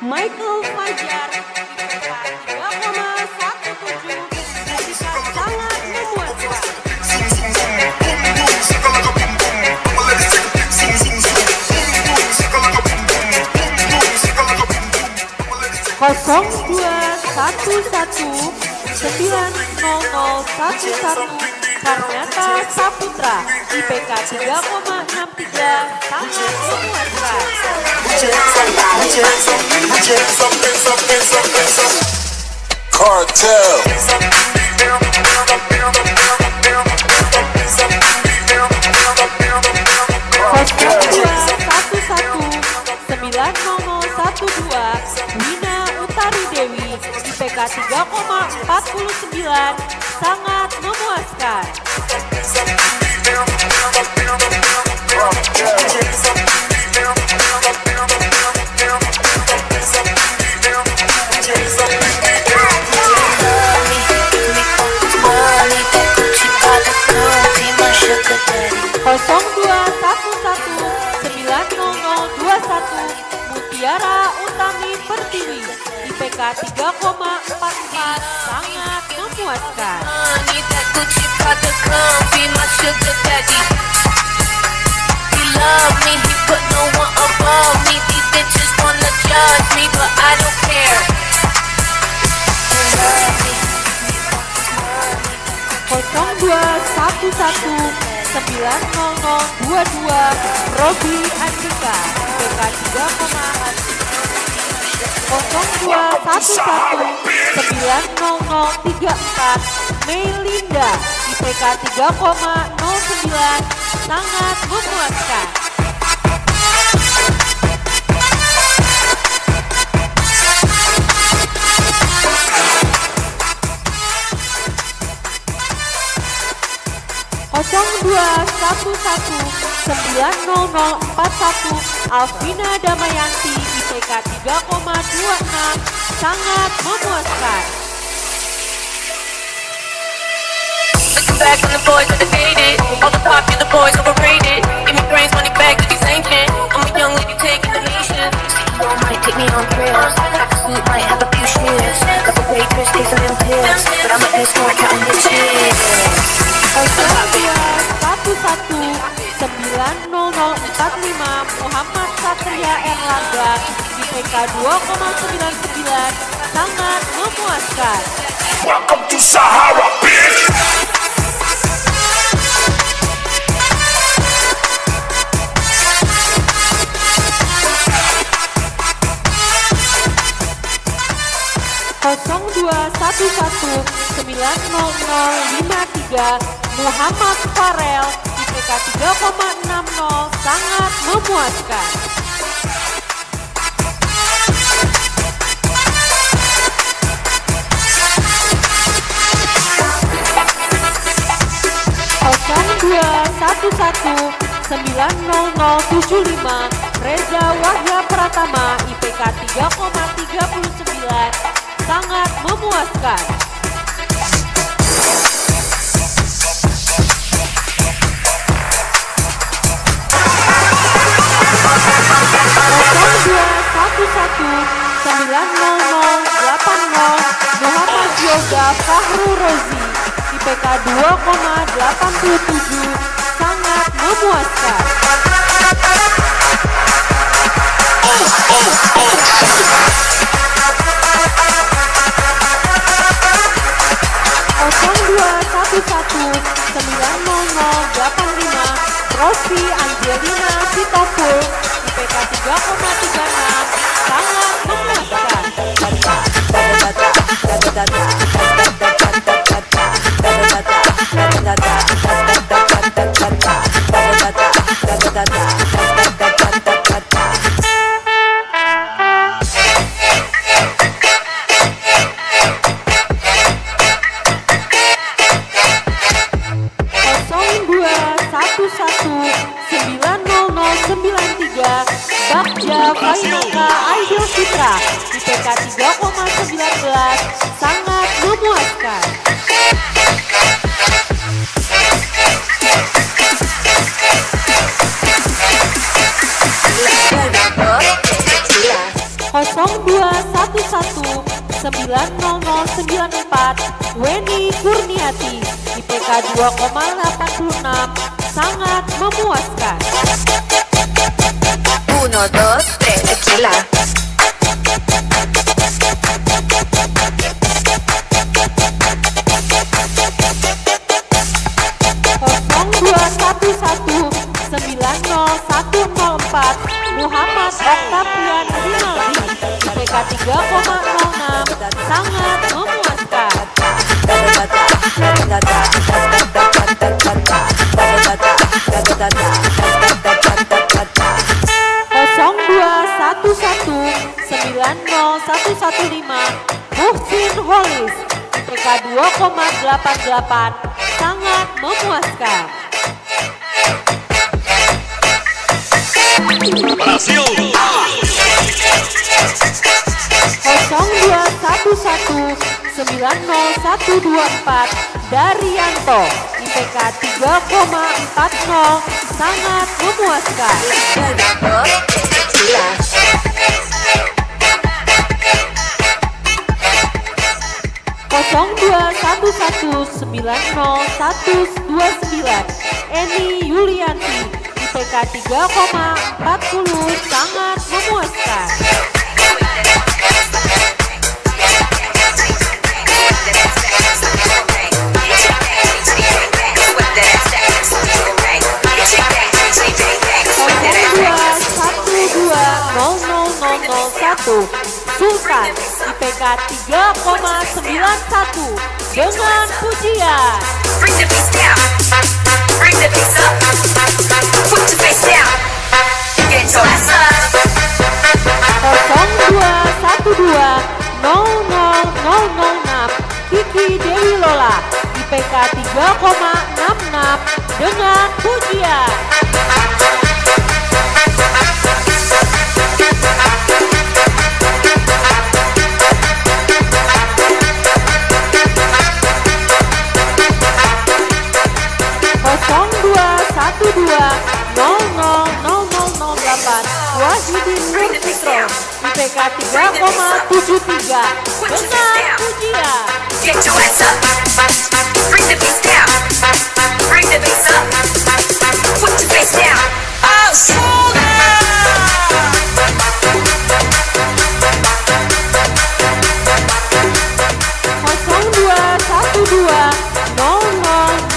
Michael Fajar, IPK 3,17, sangat memuaskan. 021190011 Karnata Saputra, IPK 3,63, sangat memuaskan. Cartel. 021190012 Wina Utari Dewi, IPK 3,49, sangat memuaskan. Mutiara Utami Pertiwi, IPK 3,44, sangat memuaskan. Gucci Prada gon' be my sugar daddy. He love me, he put no one above me. These bitches wanna judge me, but I don't care. They love me. 0211900022 Robi Andika IPK 0211900034 Melinda IPK 3,09 sangat memuaskan. Kosong 02119041 Alvina Damayanti IPK 3,26 sangat memuaskan. Looking back on the boys that I dated, all the popular boys overrated. Give me brains, money back, cookies ancient. I'm a young lady taking the nation. CEO might take me on thrills. Pack a suit, might have a few shares. Couple papers, take some them pills. But I'm an escort, counting the cheers. 02119045 Muhammad Satria Erlangga IPK 2,99 sangat memuaskan. Welcome to Sahara, bitch. Kosong 0211900053 Muhammad Farel IPK 3,60 sangat memuaskan. Kosong 0211900075 Reza Wahya Pratama IPK 3,39 sangat memuaskan. Kosong 2119080 Muhammad Yoga Fahru Rozi IPK 2,87 sangat memuaskan. Kosong 2119085 Rofi Angelina Sitopul IPK 3,36 sangat memuaskan. Kosong 2119093 Bagja Fainaka Aidil Fitra IPK 3,19 sangat memuaskan. Kosong 2119094 Weni Kurniati IPK 2,86 sangat memuaskan. 1, 2, 3, tequila. Kosong 211900104 Muhammad Octavian Rinaldi IPK 3,06 sangat memuaskan. Kosong 2119015 Muhsin Holis IPK 2,88 sangat memuaskan. Brasil. 0211900124 Daryanto IPK 3,40 sangat memuaskan. 021190129 Eni Yulianti IPK 3,40 sangat memuaskan. Sultan IPK 3,91 dengan pujian. Bring the beats down, bring the beats up, put your face down, get your ass up. 021200006 Kiki Dewi Lola IPK 3,66 dengan pujian. 021200008 Wahidin Nurfitro IPK 3,73 dengan pujian. Get your ass up, bring the beats down, bring the beats up, put your face down. Oh, sugar.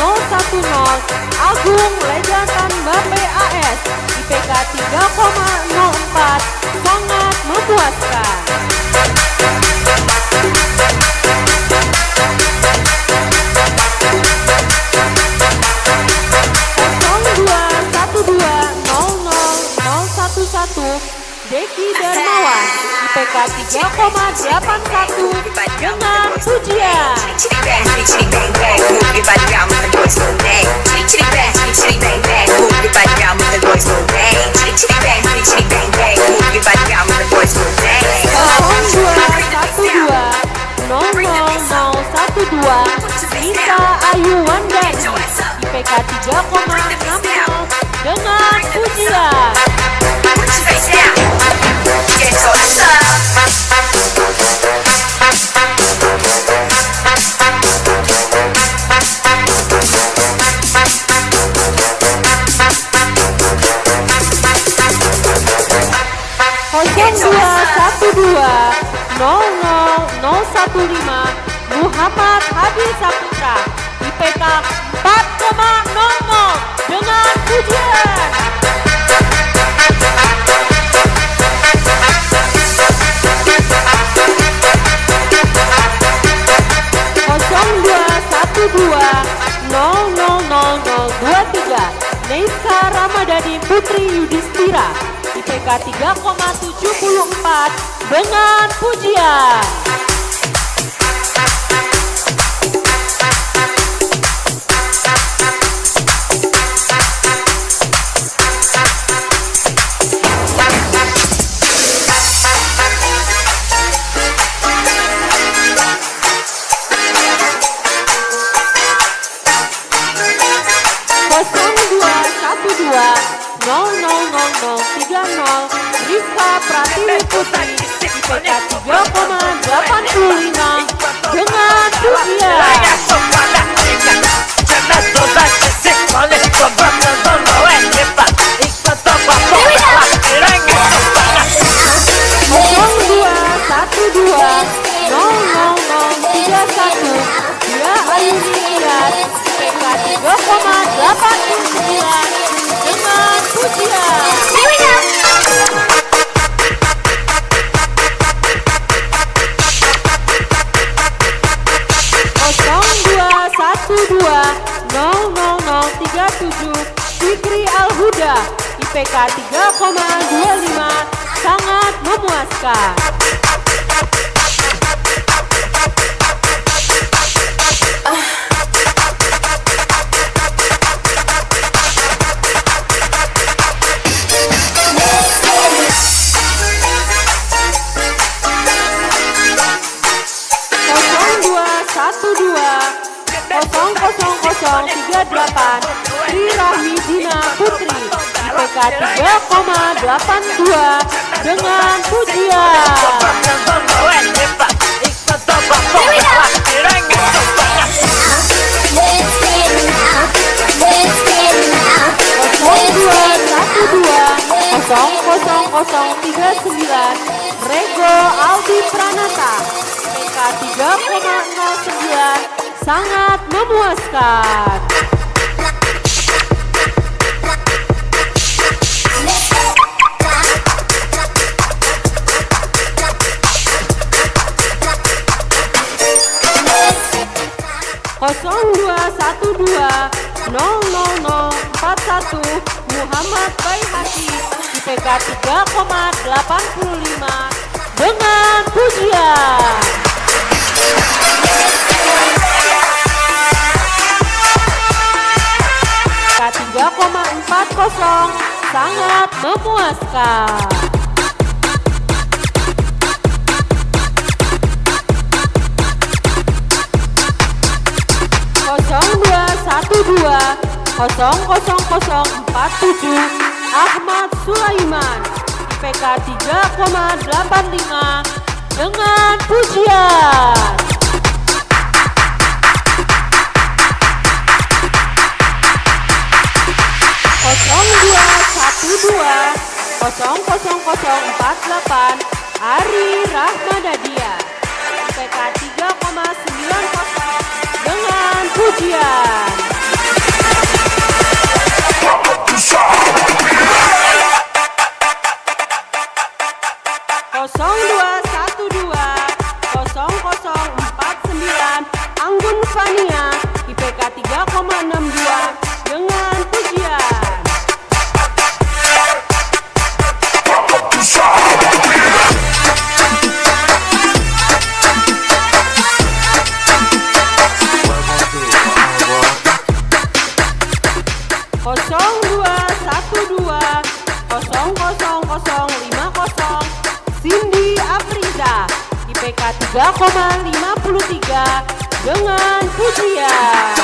021200010 Agung Lejantan Mbappe AS IPK 3,04 sangat memuaskan. 021200011 Deki Darmawan IPK 3,81 dengan pujian. Nisa Ayu Wandani IPK 3,60 dengan pujian. 021200015 Muhammad Hadi Saputra IPK 4,00 dengan pujian. 021200023 Neisa Ramadhani Putri Yudhistira IPK 3,74 dengan pujian. 021200030 Rizka Pratiwi Putri IPK 3,85 dengan pujian. 021200031 Dia Ayuni Iyad IPK 3,89 dengan pujian. 021200037 Fikri Al-Huda IPK 3,25 sangat memuaskan. 021200038 Tri Rahidina Putri IPK 3,82 dengan pujian. Rego Aldi Pranata, IPK 3,09, sangat memuaskan. Muhammad Baihaqi, IPK 3,85 dengan pujian. IPK 3,40 sangat memuaskan. Ahmad Sulaiman, IPK 3,85 dengan pujian. Ari Rahmadadia, IPK 3,90 dengan pujian. 02120049 Anggun Fania, IPK 3,62 dengan pujian. 02120050 Cindy Afriza, IPK 3,53 dengan pujian.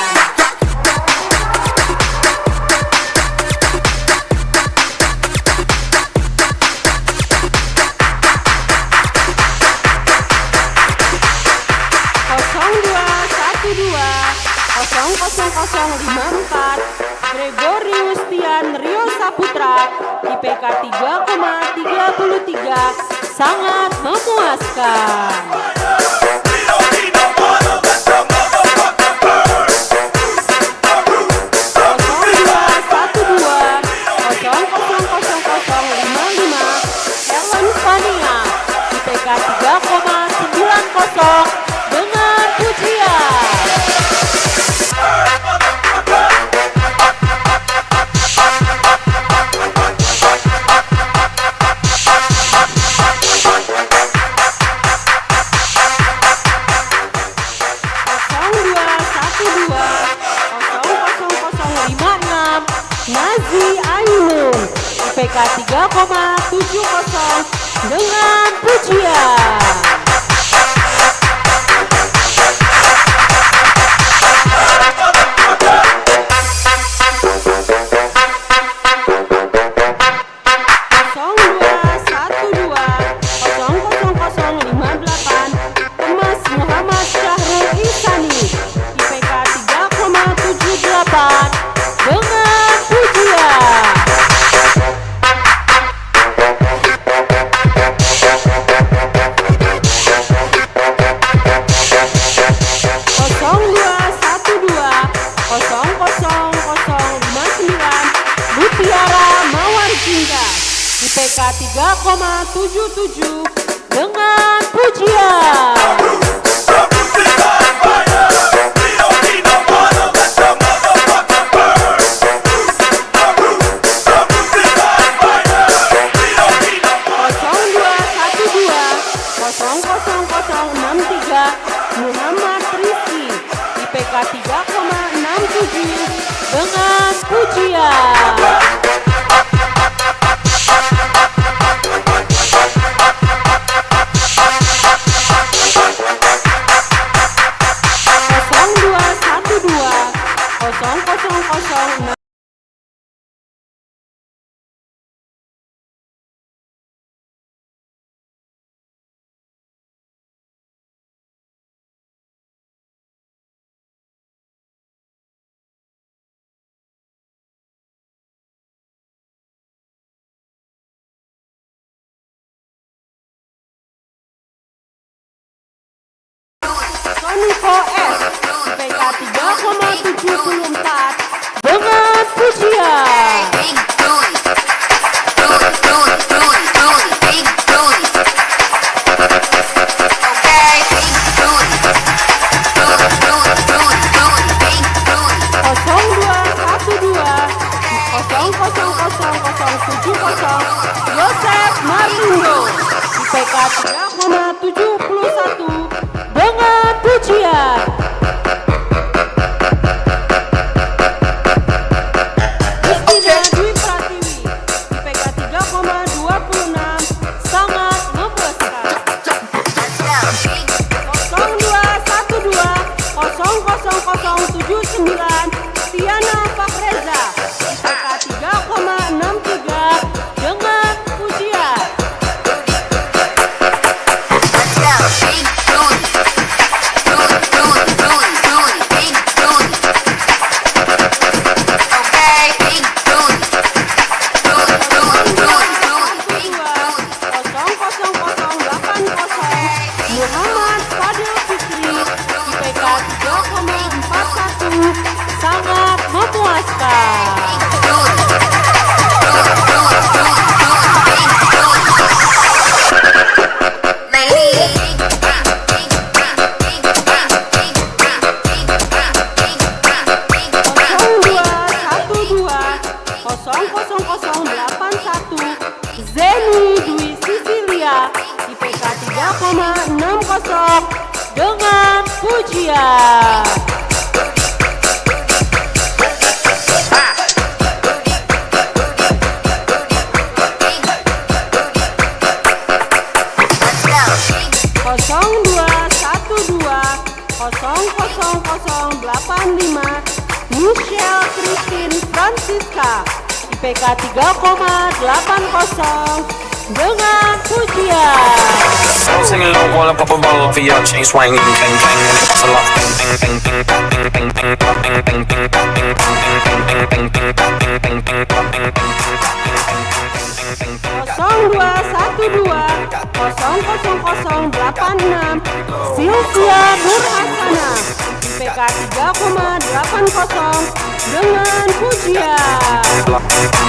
00054 Gregorius Tian Rio Saputra, IPK 3,33 sangat memuaskan. 0212000055 Ellen Fania, IPK 3,90 dengan pujian. 0212000056 Nazi Ainun, IPK 3,70 dengan pujian. 0212000058 Emas Muhammad Syahrul Ihsani, IPK 3,78 dengan pujian. 0212000059 Mutiara Mawar Cinta, IPK 3,77 dengan pujian. 0212000063 Muhammad Rizki, IPK 3,67 dengan pujian. IPK 3,71 dengan pujian. Justina Dwi Pratiwi IPK 3,26 sangat memuaskan. 0212 000079 Tiana Fakreza IPK 3,63 dengan pujian. Muhammad Fadil Fikri IPK 3,41 sangat memuaskan. 0081 Zeni Dwi Sisilia IPK 3,60 dengan pujian. Kosong 212 000085 Michelle Christine Francisca IPK 3,80 dengan pujian. Sing along while I pop a bottle for your chain swinging, bang bang, and it's a lot, bang bang bang bang bang bang bang bang bang bang bang bang bang bang bang. 0212 000086 Sylvia Nurhasana IPK 3,80 dengan pujian. 0212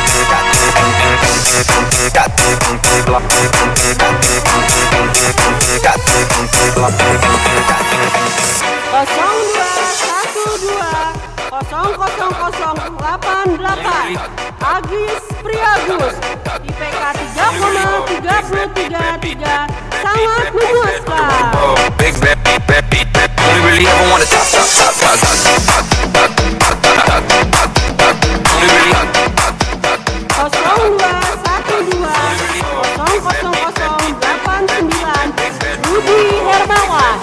000088 Agis Priagus IPK 3,333 sangat memuaskan. Big bad beat, bad beat, bad. Only really ever wanna top, top, top, top, top, top, top, only really 0212 000089 Budi Hermawan.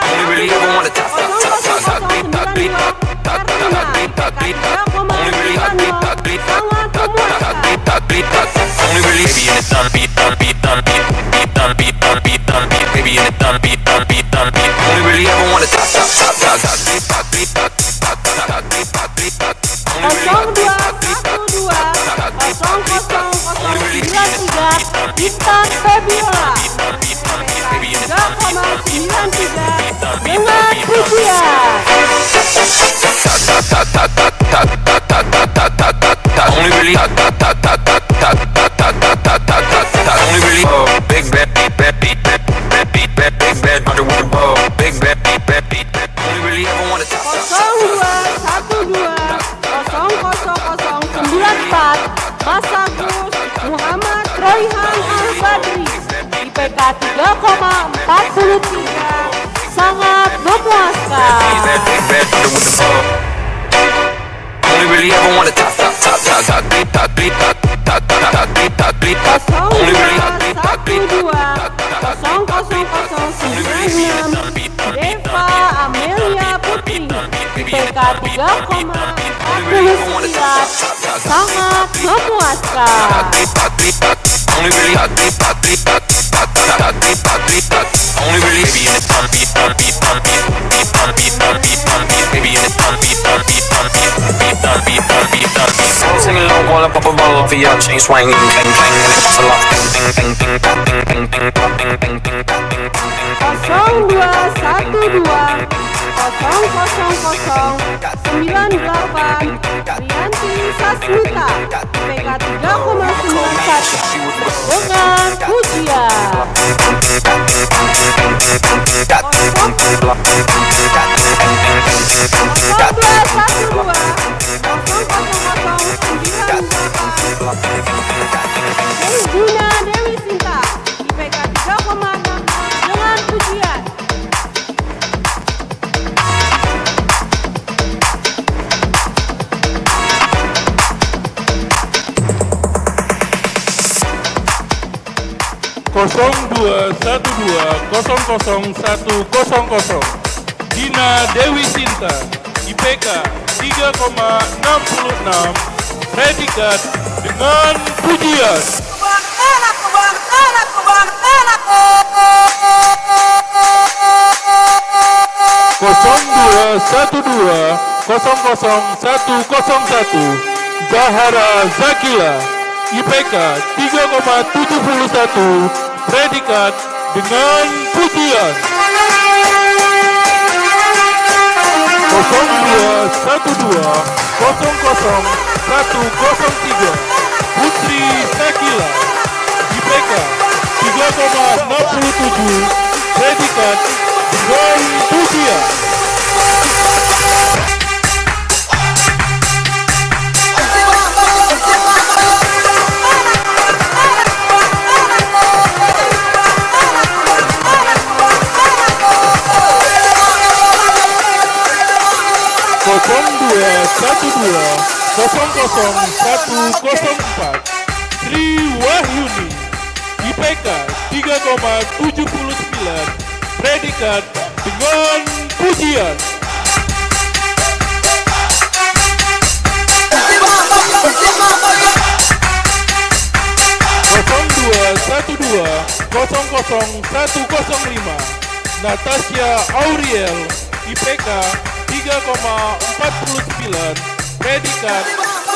Only really ever wanna top, top, top, top, top, top, only really hot beat, hot beat, hot beat, hot beat, only really baby in it done beat, done beat, done beat, beat done beat, done beat, done beat, baby in it done beat, done beat, done beat, only really ever wanna top, top, top, top, top, beat, hot beat, hot beat, hot beat, only really hot beat, 0212 000093 Bintang Febiola IPK 3,93 dengan pujian. Only really hot, hot, hot, hot, hot, hot, hot, hot, hot, hot, hot, only really big bad beat, bad beat, bad beat, bad big bad underwater ball, big bad beat, bad beat, only really ever wanna top, top, top, 0212 000094 Mas Agus Muhammad Royhan Al-Badri IPK 3,43 sangat memuaskan. only really ever wanna top, top, top, top, top, beat, top, beat, top, top, top, beat, top, beat, only really hot beat, top, beat, 0212 000096 Deva Amelia Putri IPK 3,49 sangat memuaskan. only really hot beat, top, beat, top, top, top, beat, only really baby in it done beat, done beat, done beat, beat done beat, done beat, done beat, baby in it done beat, done beat, done beat, beat done beat, done beat, done beat. Sing along while I pop a bottle for your chain swinging, bang bang, and it's a lot, bang bang bang bang bang bang bang bang bang bang. 0212 000098 Rianti Sasmita IPK 3,91 dengan pujian. 0212 000098 Gina Dewi Sinta, IPK 3,6 dengan pujian. Kosong 212000100 Gina Dewi Sinta, IPK 3,66, predikat dengan pujian. Kosong 212000101 Zahara Zakila, IPK 3,71, predikat dengan pujian. 0212000103 Putri Sakila, IPK 3,67, predikat dengan pujian. Kosong 212000104 Sri Wahyuni, IPK 3,79, predikat dengan pujian. Kosong 212000105 Natasha Auriel, IPK 3,49, predikat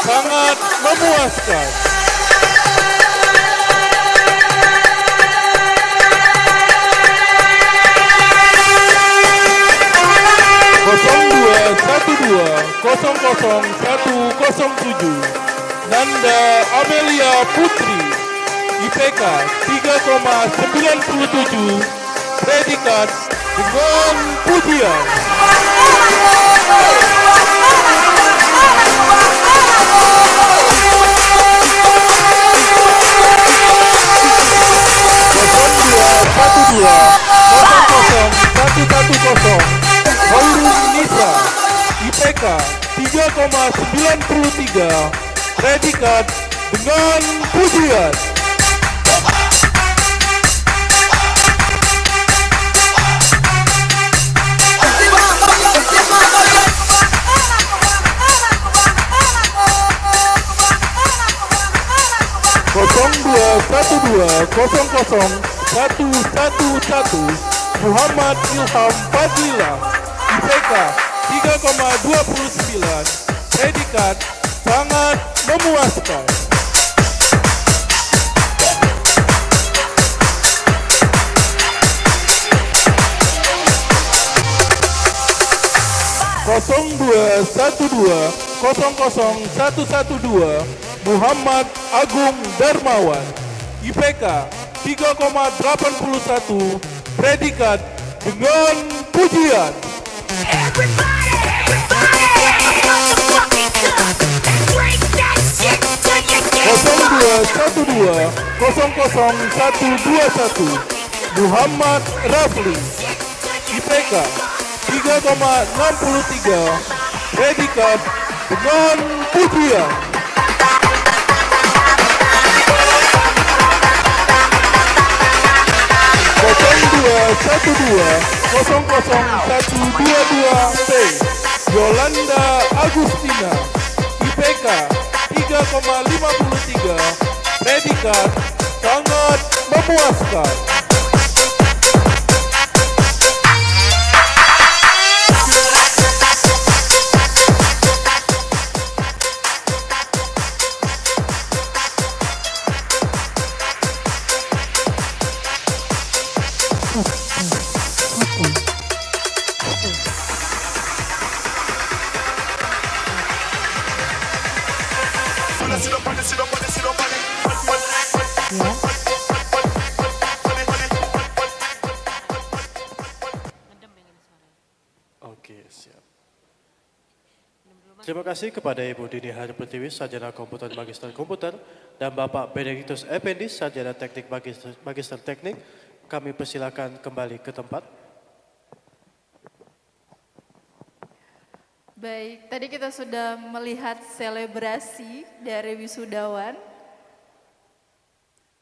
sangat memuaskan. Kosong 212000107 Nanda Amelia Putri, IPK 3,97, predikat dengan pujian. Hoirun Nisa, IPK 3,93, predikat dengan pujian. Kosong 212000111 Muhammad Ilham Fadila, IPK 3,29, predikat sangat memuaskan. Kosong 212000112 Muhammad Agung Darmawan, IPK 3,81, predikat dengan pujian. Kosong 212000121 Muhammad Rafli, IPK 3,63, predikat dengan pujian. Kosong 212000122 P Yolanda Agustina, IPK 3,53, predikat sangat memuaskan. Oke, siap. Terima kasih kepada Ibu Dini Hari Pertiwi, Sarjana Komputer Magister Komputer, dan Bapak Benedictus Effendi, Sarjana Teknik Magister Teknik. Kami persilakan kembali ke tempat. Baik, tadi kita sudah melihat selebrasi dari wisudawan.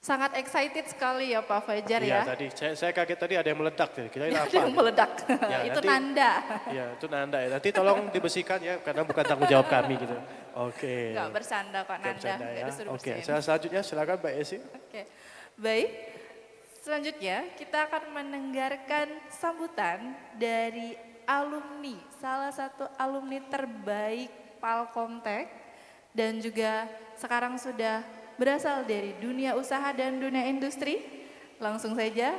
Sangat excited sekali ya Pak Fajar Iya, ya. tadi saya kaget tadi ada yang meledak. Kita ini Ada apa? yang meledak, Ya, itu nanti- nanda. Ya, itu nanda ya. Nanti tolong dibersihkan ya, karena bukan tanggung jawab kami gitu. Oke. Enggak bersanda kok Nggak nanda, bercanda nggak ya. disuruh Oke, bersihin. selanjutnya silakan Mbak Esi. Oke, baik. Selanjutnya kita akan mendengarkan sambutan dari alumni, salah satu alumni terbaik Palkomtek dan juga sekarang sudah berasal dari dunia usaha dan dunia industri. Langsung saja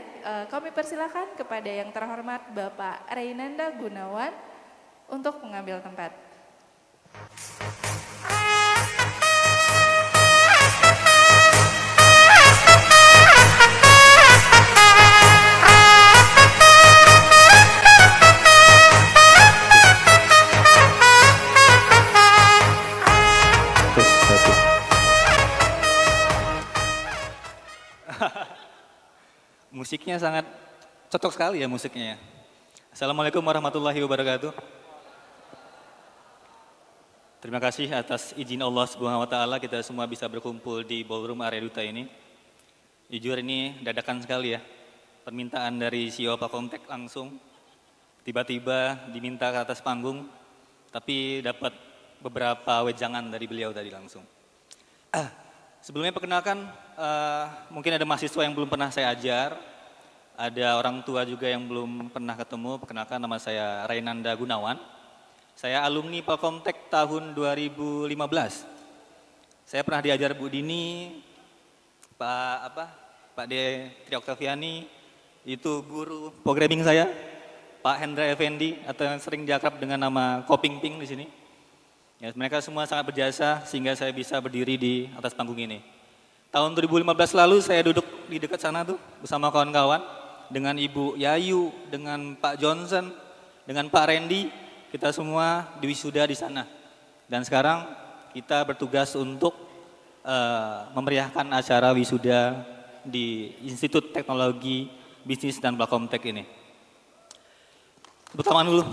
kami persilakan kepada yang terhormat Bapak Reynanda Gunawan untuk mengambil tempat. Musiknya sangat cocok sekali ya musiknya ya. Assalamualaikum warahmatullahi wabarakatuh. Terima kasih atas izin Allah Subhanahu wa taala kita semua bisa berkumpul di ballroom area duta ini. Jujur ini dadakan sekali ya. Permintaan dari CEO Palkomtek langsung tiba-tiba diminta ke atas panggung tapi dapat beberapa wejangan dari beliau tadi langsung. Sebelumnya perkenalkan, mungkin ada mahasiswa yang belum pernah saya ajar, ada orang tua juga yang belum pernah ketemu. Perkenalkan, nama saya Reynanda Gunawan. Saya alumni Palkomtek tahun 2015. Saya pernah diajar Bu Dini, Pak De Tri Oktaviani, itu guru programming saya, Pak Hendra Effendi, atau yang sering diakrab dengan nama Koping Ping di sini. Ya, mereka semua sangat berjasa sehingga saya bisa berdiri di atas panggung ini. Tahun 2015 lalu saya duduk di dekat sana tuh bersama kawan-kawan dengan Ibu Yayu, dengan Pak Johnson, dengan Pak Randy, kita semua diwisuda di sana. Dan sekarang kita bertugas untuk memeriahkan acara wisuda di Institut Teknologi Bisnis dan Palkomtek ini. Tepuk tangan dulu.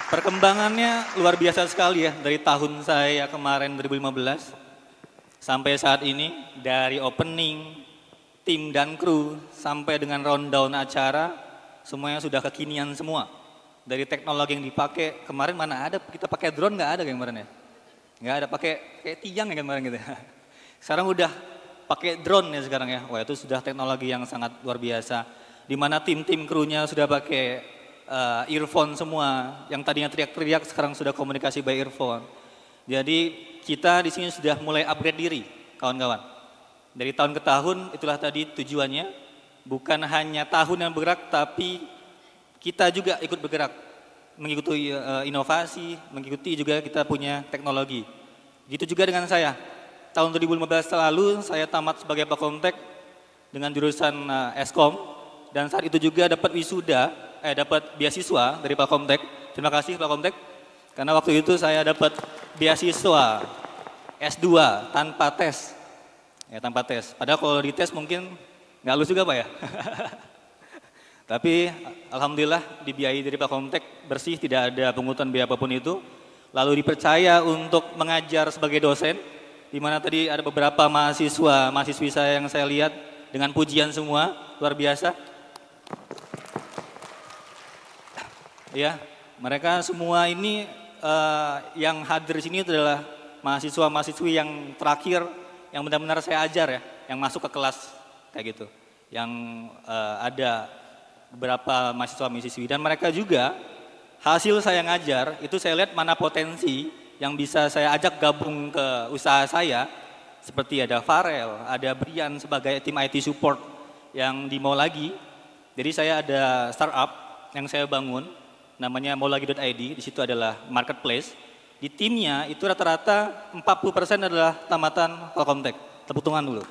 Perkembangannya luar biasa sekali ya dari tahun saya kemarin 2015 sampai saat ini, dari opening, tim dan kru sampai dengan rundown acara semuanya sudah kekinian semua. Dari teknologi yang dipakai kemarin mana ada kita pakai drone, nggak ada kemarin ya, nggak ada, pakai kayak tiang ya kemarin gitu. Sekarang udah pakai drone ya sekarang ya. Wah, itu sudah teknologi yang sangat luar biasa. Di mana tim-tim krunya sudah pakai earphone semua, yang tadinya teriak-teriak sekarang sudah komunikasi by earphone. Jadi kita di sini sudah mulai upgrade diri, kawan-kawan. Dari tahun ke tahun itulah tadi tujuannya, bukan hanya tahun yang bergerak, tapi kita juga ikut bergerak, mengikuti inovasi, mengikuti juga kita punya teknologi. Gitu juga dengan saya. Tahun 2015 lalu saya tamat sebagai Palkomtek dengan jurusan Eskom, dan saat itu juga dapat wisuda. Dapat beasiswa dari Palkomtek. Terima kasih Palkomtek, karena waktu itu saya dapat beasiswa S2 tanpa tes. Ya, tanpa tes. Padahal kalau dites mungkin nggak lulus juga Pak ya. Tapi alhamdulillah dibiayai dari Palkomtek, bersih, tidak ada pungutan biaya apapun itu. Lalu dipercaya untuk mengajar sebagai dosen, di mana tadi ada beberapa mahasiswi saya yang saya lihat dengan pujian semua, luar biasa. Ya, mereka semua ini yang hadir di sini adalah mahasiswa-mahasiswi yang terakhir yang benar-benar saya ajar ya, yang masuk ke kelas kayak gitu. Yang ada beberapa mahasiswa-mahasiswi dan mereka juga hasil saya ngajar itu saya lihat mana potensi yang bisa saya ajak gabung ke usaha saya, seperti ada Farel, ada Brian sebagai tim IT support yang di Maulagi. Jadi saya ada startup yang saya bangun, namanya maulagi.id, di situ adalah marketplace. Di timnya itu rata-rata 40% adalah tamatan Palkomtek. Tepuk tangan dulu.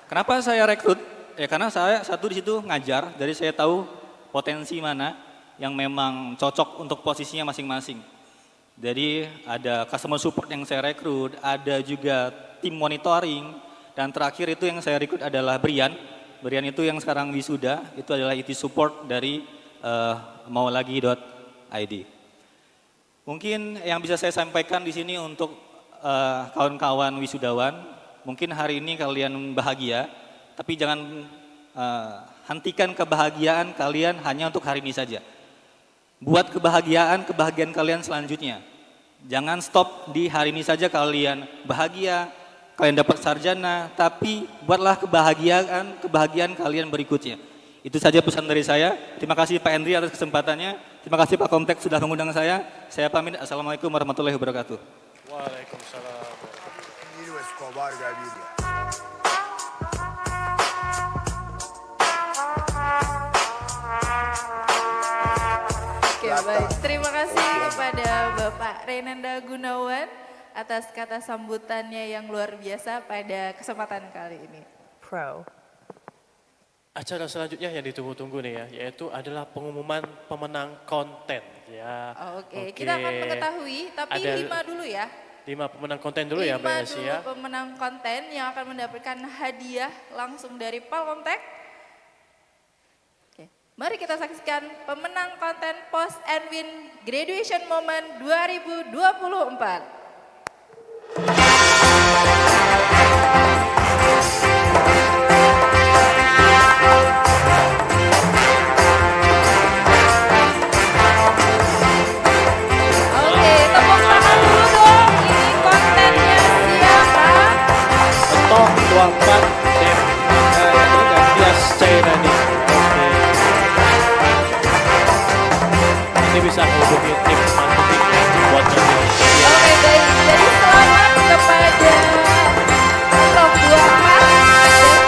Kenapa saya rekrut? Ya karena saya satu di situ ngajar, jadi saya tahu potensi mana yang memang cocok untuk posisinya masing-masing. Jadi ada customer support yang saya rekrut, ada juga tim monitoring, dan terakhir itu yang saya rekrut adalah Brian. Brian itu yang sekarang wisuda, itu adalah IT support dari maulagi.id. Mungkin yang bisa saya sampaikan di sini untuk kawan-kawan wisudawan, mungkin hari ini kalian bahagia, tapi jangan hentikan kebahagiaan kalian hanya untuk hari ini saja. Buat kebahagiaan kalian selanjutnya. Jangan stop di hari ini saja kalian bahagia, kalian dapat sarjana, tapi buatlah kebahagiaan kalian berikutnya. Itu saja pesan dari saya. Terima kasih Pak Henry atas kesempatannya. Terima kasih Pak Komtek sudah mengundang saya. Saya pamit. Assalamualaikum warahmatullahi wabarakatuh. Waalaikumsalam. Oke, baik. Terima kasih kepada Bapak Renanda Gunawan atas kata sambutannya yang luar biasa pada kesempatan kali ini. Pro. Acara selanjutnya yang ditunggu-tunggu nih ya, yaitu adalah pengumuman pemenang konten ya. Oke, kita akan mengetahui, tapi ada 5 dulu ya. 5 pemenang konten dulu ya Mbak Esi ya. 5 pemenang konten yang akan mendapatkan hadiah langsung dari Palkomtek. Mari kita saksikan pemenang konten Post and Win Graduation Moment 2024. Oke, tepuk tangan dulu dong. Ini kontennya siapa? Betok 24 Dem dan Bias China nih. Ini bisa hubungi tim marketing buat nanti. Oke, baik. Jadi selamat kepada Top 2 Mas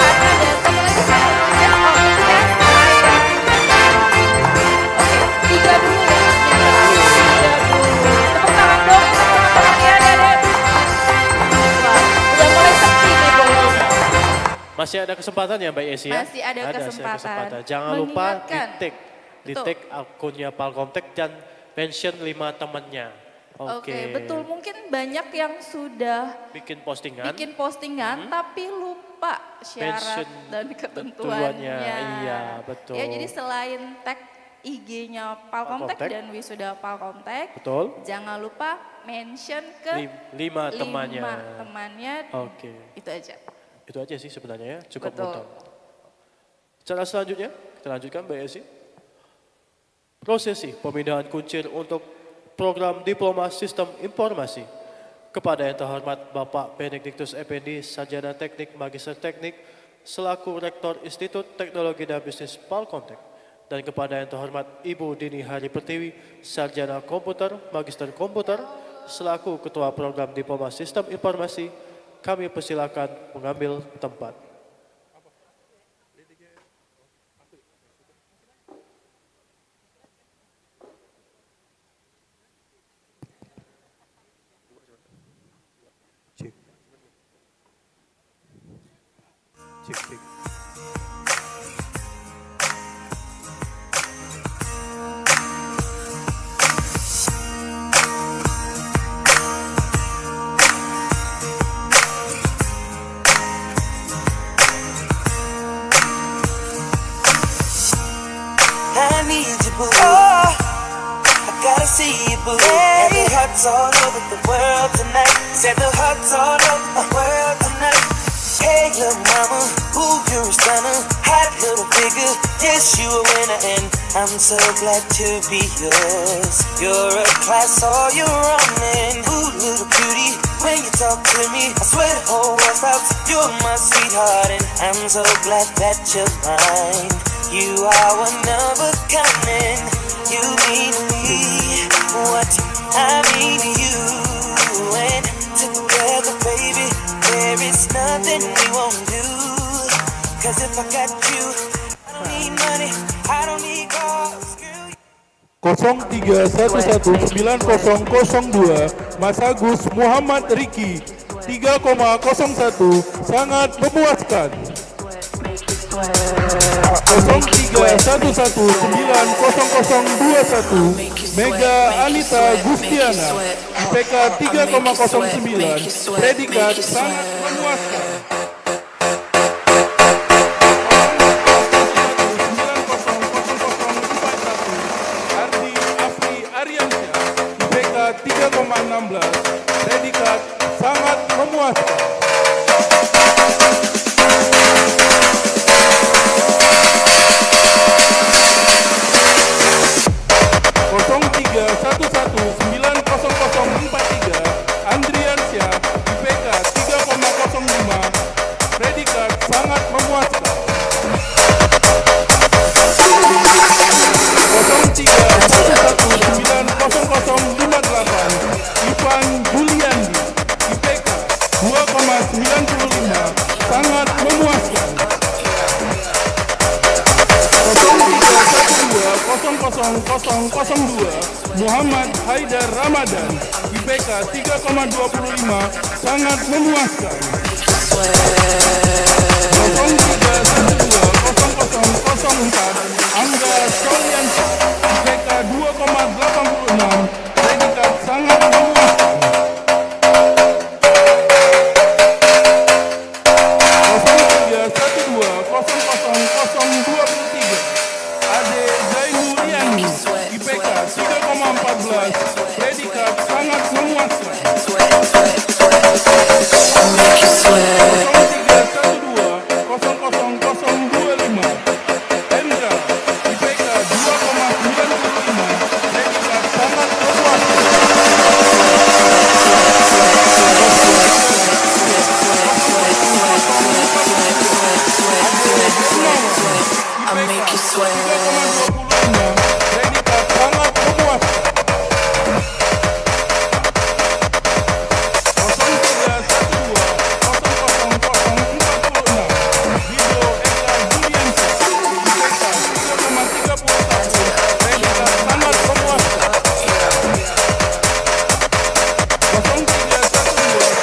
dan datang lagi namanya Okses Raya. Oke, 3 dulu ya. 3 dulu. Tepuk tangan dong untuk teman-teman ya, Dede. Wah, udah mulai sepi nih bolongnya. Masih ada kesempatan ya Mbak Esi ya? Masih ada kesempatan. Jangan lupa Mengingatkan. di tag akunnya Palkomtek dan mention 5 temannya. Oke, betul. Mungkin banyak yang sudah bikin postingan, tapi lupa syarat dan ketentuannya. Iya, betul. Ya, jadi selain tag IG-nya Palkomtek dan wisuda Palkomtek, betul. Jangan lupa mention ke 5 temannya. Oke. Itu aja. Itu aja sih sebenarnya ya, cukup Betul. mudah. Cara selanjutnya, kita lanjutkan Mbak Esi. Prosesi pemindahan kuncir untuk program Diploma Sistem Informasi kepada yang terhormat Bapak Benediktus Effendi, Sarjana Teknik Magister Teknik selaku Rektor Institut Teknologi dan Bisnis Palkomtek, dan kepada yang terhormat Ibu Dini Hari Pertiwi, Sarjana Komputer Magister Komputer selaku Ketua Program Diploma Sistem Informasi, kami persilakan mengambil tempat. Cek. I need you, boo. I gotta see you, boo. Hey. The hearts all over the world tonight. Said the hearts all over the world tonight. Hey, little mama, ooh, you're a stunner. Hot little figure, yes, you a winner. And I'm so glad to be yours. You're a class, all you're running. Ooh, little beauty, when you talk to me, I swear the whole world stops. You're my sweetheart, and I'm so glad that you're mine. You are one of a kind, and you mean to me what I mean to you. And together, baby, there is nothing we won't do. Cause if I got you, I don't need money, I don't need cars. 03119002 Mas Agus Muhammad Riki 3,01 sangat memuaskan. 0311900021 Mega Anita Gustiana IPK 3,09 predikat sangat memuaskan. Ardi Afri Ariansyah IPK 3,16 predikat sangat memuaskan. 0311900043 Andriansyah IPK 3,05 predikat sangat memuaskan. 0311900058 Ivan Juliandi IPK 2,95 sangat memuaskan. 03120002 Muhammad Haidar Ramadan IPK 3,25 sangat memuaskan. 03120004 Angga Soliansyah IPK 2,86 predikat sangat memuaskan. 0312000023 Ade Zainuriani IPK 3,14 predikat sangat memuaskan. 0312000025 Hendra IPK 2,95 predikat sangat memuaskan. I make you sweat. Predikat sangat memuaskan. 0312000046 Dido Eka Juliansyah IPK 3,31 predikat sangat memuaskan.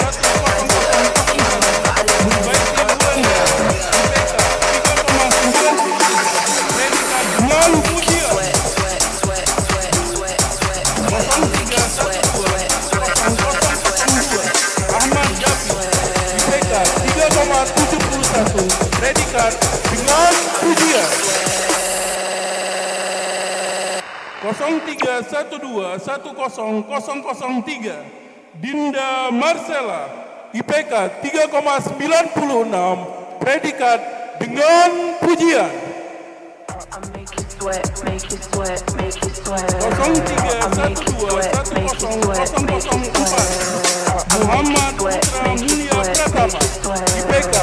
03120004 Mubaiti Buanda IPK 3,90 predikat dengan pujian. 0312000002 Ahmad David IPK 3,71 predikat dengan pujian. 0312100003 Dinda Marcella IPK 3,96 predikat dengan pujian. 0312100004 Muhammad Putra Mulia Pratama IPK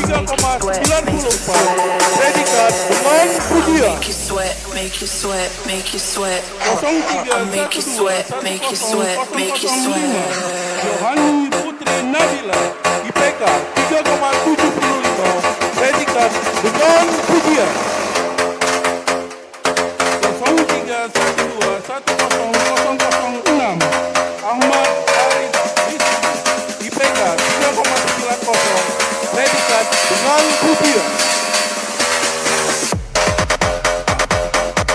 3,94 predikat dengan pujian. 0312100005 Yohani Putri Nabila IPK 3,75 predikat dengan pujian. 0312100006 Ahmad Arif Rizki IPK 3,90 predikat dengan pujian.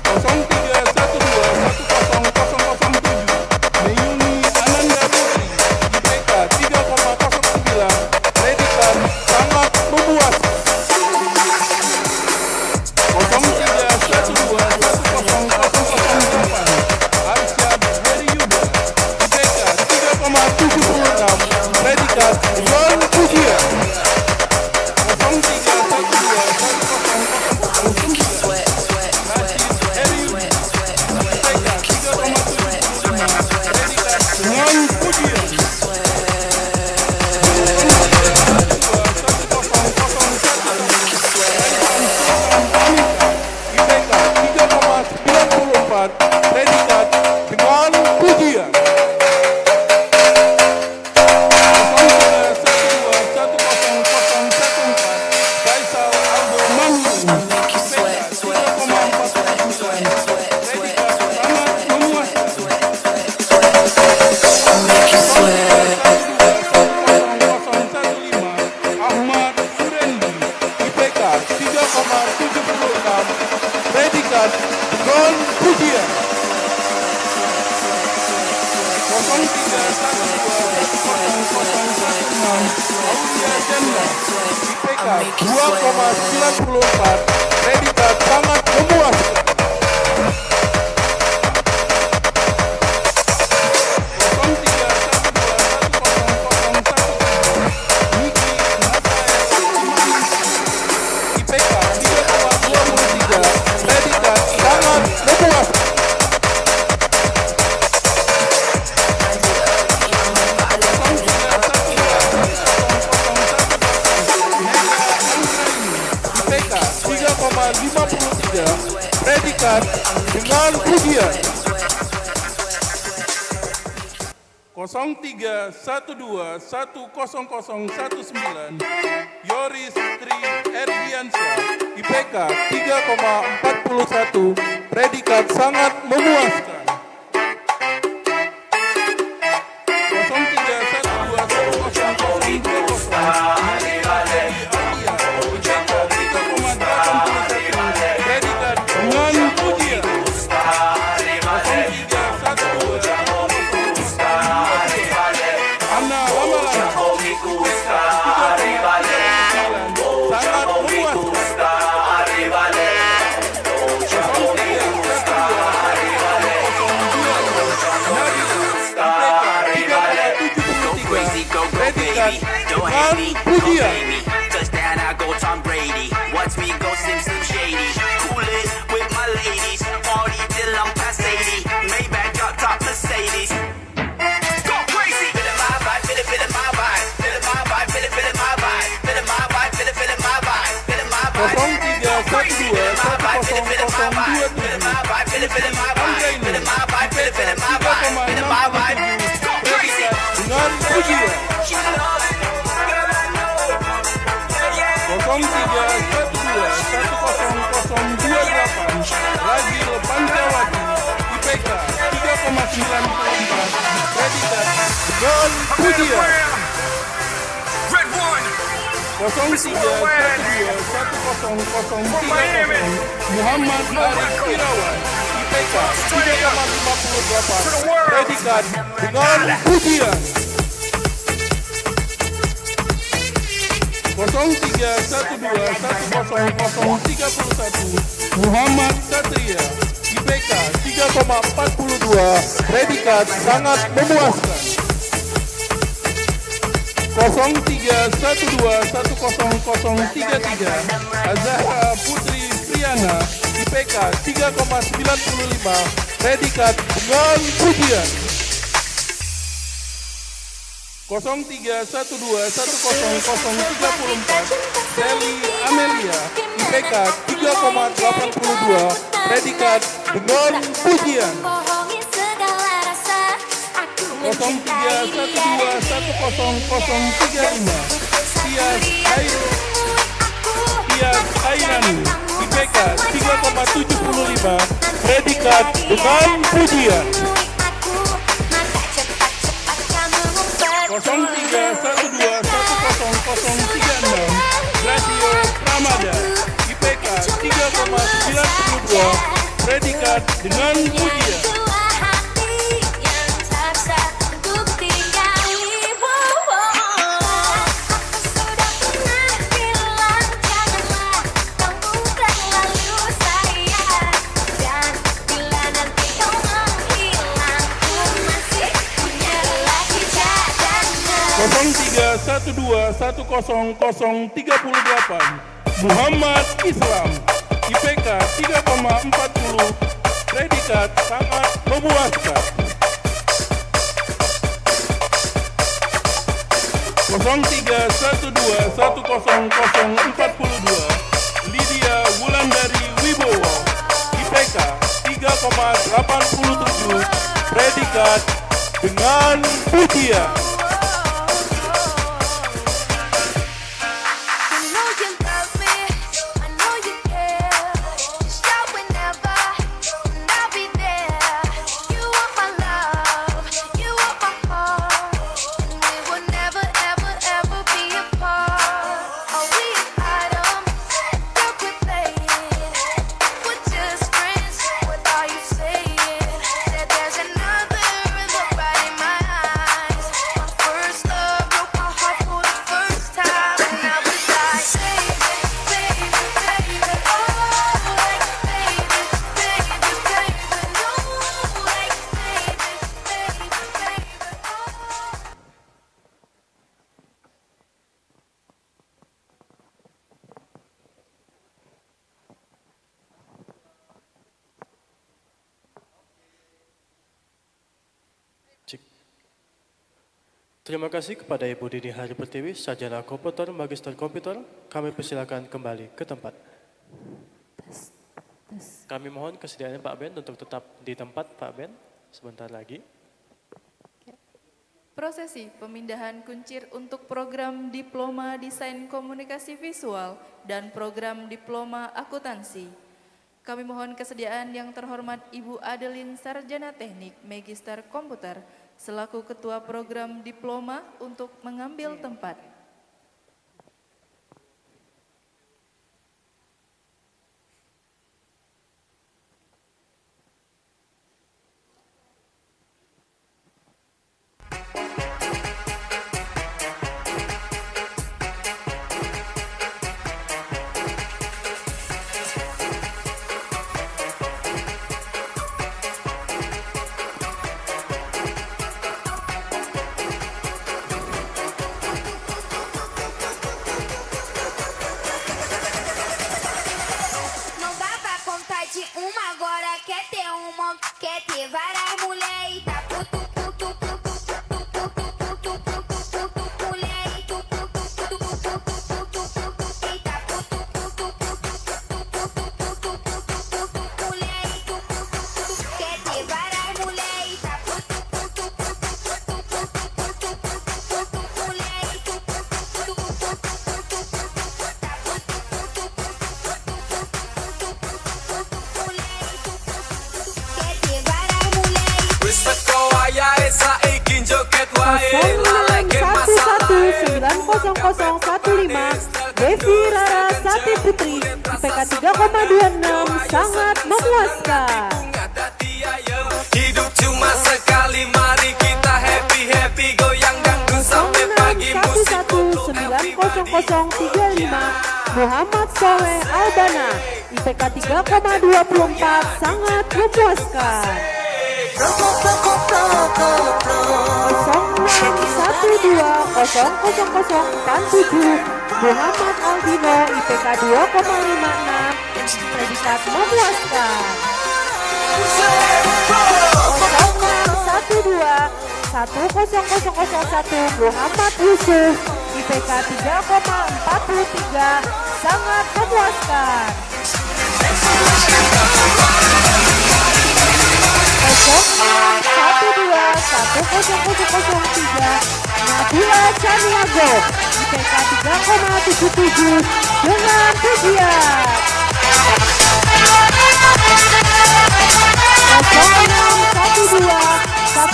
0312100007 Meyuni Ananda Putri IPK 3,09 predikat sangat memuaskan. 0312100008 Arsyad Heri Yuda IPK 3,76 predikat dengan pujian. 0312100006 3,76. Predikat dengan pujian. 0312100016 Aulia Jenda IPK 2,94. Predikat sangat memuaskan. 3,53. Predikat dengan pujian. 0312100019 Yoris Tri Erdiansyah IPK 3,41. Predikat sangat memuaskan. Touchdown, I go Tom Brady. Watch me go Slim Shady. Cool it with my ladies. Party till I'm past 80. Maybach drop top Mercedes. Go crazy. Feel it my vibe, feel it my vibe. Feel it my vibe, feel it my vibe. Feel it my vibe, feel it my vibe. Feel it my vibe. Go crazy. Feel it my vibe, feel it my vibe. Feel it my vibe, feel it my vibe. Feel it my vibe, feel it my vibe. Feel it my vibe. Go crazy. Dengan pujian. 0312100028 Lagi Lepanjawati IPK 3,94. Predikat dengan pujian. 0312100030 Muhammad Arif Irawan IPK 3,58. Predikat dengan pujian. 0312100031 Muhammad Satria IPK 3,42. Predikat sangat memuaskan. 0312100033 Azahra Putri Friana IPK 3,95. Predikat dengan pujian. 0312100034 Sally Amelia IPK 3,82. Predikat dengan pujian. 0312100035 Tias Airani IPK 3,75. Predikat dengan pujian. 0312100036 Gracio Pramada IPK 3,92. Predikat dengan pujian. 0312100038 Muhammad Islam IPK 3,40. Predikat sangat memuaskan. 0312100042 Lydia Wulandari Wibowo IPK 3,87. Predikat dengan pujian. 0312100035 Terima kasih kepada Ibu Dini Hari Pertiwi, Sarjana Komputer, Magister Komputer. Kami persilakan kembali ke tempat. Kami mohon kesediaannya Pak Ben untuk tetap di tempat Pak Ben sebentar lagi. Prosesi pemindahan kuncir untuk program Diploma Desain Komunikasi Visual dan program Diploma Akuntansi. Kami mohon kesediaan yang terhormat Ibu Adeline Sarjana Teknik Magister Komputer selaku Ketua Program Diploma untuk mengambil tempat. Devi Rara Sati Putri, IPK 3,26, sangat memuaskan. Hidup cuma sekali, mari kita happy goyang dangdut sampai pagi musik. 90035 Muhammad Soleh Albana, IPK 3,24, sangat memuaskan. 0612000047 Muhammad Aldino, IPK 2,56, predikat memuaskan. 0612100001 Muhammad Yusuf, IPK 3,43, sangat memuaskan. 0612100003 Nabila Chaniago, IPK 3,77 dengan pujian.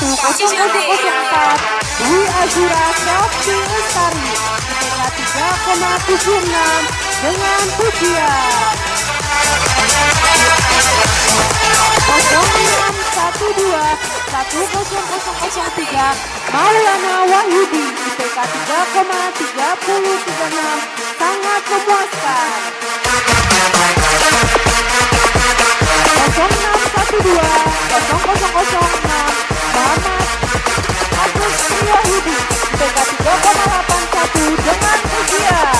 0612100004 Dwi Azura Softi Lestari, IPK 3,76 dengan pujian. 0612100003 Maulana Wahyudi, IPK 3,3036, sangat memuaskan. 06120006 Muhammad Agus Wahyudi, IPK 3,81 dengan pujian.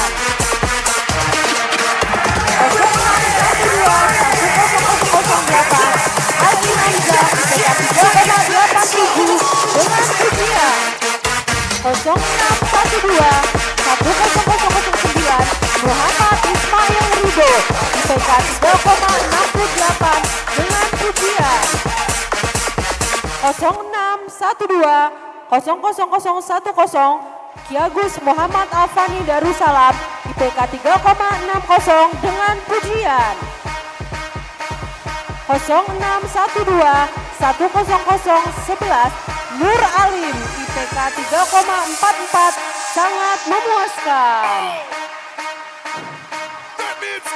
0612100008 Haji Hamza, IPK 3,87 dengan pujian. 0612100009 Muhammad Ismail Rido, IPK 3,68 dengan pujian. 0612000010 Kiagus Muhammad Alfani Darussalam, IPK 3,60 dengan pujian. 0612100011 Nur Alim, IPK 3,44, sangat memuaskan.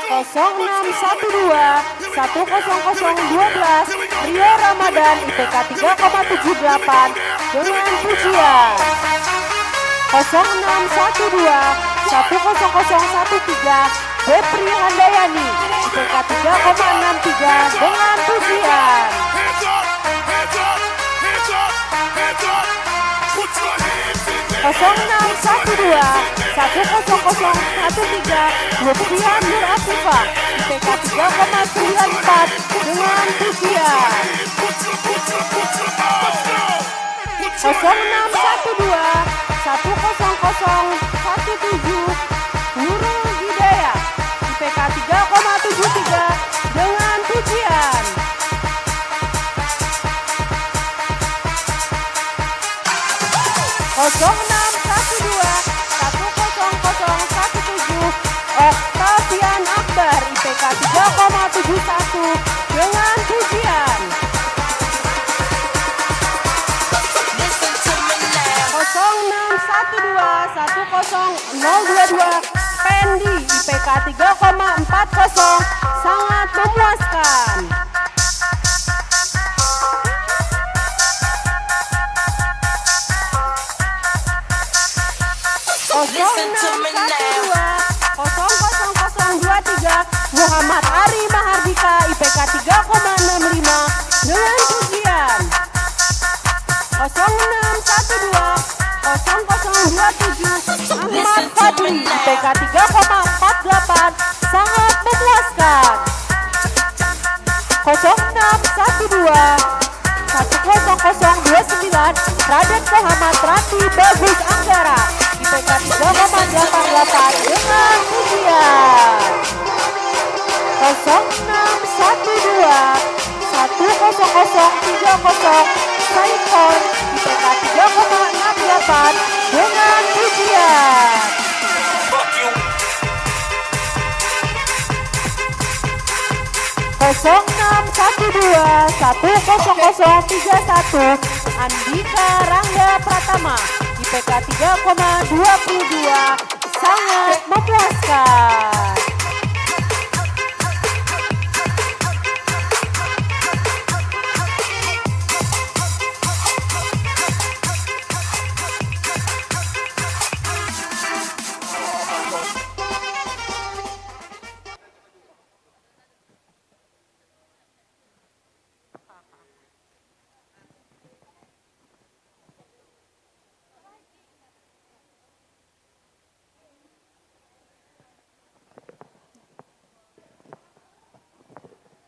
0612100012 Rio Ramadan, IPK 3,78 dengan pujian. 0612100013 Depri Handayani, IPK 3,63 dengan pujian. 0612100013 Lutfian Nur Afifah, IPK 3,94 dengan pujian. Nurul Hidayah IPK 3,73 dengan pujian. Oktavian Akbar IPK 3,71 dengan pujian. 061210022 Pendi IPK 3,40 sangat memuaskan. Muhammad Ari Mahardika IPK 3,65 dengan pujian. 06120027 Ahmad Fadli IPK 3,48 sangat memuaskan. 0612100029 Raden Muhammad Rati Bagus Anggara IPK 3,88 dengan pujian. 0612100030 Saikon IPK 3,68 dengan pujian. 0612100031 Andika Rangga Pratama IPK 3,22 sangat memuaskan.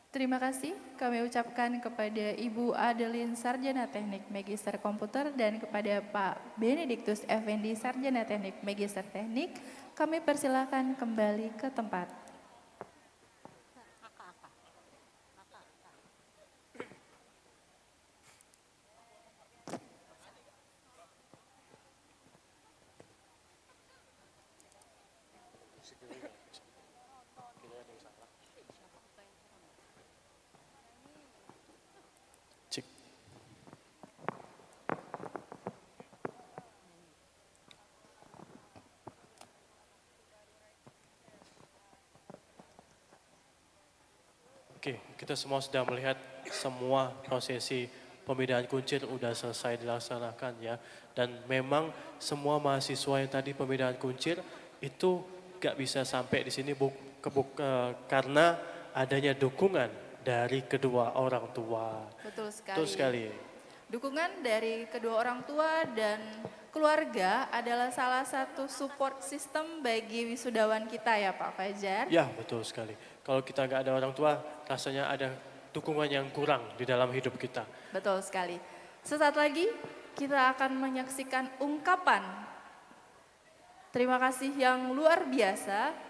Terima kasih kami ucapkan kepada Ibu Adeline Sarjana Teknik Magister Komputer dan kepada Pak Benediktus Effendi Sarjana Teknik Magister Teknik. Kami persilakan kembali ke tempat. Oke, kita semua sudah melihat semua prosesi pemindahan kuncir udah selesai dilaksanakan ya. Dan memang semua mahasiswa yang tadi pemindahan kuncir itu gak bisa sampai di sini karena adanya dukungan dari kedua orang tua. Betul sekali. Betul sekali. Dukungan dari kedua orang tua dan keluarga adalah salah satu support system bagi wisudawan kita ya Pak Fajar. Ya, betul sekali. Kalau kita nggak ada orang tua, rasanya ada dukungan yang kurang di dalam hidup kita. Betul sekali. Sesaat lagi kita akan menyaksikan ungkapan terima kasih yang luar biasa.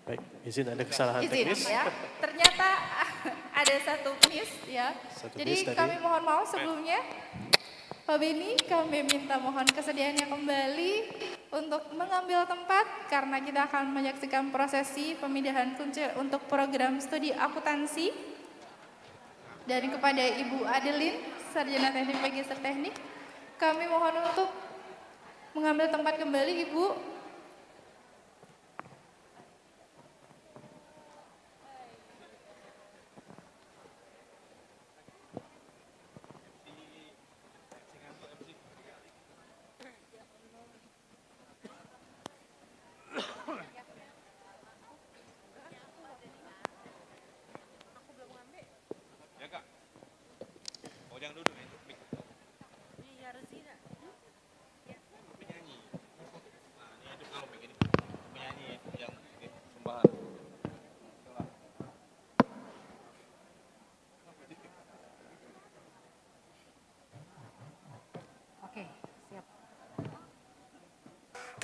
Baik, izin ada kesalahan teknis. Ya. Ternyata ada satu miss ya. Jadi kami mohon maaf sebelumnya. Pak Beni, kami minta mohon kesediaannya kembali untuk mengambil tempat karena kita akan menyaksikan prosesi pemindahan kuncir untuk program studi akuntansi. Dan kepada Ibu Adeline, Sarjana Teknik Magister Teknik, kami mohon untuk mengambil tempat kembali Ibu.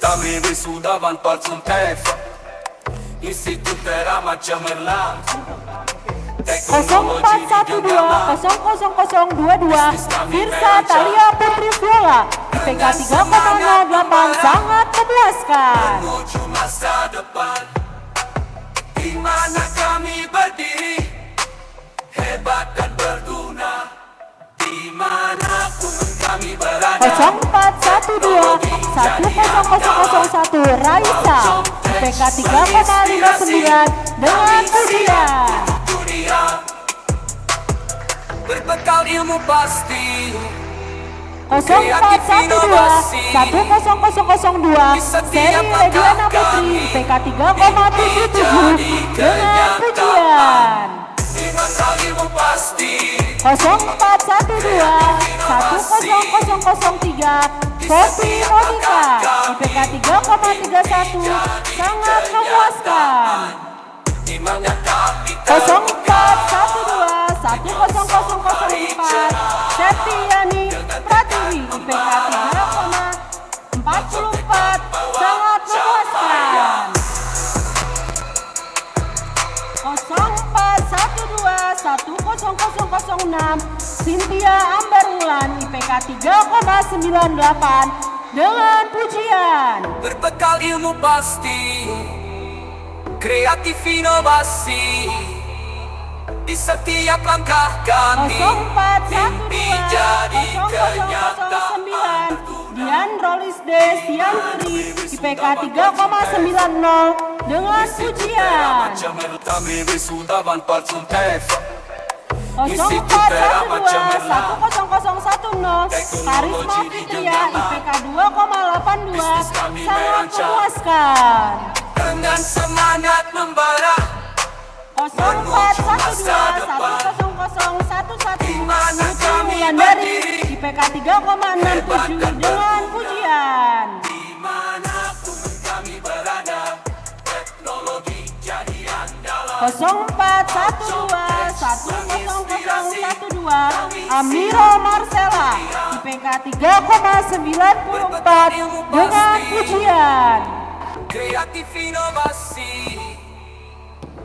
Kami wisudawan Palsuntev Institut Teramat Cemerlang 0412-0022 Firsa Talia Putri Viola IPK 3,08 sangat memuaskan. Menuju masa depan di mana kami berdiri hebat dan berguna dimanapun kami berada. 0412-10001 Raisa IPK 3,59 dengan pujian. Berbekal ilmu pasti 0412-10002 Seri Rediana Putri IPK 3,77 dengan pujian. 0412-10003 Sophie Monica IPK 3,31 sangat memuaskan. 0412-10004 Septiani Pratiwi IPK 3,44 sangat memuaskan. 0412-10006 Cynthia Amber Wulan IPK 3,98 dengan pujian. Berbekal ilmu pasti kreatif inovasi di setiap langkah kami mimpi jadi kenyataan. Dian Rolis Desiantri IPK 3,90 dengan pujian. 0412-10010 Karisma Fitria IPK 2,82 sangat memuaskan. Dengan semangat membara 0412-10011 Putri Wulandari IPK 3,67 dengan pujian. dimanapun kami berada teknologi jadi andalan. 0412-10012 Amiro Marcella IPK 3,94 dengan pujian. Kreatif inovasi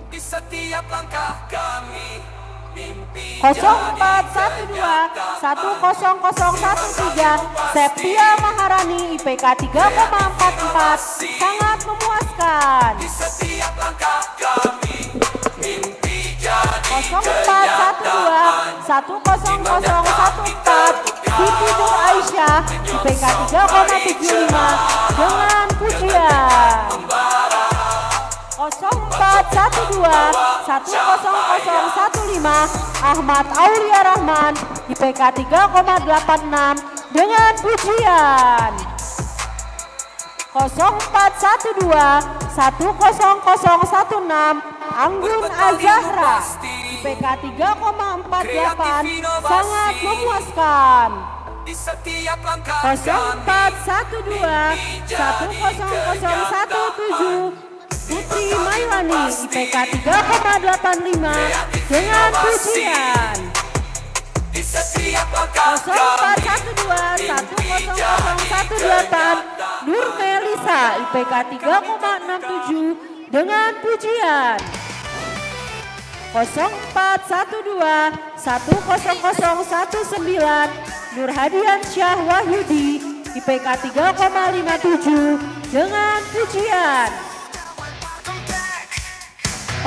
di setiap langkah kami mimpi 0412-10013 Septia Maharani IPK 3,44 sangat memuaskan. di setiap langkah kami mimpi jadi 0412-10014 Siti Nur Aisyah IPK 3,75 dengan pujian. 0412-10015 Ahmad Aulia Rahman IPK 3,86 dengan pujian. 0412-10016 Anggun Azahra IPK 3,48 sangat memuaskan. di setiap langkah 0412-10017 Putri Mailani IPK 3,85 dengan pujian. di setiap langkah kami 0412-10018 Nur Melisa IPK 3,67 dengan pujian. 0412-10019 Nur Hadian Syah Wahyudi IPK 3,57 dengan pujian.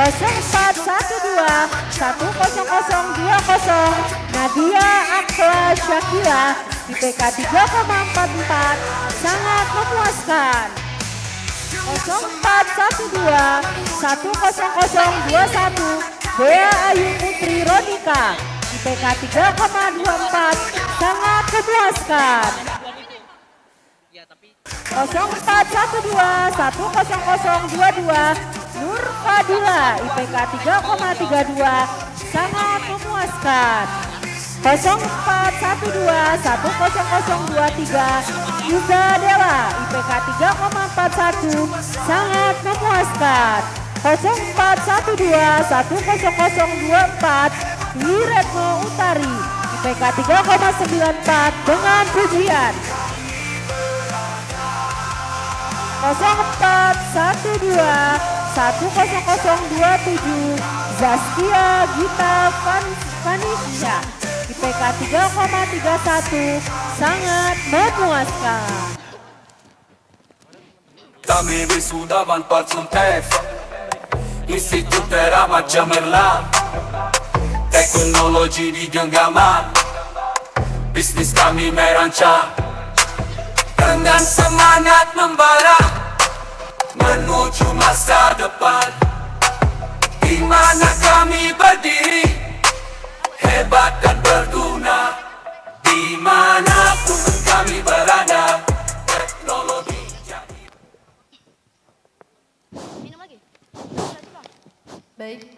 0412-10020 Nadia Akla Syakila IPK 3,44 sangat memuaskan. 0412-10021 Bea Ayu Putri Ronika IPK 3,24 sangat memuaskan. 0412-10022 Nur Fadila IPK 3,32 sangat memuaskan. 0412-10023 Yuza Dela IPK 3,41 sangat memuaskan. 0412-10024 Wiretno Utari IPK 3,94 dengan pujian. 10027 Zaskia Gita Vanisha IPK 3,31 sangat memuaskan. Kami wisudawan 4 Institut Teramat Cemerlang, teknologi di genggaman, bisnis kami merancang dengan semangat membara menuju masa depan, di mana kami berdiri hebat dan berguna, dimanapun kami berada. Teknologi Baik,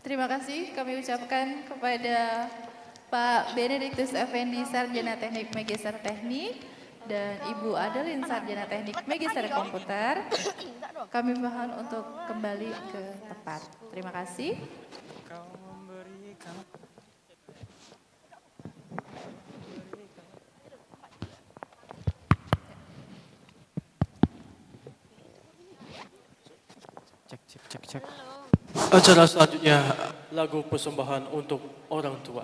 terima kasih kami ucapkan kepada Pak Benediktus Effendi Sarjana Teknik Magister Teknik dan Ibu Adeline Sarjana Teknik Magister Komputer. Kami mohon untuk kembali ke tempat. Terima kasih. Cek. Acara selanjutnya lagu persembahan untuk orang tua.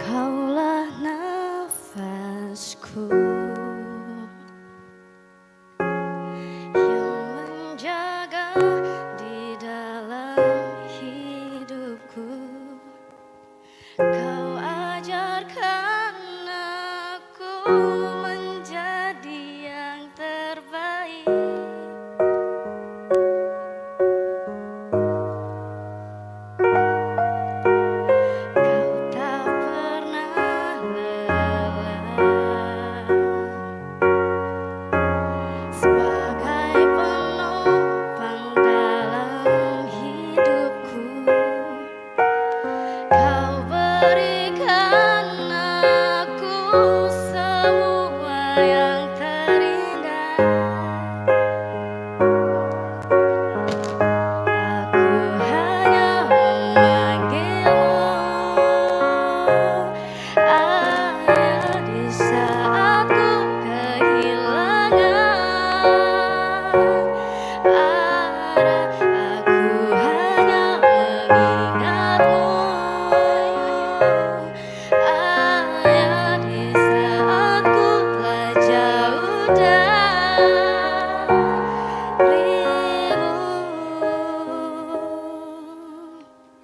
Engkaulah nafasku yang menjaga di dalam hidupku. Kau ajarkan aku menjadi yang terbaik.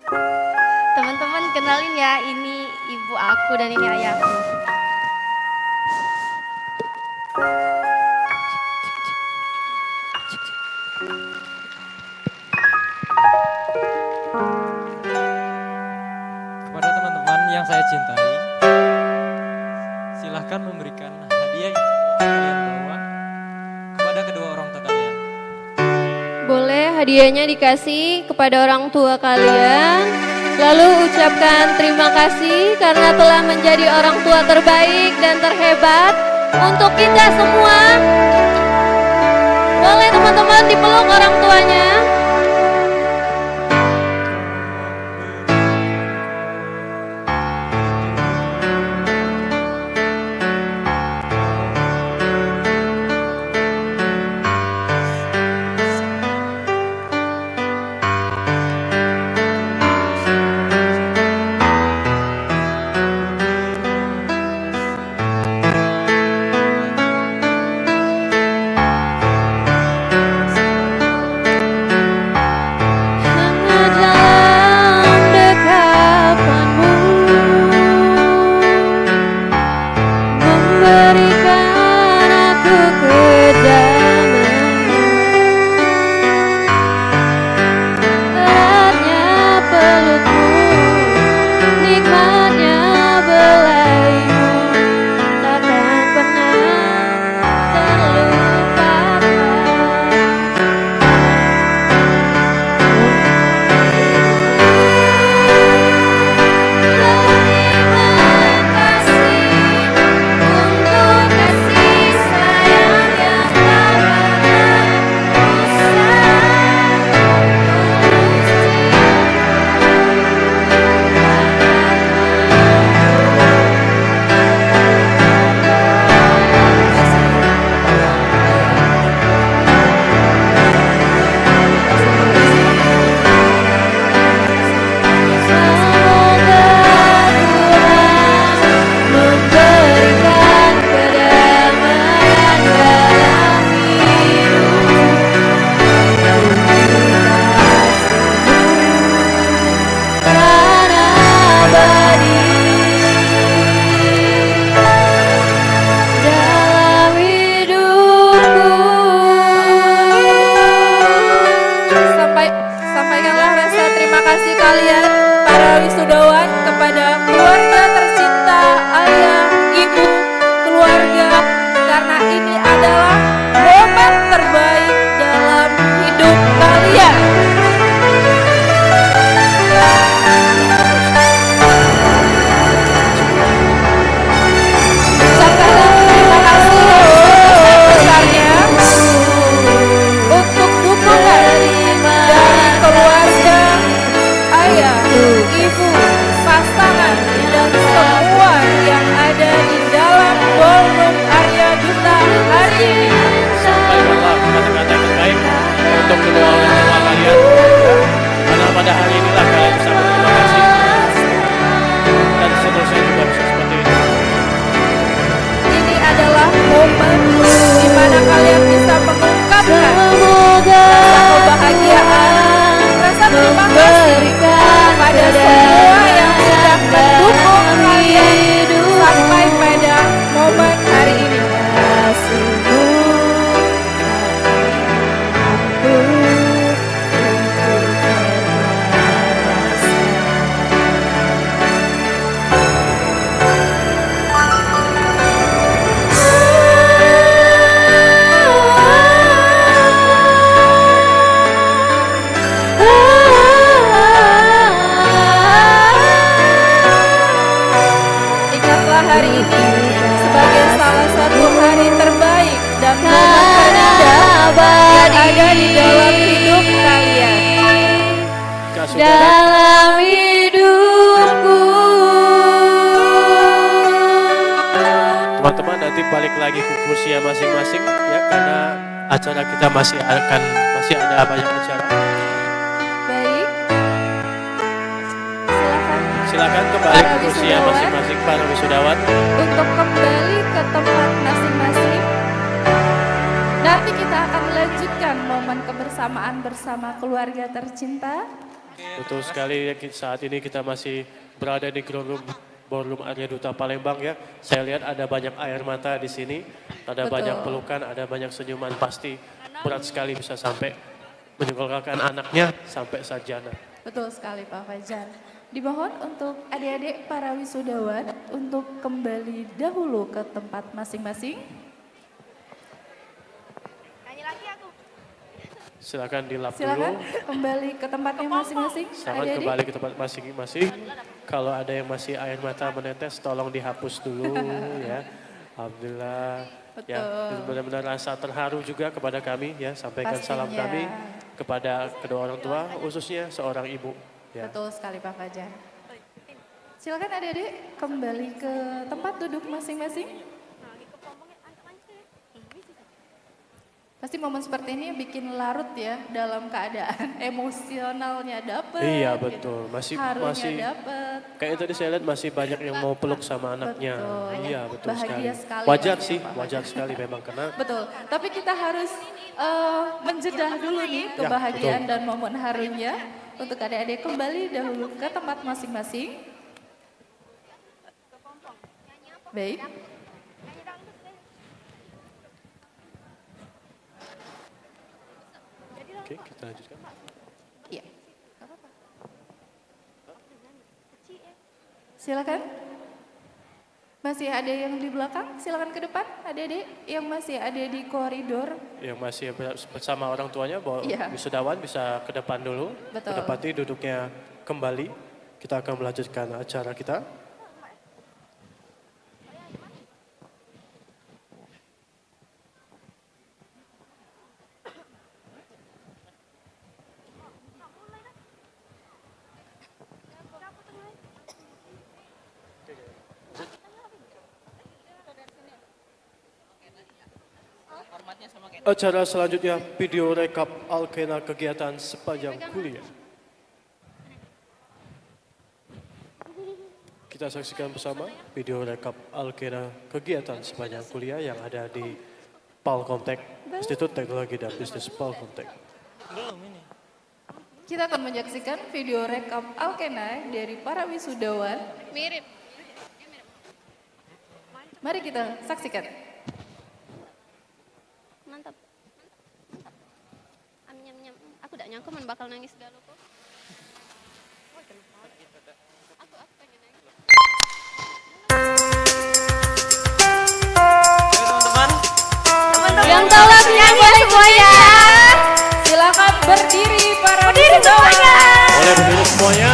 Teman-teman kenalin ya, ini ibu aku dan ini ayahku. Kepada teman-teman yang saya cintai, silahkan memberikan hadiah yang telah kalian bawa kepada kedua orang tua kalian. Boleh hadiahnya dikasih kepada orang tua kalian. Lalu ucapkan terima kasih karena telah menjadi orang tua terbaik dan terhebat untuk kita semua. Boleh teman-teman dipeluk orang tuanya. dalam hidupku. Teman-teman nanti balik lagi ke kursinya masing-masing ya, karena acara kita masih ada banyak acara. Baik. Silakan kembali ke kursinya masing-masing para wisudawan. Untuk kembali ke tempat masing-masing. Nanti kita akan melanjutkan momen kebersamaan bersama keluarga tercinta. Betul sekali, saat ini kita masih berada di ground room Ballroom Arya Duta Palembang ya. Saya lihat ada banyak air mata di sini, ada banyak pelukan, ada banyak senyuman. Pasti berat sekali bisa sampai menyekolahkan anaknya sampai sarjana. Betul sekali Pak Fajar. Dimohon untuk adik-adik para wisudawan untuk kembali dahulu ke tempat masing-masing. Silakan dilap Silakan dulu. kembali ke tempatnya masing-masing. Silakan adik-adik. kembali ke tempat masing-masing. Kalau ada yang masih air mata menetes, tolong dihapus dulu ya. Alhamdulillah. Betul. Ya, benar-benar rasa terharu juga kepada kami ya. Sampaikan salam Pastinya. kami kepada kedua orang tua, khususnya seorang ibu. Ya. Betul sekali Pak Fajar. Silakan adik-adik kembali ke tempat duduk masing-masing. Pasti momen seperti ini bikin larut ya dalam keadaan emosionalnya dapet. Iya betul, masih dapet. kayak tadi saya lihat masih banyak yang mau peluk sama anaknya. Betul. Iya betul Bahagia sekali. sekali Wajar Pak, sih, Pak. wajar sekali memang karena Betul, tapi kita harus menjedah dulu nih kebahagiaan dan momen harunya untuk adik-adik kembali dahulu ke tempat masing-masing. Baik. Oke, kita lanjutkan. Iya. Silakan. Masih ada yang di belakang, silakan ke depan. Adik-adik yang masih ada di koridor. Yang masih bersama orang tuanya, wisudawan bisa ke depan dulu. Betul. Menempati duduknya kembali. Kita akan melanjutkan acara kita. Acara selanjutnya video rekap Alkena kegiatan sepanjang kuliah. Kita saksikan bersama video rekap Alkena kegiatan sepanjang kuliah yang ada di Palkomtek, Institut Teknologi dan Bisnis Palkomtek. Kita akan menyaksikan video rekap Alkena dari para wisudawan. Mirip. Mari kita saksikan. Mantap. Nyam-nyam. Aku gak nyangka man bakal nangis galau kok. Aku pengen nangis. Teman-teman yang tahu lagunya boleh semuanya. Silakan berdiri para semuanya. Boleh berdiri semuanya.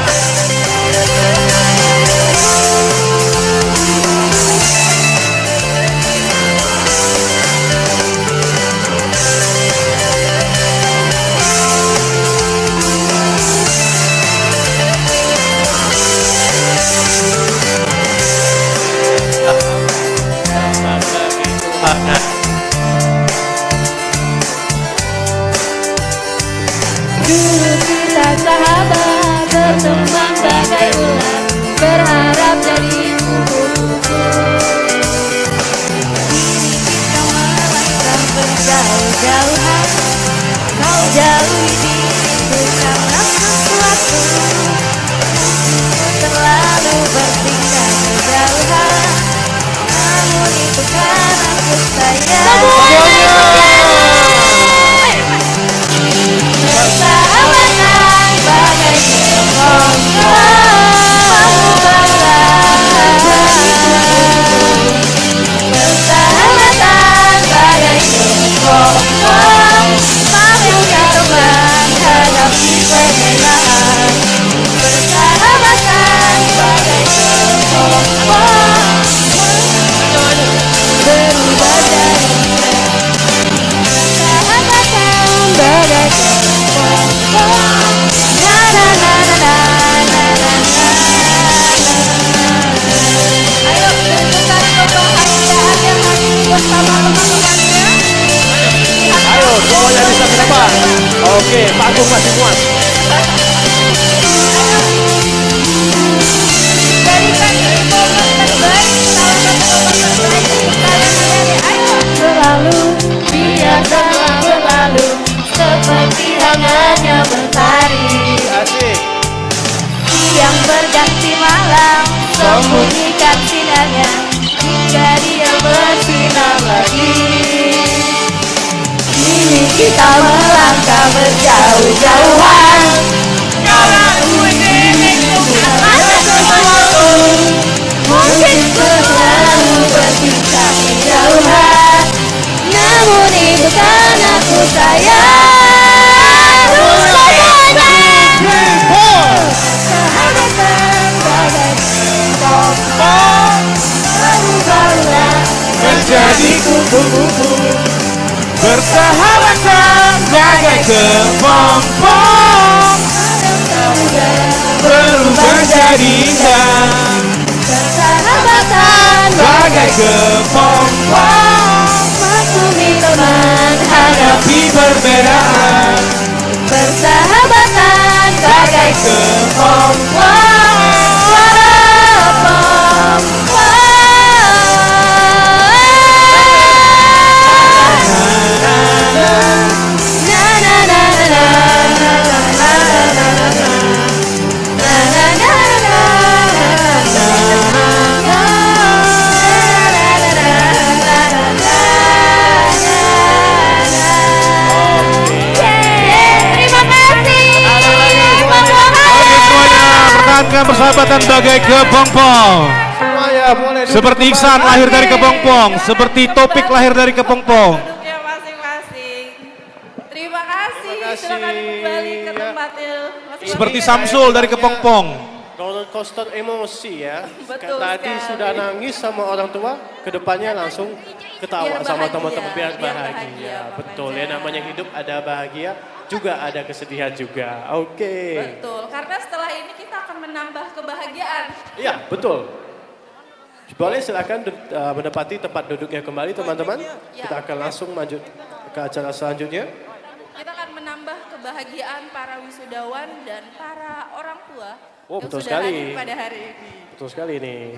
Dulu kita sahabat berteman. tebarkan sinarnya hingga dia bersinar lagi. Kini kita melangkah berjauh-jauhan, mungkin selalu berpisah menjauhan, namun itu karena aku sayang. Sahabatan bagai kepompong, baru-barulah menjadi kupu-kupu. Bersahabatan bagai kepompong, berubah jadi indah. Persahabatan bagai kepompong, maklumi teman hadapi perbedaan. persahabatan bagai kepompong. Persahabatan bagai kepompong. Seperti Iksan lahir dari kepompong, seperti Topik lahir dari kepompong. Duduknya masing-masing. Terima kasih. Silakan kembali ke tempatnya. Seperti Samsul dari kepompong. Roller coaster emosi ya. Betul Tadi sekali. sudah nangis sama orang tua, kedepannya langsung ketawa Biar sama bahagia, teman-teman biar biar bahagia. bahagia, Betul ya, namanya hidup ada bahagia, juga ada kesedihan juga. Oke. Betul, karena setelah ini kita akan menambah kebahagiaan. Iya, betul. Boleh silakan menempati tempat duduknya kembali teman-teman. Kita akan langsung lanjut ke acara selanjutnya. Kita akan menambah kebahagiaan para wisudawan dan para orang tua Oh, yang betul sudah sekali. hadir pada hari ini. Betul sekali nih.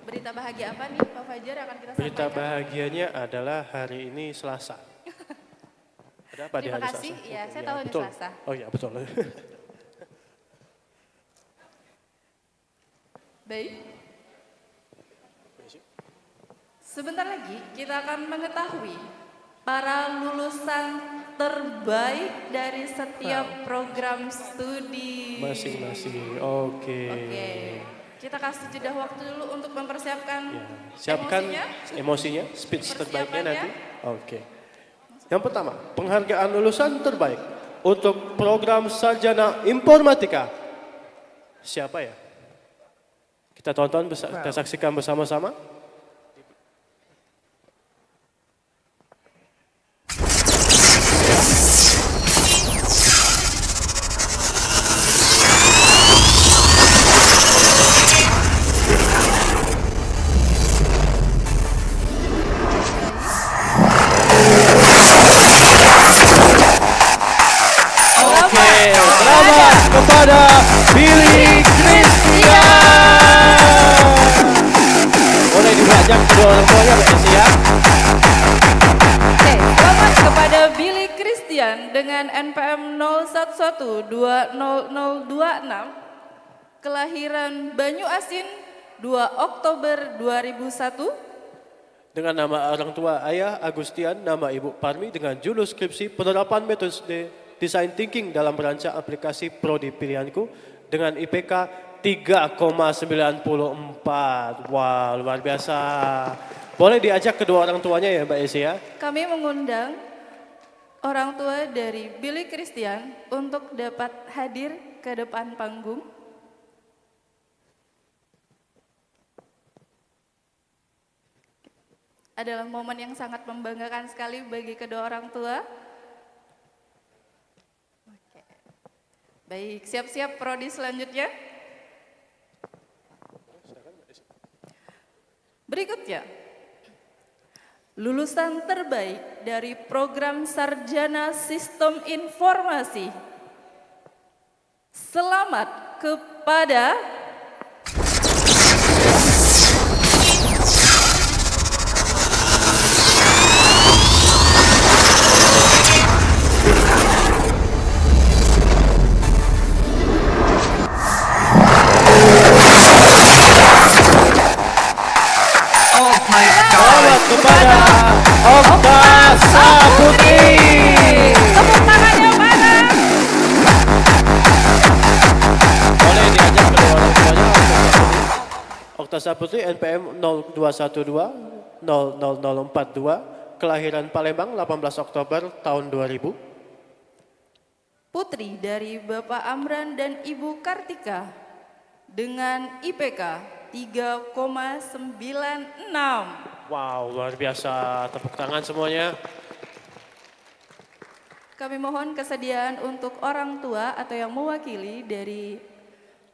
Berita bahagia apa nih Pak Fajar yang akan kita Berita sampaikan? bahagianya adalah hari ini Selasa. Ada apa di Terima hari kasih, Selasa? ya saya Ya, tahu ini betul. Selasa. Oh iya betul. Baik. Sebentar lagi kita akan mengetahui para lulusan terbaik dari setiap program studi. Masing-masing. Oke. Oke. Kita kasih jeda waktu dulu untuk mempersiapkan Siapkan emosinya, speech terbaiknya nanti. Oke. Yang pertama, penghargaan lulusan terbaik untuk program sarjana informatika. Siapa ya? Kita tonton, kita saksikan bersama-sama. Selamat kepada Billy Christian. Boleh diajak kedua orang tuanya Mbak ya. Oke, selamat kepada Billy Christian dengan NPM 01120026, kelahiran Banyu Asin 2 Oktober 2001. Dengan nama orang tua ayah Agustian, nama ibu Parmi dengan judul skripsi penerapan metode design thinking dalam merancang aplikasi prodi pilihanku dengan IPK 3,94. Wah, luar biasa. Boleh diajak kedua orang tuanya ya Mbak Esi ya? Kami mengundang orang tua dari Billy Christian untuk dapat hadir ke depan panggung. Adalah momen yang sangat membanggakan sekali bagi kedua orang tua. Oke. Baik, siap-siap prodi selanjutnya. Berikutnya, lulusan terbaik dari program Sarjana Sistem Informasi. Selamat kepada Okta Saputri NPM 0212 00042, kelahiran Palembang 18 Oktober tahun 2000. Putri dari Bapak Amran dan Ibu Kartika dengan IPK 3,96. Wow, luar biasa. Tepuk tangan semuanya. Kami mohon kesediaan untuk orang tua atau yang mewakili dari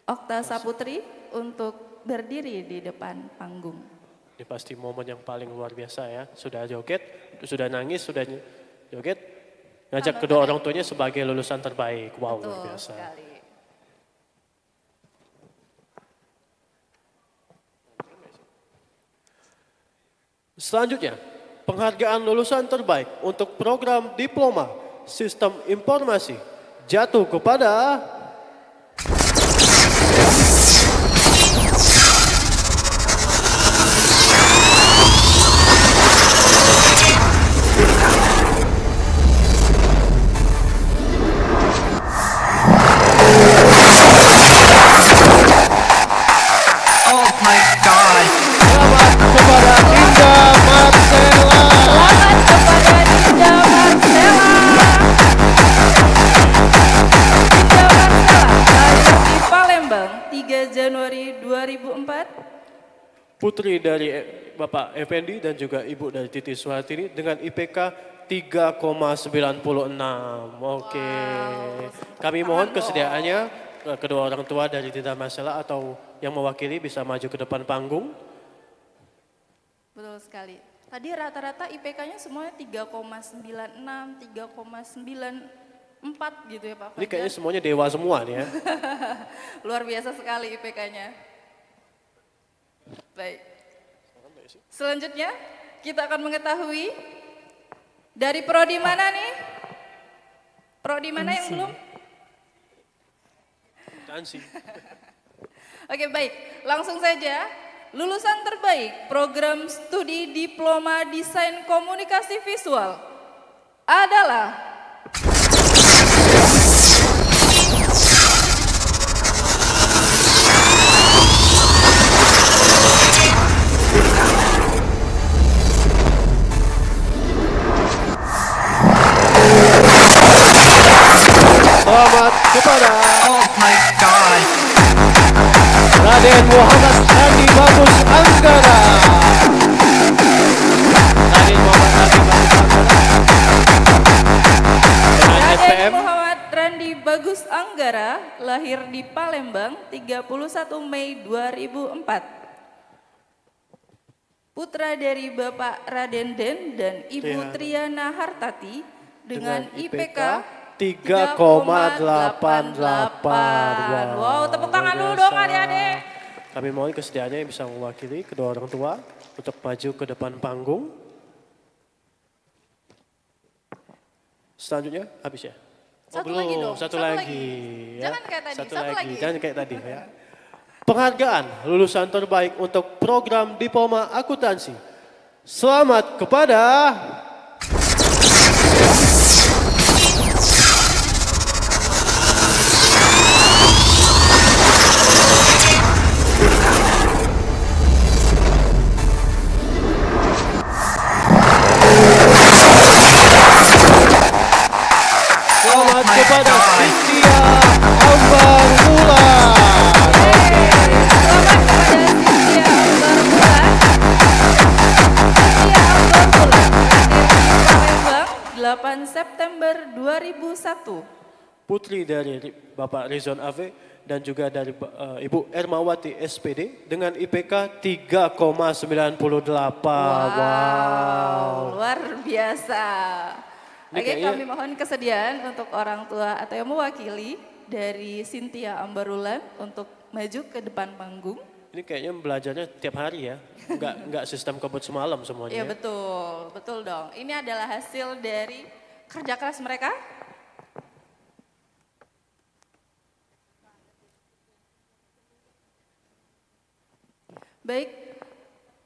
Okta Saputri untuk berdiri di depan panggung. Ini pasti momen yang paling luar biasa ya. Sudah joget, sudah nangis, sudah joget. Ngajak kedua orang tuanya sebagai lulusan terbaik. Wow, Betul luar biasa. sekali. Selanjutnya, penghargaan lulusan terbaik untuk program Diploma Sistem Informasi jatuh kepada Oh my God. Palembang 3 Januari 2004. putri dari Bapak Effendi dan juga Ibu dari Titi Suhartini dengan IPK 3,96. Oke. Kami mohon kesediaannya kedua orang tua dari Dinda Marcella atau yang mewakili bisa maju ke depan panggung. Betul sekali. Tadi rata-rata IPK-nya semuanya 3,96, 3,94 gitu ya Pak Fajar. Ini kayaknya semuanya dewa semua nih ya. Luar biasa sekali IPK-nya. Baik. Selanjutnya kita akan mengetahui dari prodi mana nih? Prodi mana yang belum? Dansi. Oke baik, langsung saja. Lulusan terbaik program studi Diploma Desain Komunikasi Visual adalah Selamat kepada Oh my God. Raden Muhammad Randi Bagus Anggara. Raden Muhammad Randi Bagus Anggara. Raden Muhammad Randi Bagus Anggara, lahir di Palembang 31 Mei 2004. Putra dari Bapak Raden Den dan Ibu Triana Hartati dengan IPK 3,88. Wow, tepuk tangan dulu dong adik-adik. Kami mohon kesediaannya yang bisa mewakili kedua orang tua untuk maju ke depan panggung. Selanjutnya habis ya? Satu belum, lagi dong, satu satu lagi. lagi. Ya. Jangan kayak tadi, Satu satu lagi, lagi. jangan kayak tadi ya. Penghargaan lulusan terbaik untuk program Diploma Akuntansi. Selamat kepada kepada Cynthia Ambar Mulan. Selamat kepada Cynthia Ambar Mulan. Cynthia Ambar Mulan lahir di Palembang 8 September 2001. Putri dari Bapak Rizwan Ave dan juga dari Ibu Ermawati SPD dengan IPK 3,98. Wow. Luar biasa. Ini Oke, kayaknya- kami mohon kesediaan untuk orang tua atau yang mewakili dari Cynthia Ambarulan untuk maju ke depan panggung. Ini kayaknya belajarnya tiap hari ya, nggak sistem kebut semalam semuanya. Iya betul, betul dong. Ini adalah hasil dari kerja keras mereka. Baik,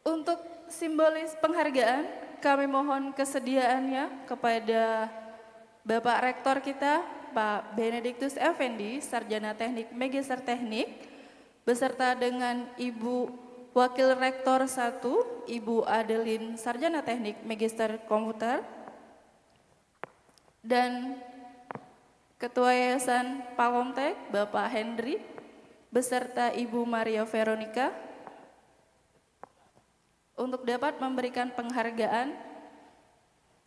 untuk simbolis penghargaan kami mohon kesediaannya kepada Bapak Rektor kita, Pak Benediktus Effendi, Sarjana Teknik Magister Teknik, beserta dengan Ibu Wakil Rektor 1, Ibu Adeline Sarjana Teknik Magister Komputer, dan Ketua Yayasan Palkomtek Bapak Hendri, beserta Ibu Maria Veronica, untuk dapat memberikan penghargaan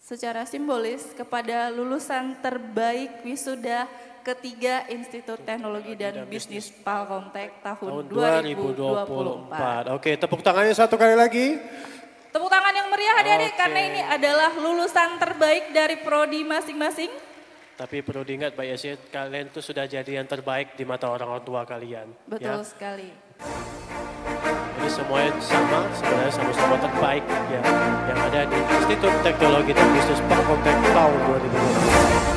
secara simbolis kepada lulusan terbaik wisuda ketiga Institut Teknologi dan Bisnis Palkomtek tahun 2024. Oke, tepuk tangannya satu kali lagi. Tepuk tangan yang meriah adik-adik, karena ini adalah lulusan terbaik dari prodi masing-masing. Tapi perlu diingat Mbak Yasin, kalian itu sudah jadi yang terbaik di mata orang tua kalian. Betul sekali. Jadi semuanya sama, sebenarnya sama-sama terbaik ya, yang ada di Institut Teknologi dan Bisnis Palkomtek tahun 2024.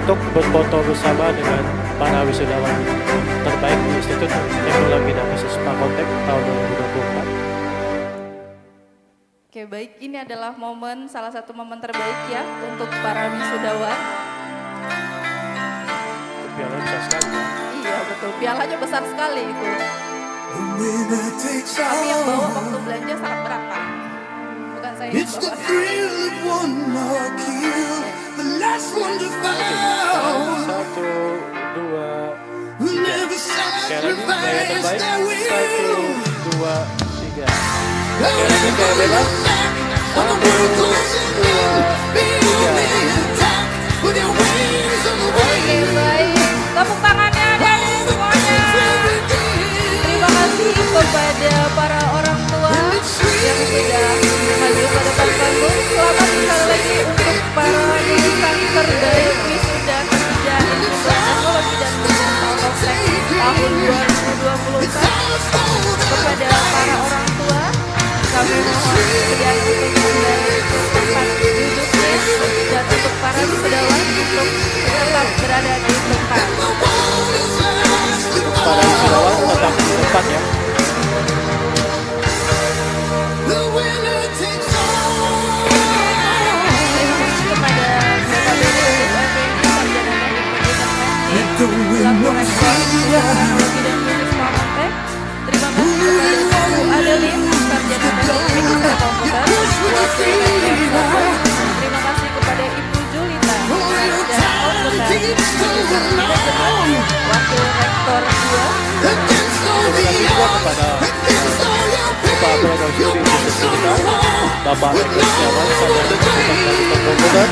untuk berfoto bersama dengan para wisudawan terbaik di Institut Teknologi dan Bisnis Pakotek tahun 2024. Oke, baik. Ini adalah salah satu momen terbaik ya untuk para wisudawan. Pialanya besar sekali ya. Iya, betul. Pialanya besar sekali itu. Tapi yang bawa waktu belanja sangat berat, Pak. Bukan saya yang bawa. Satu, dua, tiga. Sekali lagi, gaya terbaik. Satu, dua, tiga. Sekali lagi, gaya bebas. Satu, dua, tiga. Oke, baik. Tepuk tangannya dari semuanya. Terima kasih kepada para orang tua yang sudah hadir pada panggung. Selamat sekali lagi untuk para lulusan terbaik wisuda kerja Institut Teknologi dan Bisnis Pakotek tahun 2024. Kepada para orang tua, kami mohon kemudian untuk kembali ke tempat duduknya dan untuk para wisudawan untuk tetap berada di tempat. Para wisudawan tetap di tempat ya. Kepada Bapak Beni untuk FPI Sarjana Teknik Pendidikan selaku Rektor Teknologi dan Bisnis Pakotek. Terima kasih kepada Ibu Adeline Sarjana Teknik Pendidikan Komputer Wakil Rektor 1. Terima kasih kepada Ibu Julita dan Komputer Jurusan Manajemen Wakil Rektor 2. Terima kasih juga kepada Kepala Program Studi Institut kita, Bapak Eko Setiawan, Sarjana Teknik Komputer,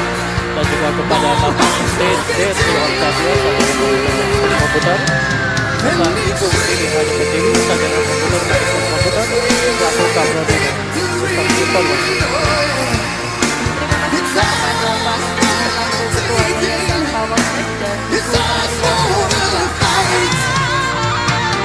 dan juga kepada Bapak D.S. Organisasi Sarjana Komputer, Bapak Ibu Ini Hadi Pertiwi, Sarjana Komputer Manajemen Komputer, selaku Kaprodi Sistem Informasi. Terima kasih juga kepada Pak selaku Ketua Yayasan Pakotek dan Ibu Maria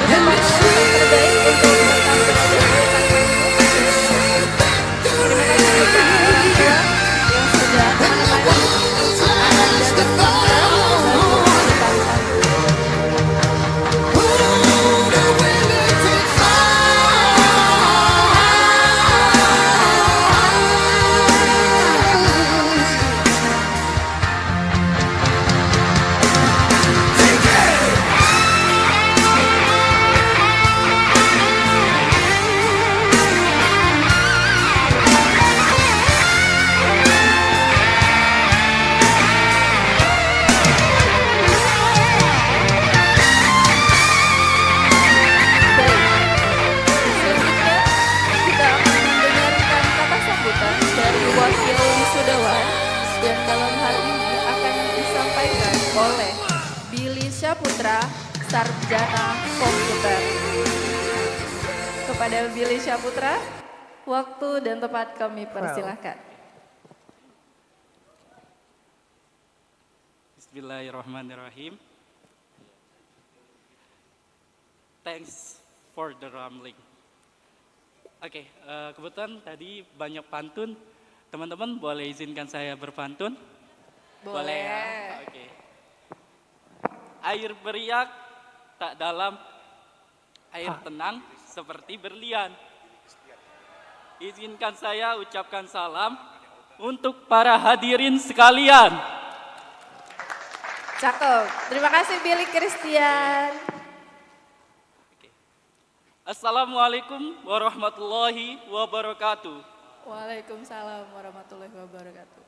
Terima kasih terbaik untuk tetap berada di depan panggung. Terima kasih kepada orang tua yang sudah menemani anak dan bangsa di depan panggung. Selanjutnya, kita akan mendengarkan kata sambutan dari wakil wisudawan yang dalam hal ini akan disampaikan oleh Billy Syaputra, Sarjana Komputer. Kepada Billy Syaputra, waktu dan tempat kami persilahkan. Bismillahirrahmanirrahim. Thanks for the rambling. Oke, kebetulan tadi banyak pantun. Teman-teman boleh izinkan saya berpantun? Boleh. Ya? Oke. Air beriak tak dalam, air tenang seperti berlian. Izinkan saya ucapkan salam untuk para hadirin sekalian. Cakep. Terima kasih Billy Christian. Assalamualaikum warahmatullahi wabarakatuh. Waalaikumsalam warahmatullahi wabarakatuh.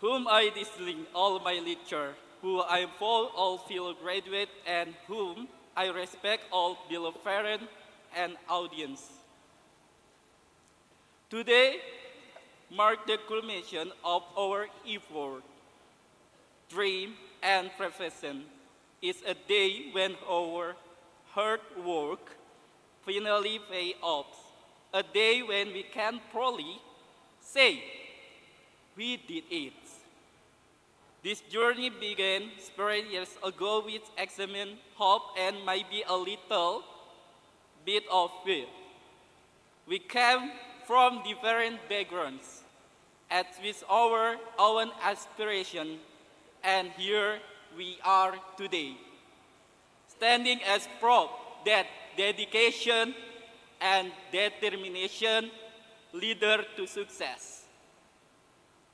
Whom I disling all my lecture, who I full all fellow graduate, and whom I respect all beloved parent and audience. Today mark the culmination of our effort, dream, and profession. It's a day when our hard work finally pay off. A day when we can proudly say, we did it. This journey began 8 years ago with examen, hope, and maybe a little bit of fear. We came from different backgrounds, and with our own aspiration and here we are today, standing as proof that dedication and determination lead to success.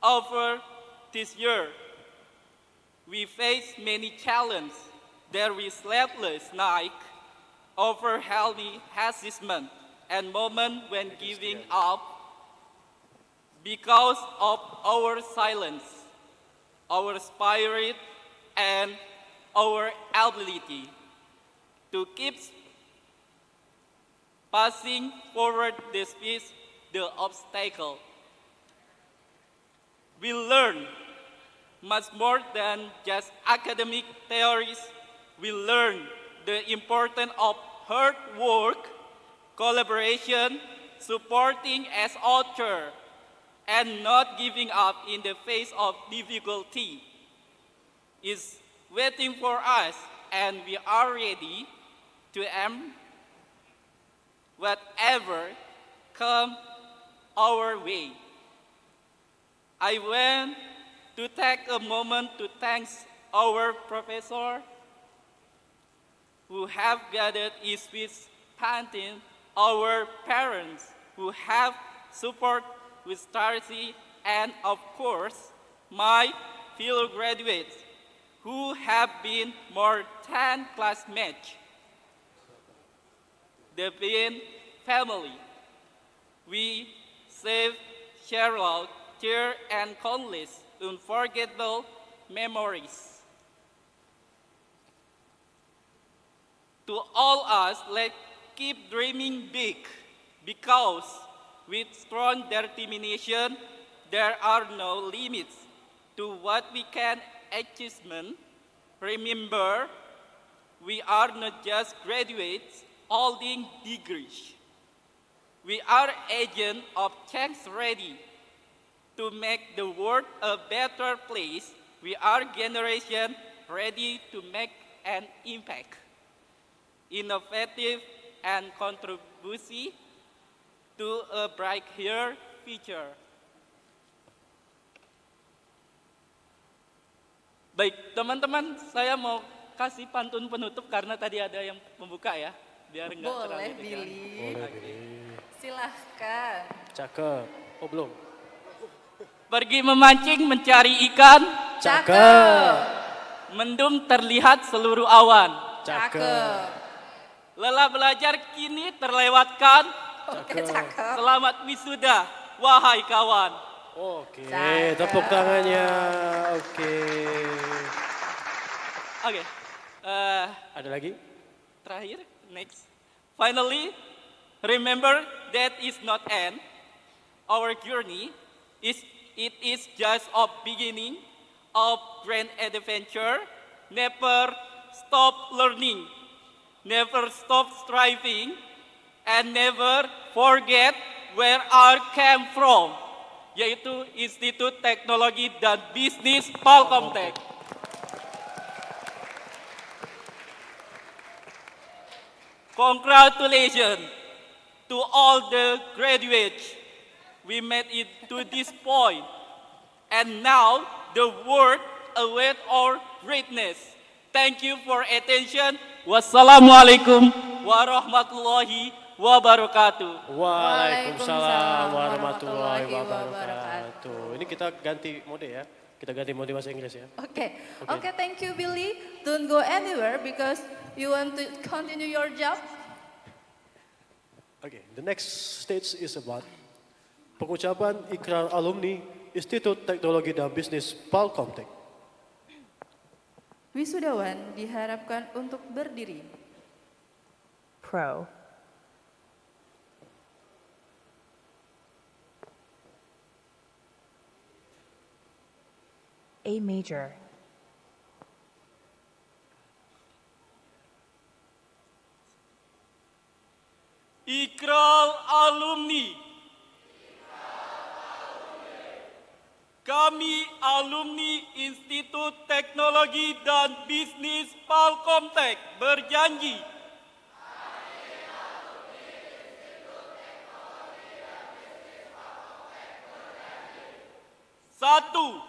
Over this year, we faced many challenges. There were sleepless nights, overwhelming assessment, and moments when giving up because of our silence, our spirit, and our ability to keep passing forward despite the obstacle. We learn much more than just academic theories. We learn the importance of hard work, collaboration, supporting as author, and not giving up in the face of difficulty is waiting for us, and we are ready to aim whatever come our way. I want to take a moment to thank our professor who have gathered his with painting, our parents who have support with Starcy, and of course, my fellow graduates who have been more than classmates. The Bean family, we save Sherlock, tear and countless unforgettable memories. To all us, let's keep dreaming big, because with strong determination, there are no limits to what we can achieve. Remember, we are not just graduates holding degrees. We are agents of change ready to make the world a better place. We are generation ready to make an impact, innovative and contribution to a brighter future. Baik, teman-teman, saya mau kasih pantun penutup karena tadi ada yang membuka ya, biar nggak terlalu Boleh, tegang. Billy. Silahkan. Cakep. Oh, belum. Pergi memancing mencari ikan. Cakep. Mendung terlihat seluruh awan. Cakep. Lelah belajar kini terlewatkan. Oke, cakep. Selamat wisuda, wahai kawan. Oke, tepuk tangannya. Oke. Oke. Ada lagi? Terakhir, next. Finally, remember that is not end. Our journey it is just a beginning of grand adventure. Never stop learning, never stop striving, and never forget where I came from, yaitu Institut Teknologi dan Bisnis Palkomtek. Congratulations to all the graduates. We made it to this point, and now the world awaits our greatness. Thank you for attention. Wassalamualaikum warahmatullahi wabarakatuh. Waalaikumsalam warahmatullahi wabarakatuh. Ini kita ganti mode ya. Kita ganti mode bahasa Inggris ya. Okay, thank you, Billy. Don't go anywhere because you want to continue your job. Okay, the next stage is about pengucapan ikrar alumni Institut Teknologi dan Bisnis Palkomtek. Wisudawan diharapkan untuk berdiri. Pro. A major. Ikrar alumni. Kami alumni Institut Teknologi dan Bisnis Palkomtek berjanji satu,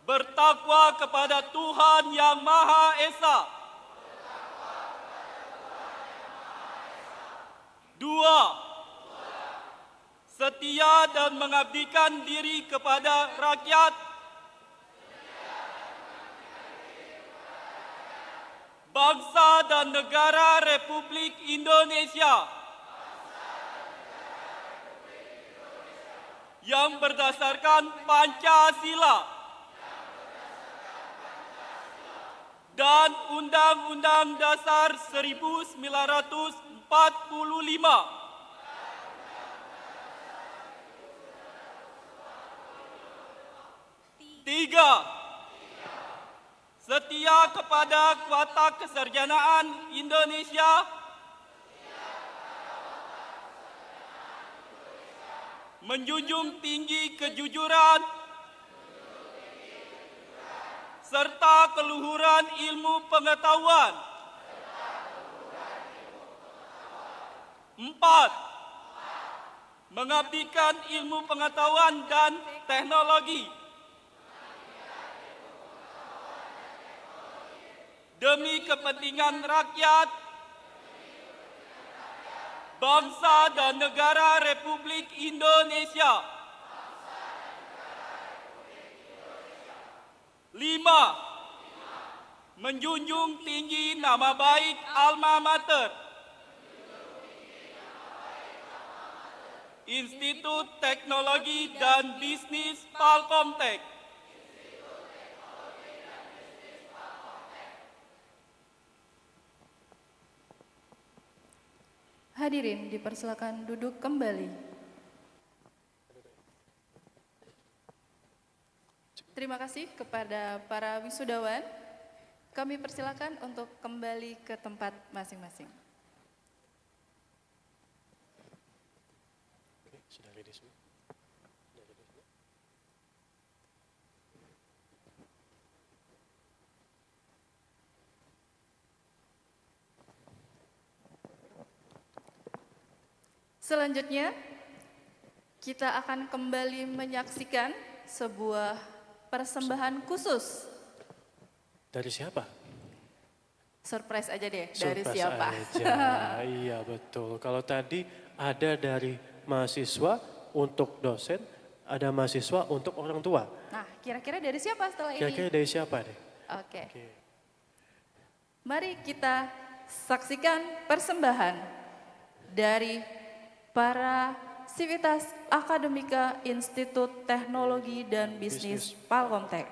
bertakwa kepada Tuhan Yang Maha Esa. 2. Setia dan mengabdikan diri kepada rakyat. Bangsa dan negara Republik Indonesia. Yang berdasarkan Pancasila dan Undang-Undang Dasar 1945. 3. Setia kepada Watak Kesarjanaan Indonesia. Menjunjung tinggi kejujuran serta keluhuran ilmu pengetahuan. 4. Mengabdikan ilmu pengetahuan dan teknologi demi kepentingan rakyat, bangsa dan negara Republik Indonesia. 5. Menjunjung tinggi nama baik alma mater, Institut Teknologi dan Bisnis Palkomtek. Hadirin dipersilakan duduk kembali. Terima kasih kepada para wisudawan. Kami persilakan untuk kembali ke tempat masing-masing. Sudah ready semua? Selanjutnya, kita akan kembali menyaksikan sebuah persembahan khusus. Dari siapa? Surprise aja deh, dari Surprise siapa? Aja. Iya betul. Kalau tadi ada dari mahasiswa untuk dosen, ada mahasiswa untuk orang tua. Nah, kira-kira dari siapa setelah ini? Kira-kira dari siapa deh? Oke. Mari kita saksikan persembahan dari para Sivitas Akademika Institut Teknologi dan Bisnis Palkomtek.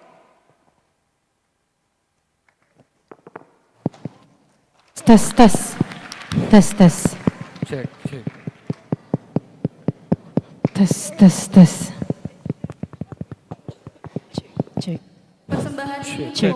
Tes. Cek. Tes. Cek. Persembahan ini Cek.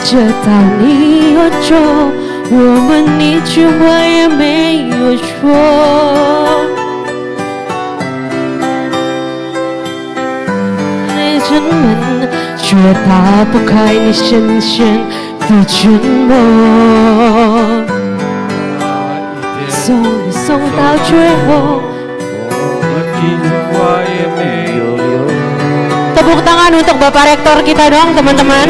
这道理有错，我们一句话也没有说。爱人们却打不开你深深的沉默，送你送到最后，我一句话也没有留。Tepuk tangan untuk Bapak Rektor kita dong, teman-teman.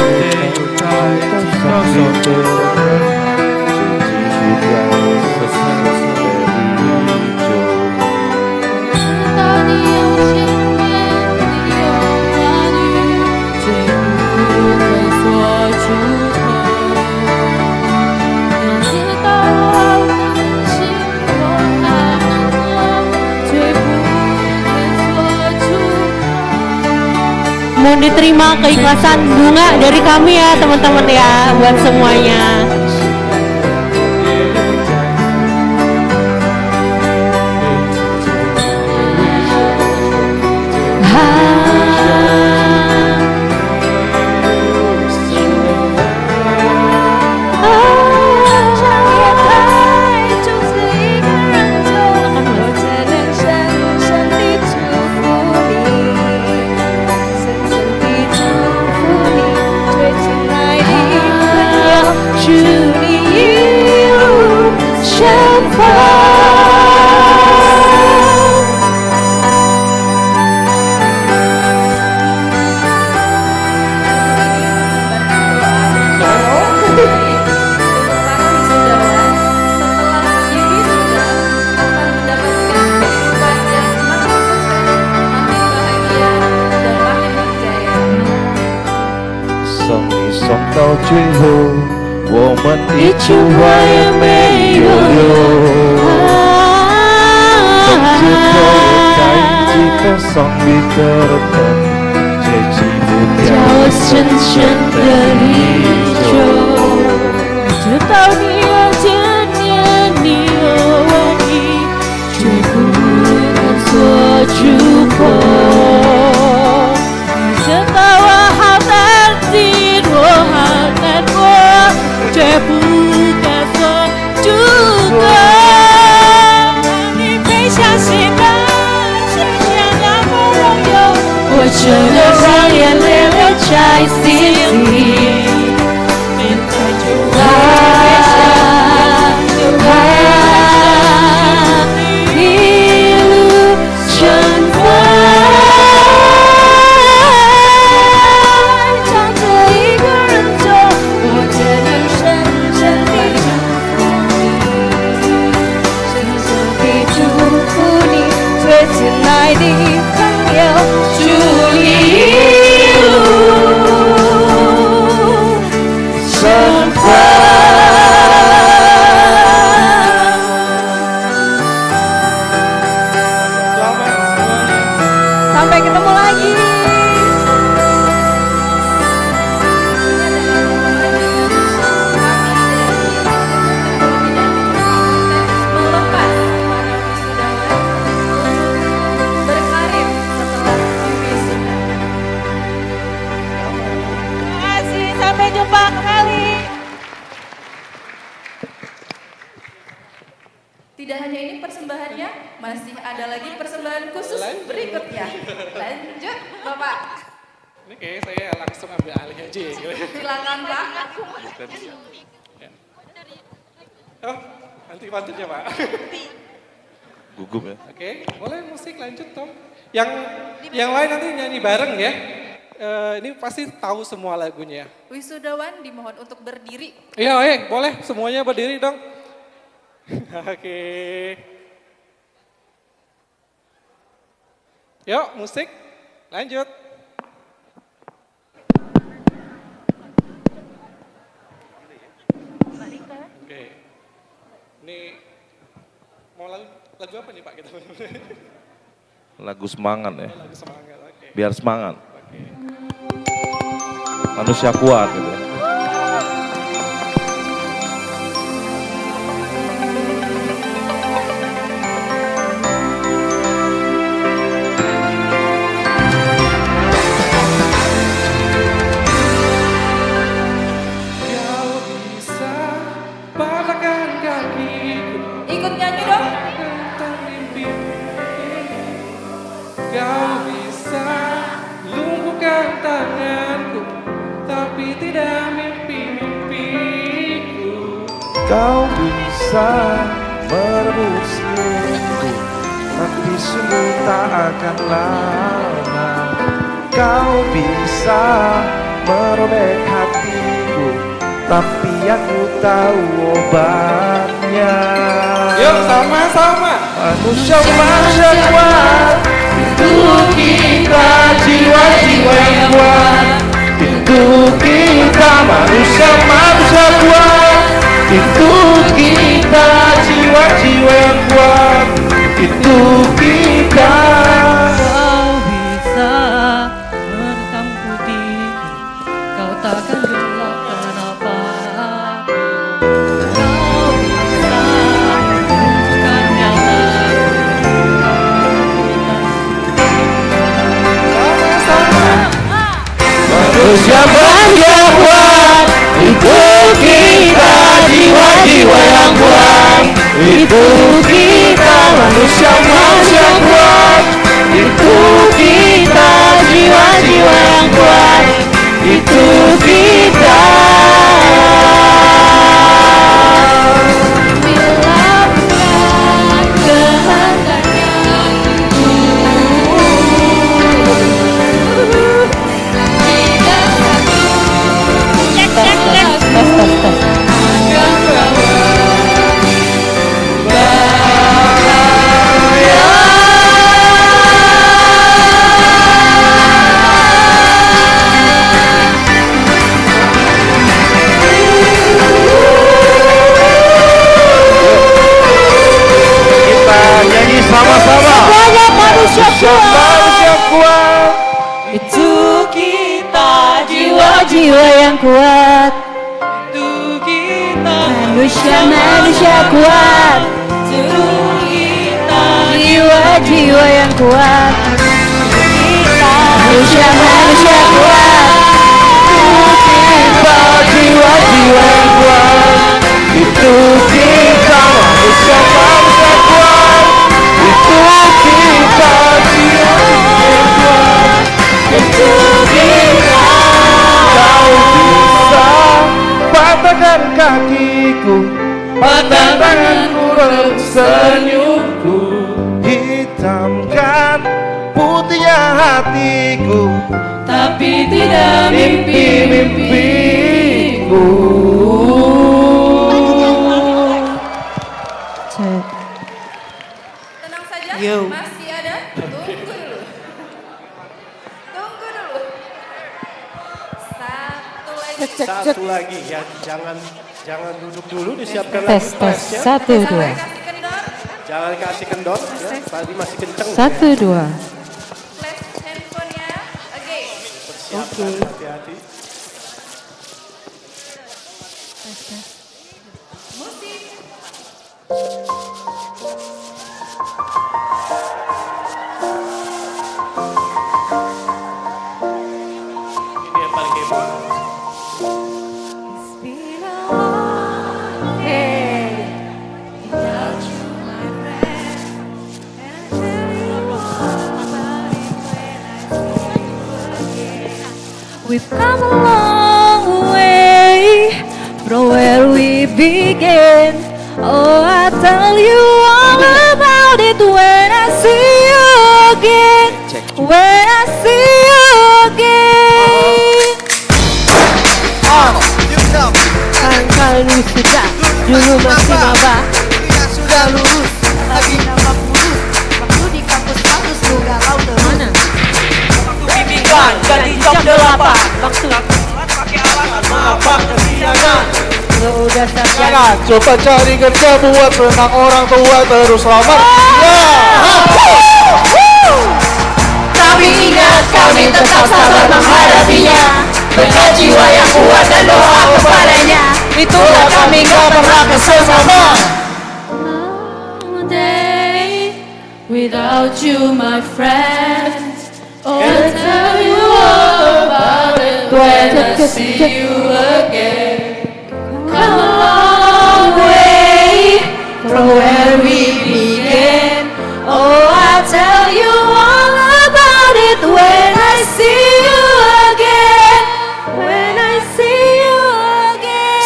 Mohon diterima keikhlasan bunga dari kami ya teman-teman ya, buat semuanya. 到最后，我们一句话也没有留。从此可以在几个伤悲的人，却记不掉我深深的离愁。直到你有千年，你有我你，却不能做出口。你知道我好担心，我好难过，却不敢说出口。当你被相信了，却想要不拥有，我真的让眼泪流在心里。一路乘风，唱着一个人走，我只能深深地祝福你，深深地祝福你，最亲爱的朋友，祝你一路乘风。Sampai ketemu lagi. Melepas para wisudawan berkarir setelah wisuda. Terima kasih, sampai jumpa kembali. Tidak hanya ini persembahannya, masih ada lagi persembahan khusus berikutnya. Lanjut, Bapak. Ini kayaknya saya langsung ambil alih aja ya. Silakan, Pak. Oh, nanti pantutnya Pak. Gugup ya. Oke, boleh musik lanjut Tom. Yang lain nanti nyanyi bareng ya. Ini pasti tahu semua lagunya. Wisudawan dimohon untuk berdiri. Iya, boleh semuanya berdiri dong. Oke. Yuk, musik. Lanjut. Oke. Ini mau lagu apa nih Pak kita? Lagu semangat ya. Lagu semangat, oke. Biar semangat. Oke. Manusia kuat gitu ya. Ikut nyanyi dong. Kau bisa lumpuhkan tanganku, tapi tidak mimpi-mimpiku. Kau bisa merebut senyumku, tapi sungguh tak akan lama. Kau bisa merobek hatiku, tapi aku tahu obatnya. Yuk sama-sama. Manusia kuat, untuk kita jiwa-jiwa yang kuat. Untuk kita manusia kuat, untuk kita jiwa-jiwa yang kuat. Untuk kita. Kau bisa merekam putihku, kau takkan gelap kenapa. Kau bisa menemukan nyalaku, manusia kuat. Itu kita jiwa-jiwa yang kuat. Itu kita manusia kuat. Itu kita jiwa-jiwa yang kuat. Itu kita. Semuanya manusia kuat. Itu kita jiwa-jiwa yang kuat. Itu kita manusia kuat. Itu kita jiwa-jiwa yang kuat. Kita manusia kuat. Kita jiwa-jiwa yang kuat. Itu kita manusia kuat. Itu kita jiwa-jiwa yang kuat. Itu kita. Kau bisa patahkan kakiku, patahkan tanganku, senyumku, hitamkan putihnya hatiku, Tapi tidak mimpi-mimpiku. Tenang saja, Yo. masih ada. Tunggu dulu. Satu lagi ya, jangan duduk dulu, disiapkan Tes, lagi tes, flashnya. 1, 2. Jangan kasih kendor ya, tadi masih kenceng. 1, 2. Flash handphonenya, again. Persiapkan, hati-hati. Musik. Ini yang paling heboh. We've come a long way from where we began. Oh, I'll tell you all about it when I see you again. When I see you again. Kan sudah dulu masih maba, sudah lulus lagi nama kurus. Waktu di kampus-kampus lu galau mana? Bimbingan jadi jam 8. Waktu pakai alasan maaf kesiangan. Udah Jangan coba cari kerja buat senang orang tua terus lamar. Tapi ingat kami tetap sabar menghadapinya, dengan jiwa yang kuat dan doa kepadanya. Itulah kami gak pernah kesel sama. Without you my friend, oh I'll tell you all about it when I see you again. Come a long way from where we began. Oh, I'll tell you all about it when I see you again. When I see you again.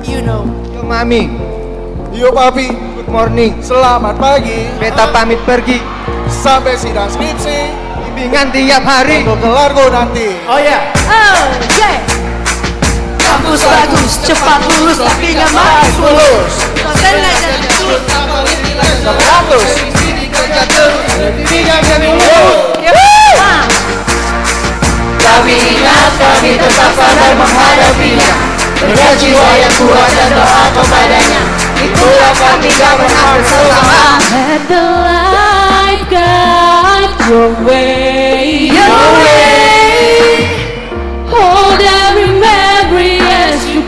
You know. Yo mami. Yo papi. Good morning. Selamat pagi. Beta pamit pergi. Sampai sidang skripsi. Bimbingan tiap hari. Untuk kelar gue nanti. Oh ya. Oh, yeah. Kampus bagus, cepat lulus, tapi gak mau lulus. Dosen ngajar terus, apalagi nilai 100. Dikerja terus, tidak jadi lulus. Tapi ingat kami tetap sabar menghadapinya, dengan jiwa yang kuat dan doa kepadanya. Itulah kami gak pernah bersama. Let the light guide your way, your way. Hold every memory as you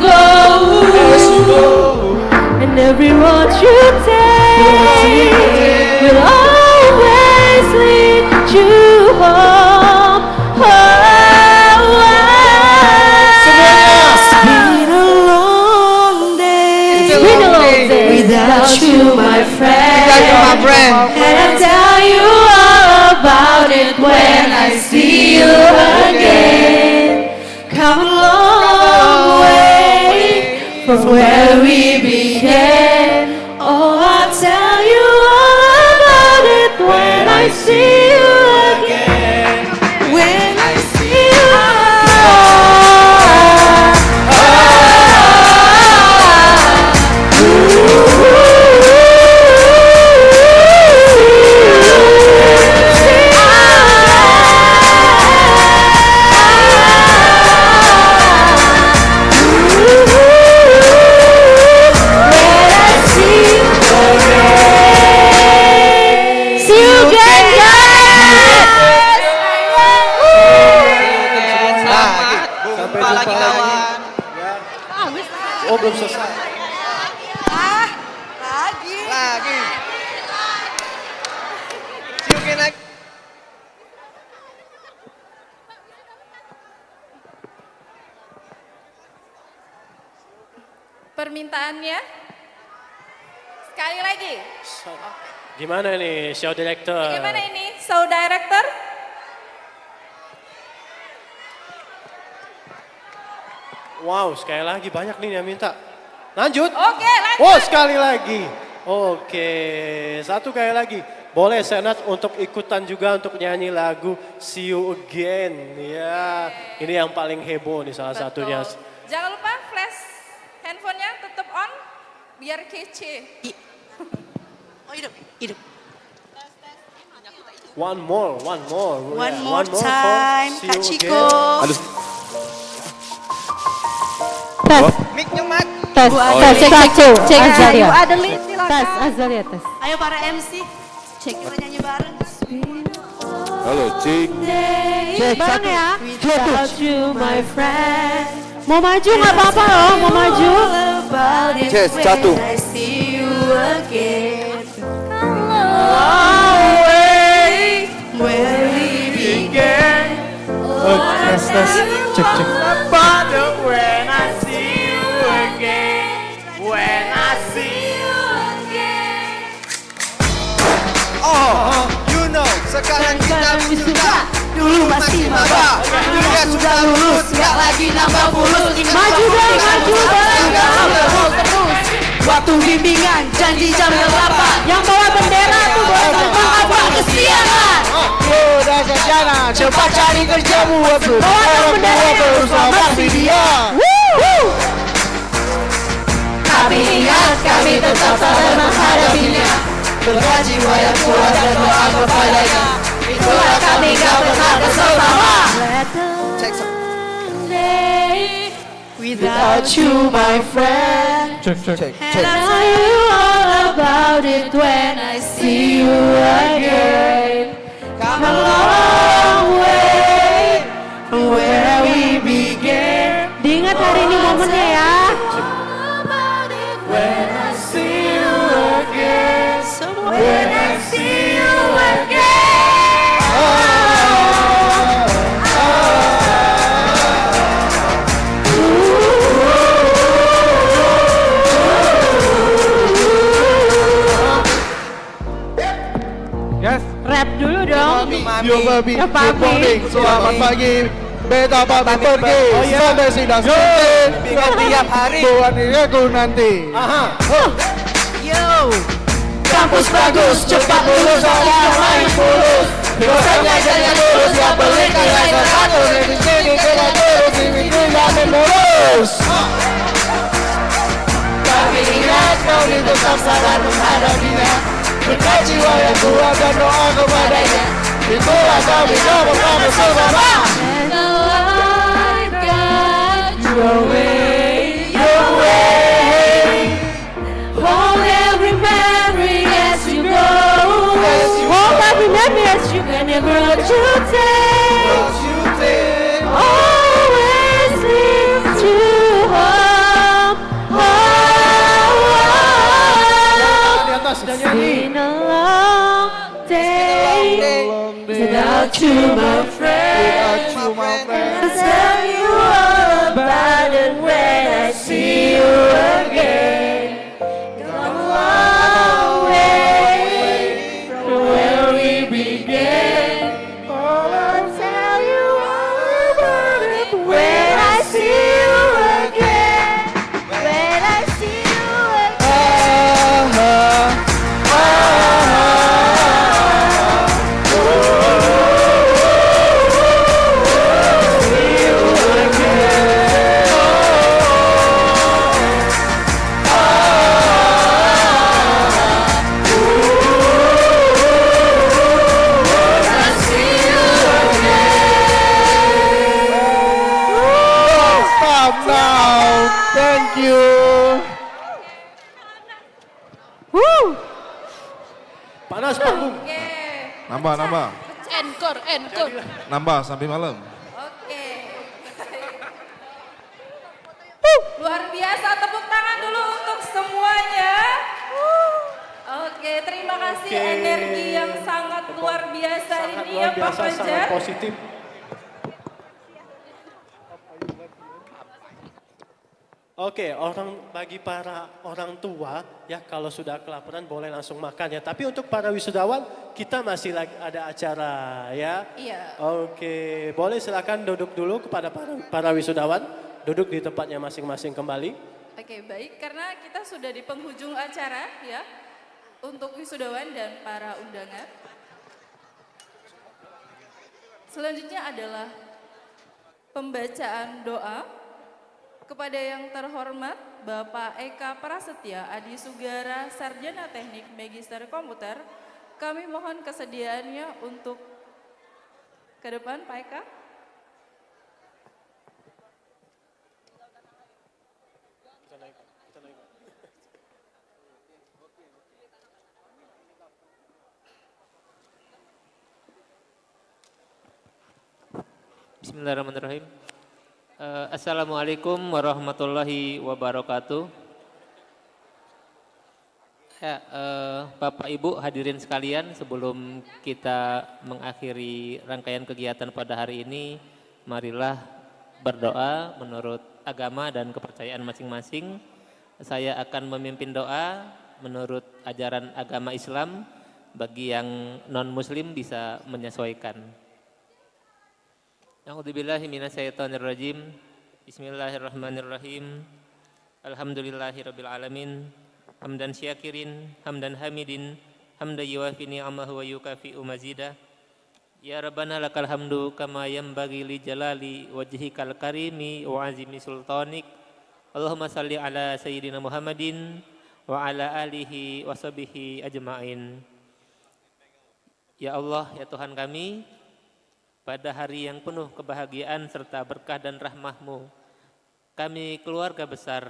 friend. And I'll tell you all about it when I see you again. Come a long way from where we began. Oh, I'll tell you all about it when I see you again. When I see you Oh, belum selesai. Lagi. See you again lagi. Permintaannya sekali lagi. Gimana nih, show director? Gimana ini, show director? Wow, sekali lagi banyak nih yang minta. Lanjut. Oke, lanjut. Oh, sekali lagi. Oke, satu kali lagi. Boleh Senat untuk ikutan juga untuk nyanyi lagu See You Again. Ya, ini yang paling heboh nih salah satunya. Jangan lupa flash handphonenya tetap on biar kece. Oh, hidup. One more. One Yeah, more for time, See Kak You Ciko. Again. Aduh. Mic-nya Mat. Tes, cek Azalia. You ada lead, silakan. Tes, Azalia, tes. Ayo para MC, kita nyanyi bareng. Halo, cek. Cek bareng ya. Without you, my friend. Mau maju nggak apa-apa loh, mau maju. Yes, satu. I see you again. Where we began. Tes. Cek. When I see you again, when I see you again. Oh, you know, sekarang kita wisuda. Dulu masih maba, dia sudah lulus, gak lagi nambah bulus. Maju dong, maju dong. Waktu bimbingan, janji jam 8. Yang bawa bendera tuh bawa terbang apa? Kesiangan. Udah sarjana, cepat cari kerja buat berusaha bakti dia. Kami ingat, kami tetap sabar menghadapinya. Berjiwa yang kuat dan doa kepadanya. Itulah kami gak pernah kesel sama. Without you, my friend. Cek. And I'll tell you all about it when I see you again. Come a long way from where we began. Diingat hari ini momennya ya. When I see you again. When I see you again. Yes. Rap dulu dong. Yo babi, good morning, selamat pagi. Beta pamit pergi, sampai sidang selesai. Tiap hari, buat diri aku nanti. Yo, kampus bagus, cepat lulus, saya main fulus. Dosennya jangan lulus, ya beli kayak satu. Di sini kita terus, di minggu jangan lulus. Kami ingat kau tetap sabar menghadapinya. Berkat jiwa yang kuat dan doa kepadanya. Itulah kami gak pernah bersama. And the light guide Your way. hold every memory as you go. Hold every memory as you can never let you take. Always lead to home. It's been a long day without you, my friend. I'll tell you all about it when I see you again. Come a long way Panas panggung. Oke. Nambah. Encore. Nambah sampai malam. Oke. Luar biasa, tepuk tangan dulu untuk semuanya. Oke, terima kasih energi yang sangat luar biasa ini ya Pak Fajar. Sangat positif. Oke, bagi para orang tua ya kalau sudah kelaparan boleh langsung makan ya. Tapi untuk para wisudawan kita masih lagi ada acara ya. Iya. Oke, boleh silakan duduk dulu kepada para wisudawan, duduk di tempatnya masing-masing kembali. Oke, baik, karena kita sudah di penghujung acara ya. Untuk wisudawan dan para undangan. Selanjutnya adalah pembacaan doa kepada yang terhormat Bapak Eka Prasetya Adi Sugara Sarjana Teknik Magister Komputer. Kami mohon kesediaannya untuk ke depan Pak Eka. Bismillahirrahmanirrahim. Assalamualaikum warahmatullahi wabarakatuh. Ya, Bapak Ibu hadirin sekalian, sebelum kita mengakhiri rangkaian kegiatan pada hari ini, marilah berdoa menurut agama dan kepercayaan masing-masing. Saya akan memimpin doa menurut ajaran agama Islam, bagi yang non-muslim bisa menyesuaikan. A'udzubillahi minasyaitonirrajim. Bismillahirrahmanirrahim. Alhamdulillahirabbil alamin. Hamdan syakirin, hamdan hamidin, hamdan yuwafi ni'amahu wa yukafi'u mazidah. Ya Rabbana lakal hamdu kama yanbaghi li jalali wajhikal karimi wa azimi sultanik. Allahumma salli ala sayyidina Muhammadin wa ala alihi wa sahbihi ajma'in. Ya Allah, ya Tuhan kami, pada hari yang penuh kebahagiaan serta berkah dan rahmah-Mu, kami keluarga besar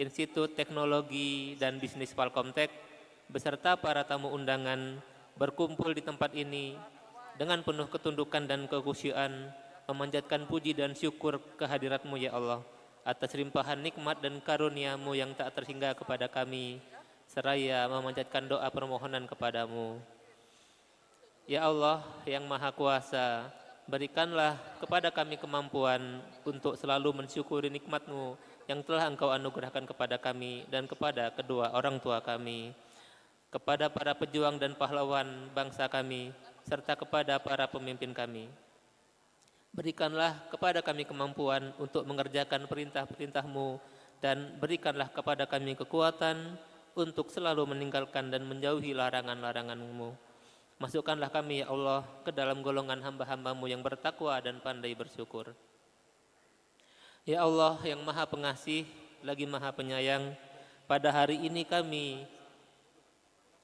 Institut Teknologi dan Bisnis Falcomtech beserta para tamu undangan berkumpul di tempat ini dengan penuh ketundukan dan kekhusyuan, memanjatkan puji dan syukur kehadirat-Mu ya Allah, atas limpahan nikmat dan karunia-Mu yang tak terhingga kepada kami, seraya memanjatkan doa permohonan kepadamu. Ya Allah yang Maha Kuasa, berikanlah kepada kami kemampuan untuk selalu mensyukuri nikmat-Mu yang telah Engkau anugerahkan kepada kami dan kepada kedua orang tua kami, kepada para pejuang dan pahlawan bangsa kami, serta kepada para pemimpin kami. Berikanlah kepada kami kemampuan untuk mengerjakan perintah-perintah-Mu dan berikanlah kepada kami kekuatan untuk selalu meninggalkan dan menjauhi larangan-larangan-Mu. Masukkanlah kami ya Allah ke dalam golongan hamba-hamba-Mu yang bertakwa dan pandai bersyukur. Ya Allah yang Maha Pengasih lagi Maha Penyayang, pada hari ini kami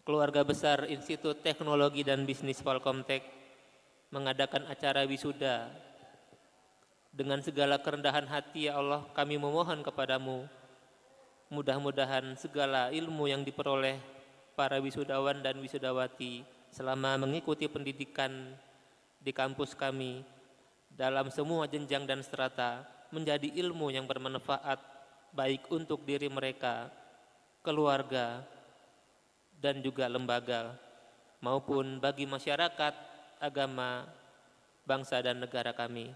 keluarga besar Institut Teknologi dan Bisnis Falcomtech mengadakan acara wisuda. Dengan segala kerendahan hati ya Allah, kami memohon kepadamu, mudah-mudahan segala ilmu yang diperoleh para wisudawan dan wisudawati selama mengikuti pendidikan di kampus kami dalam semua jenjang dan strata menjadi ilmu yang bermanfaat baik untuk diri mereka, keluarga, dan juga lembaga, maupun bagi masyarakat, agama, bangsa dan negara kami.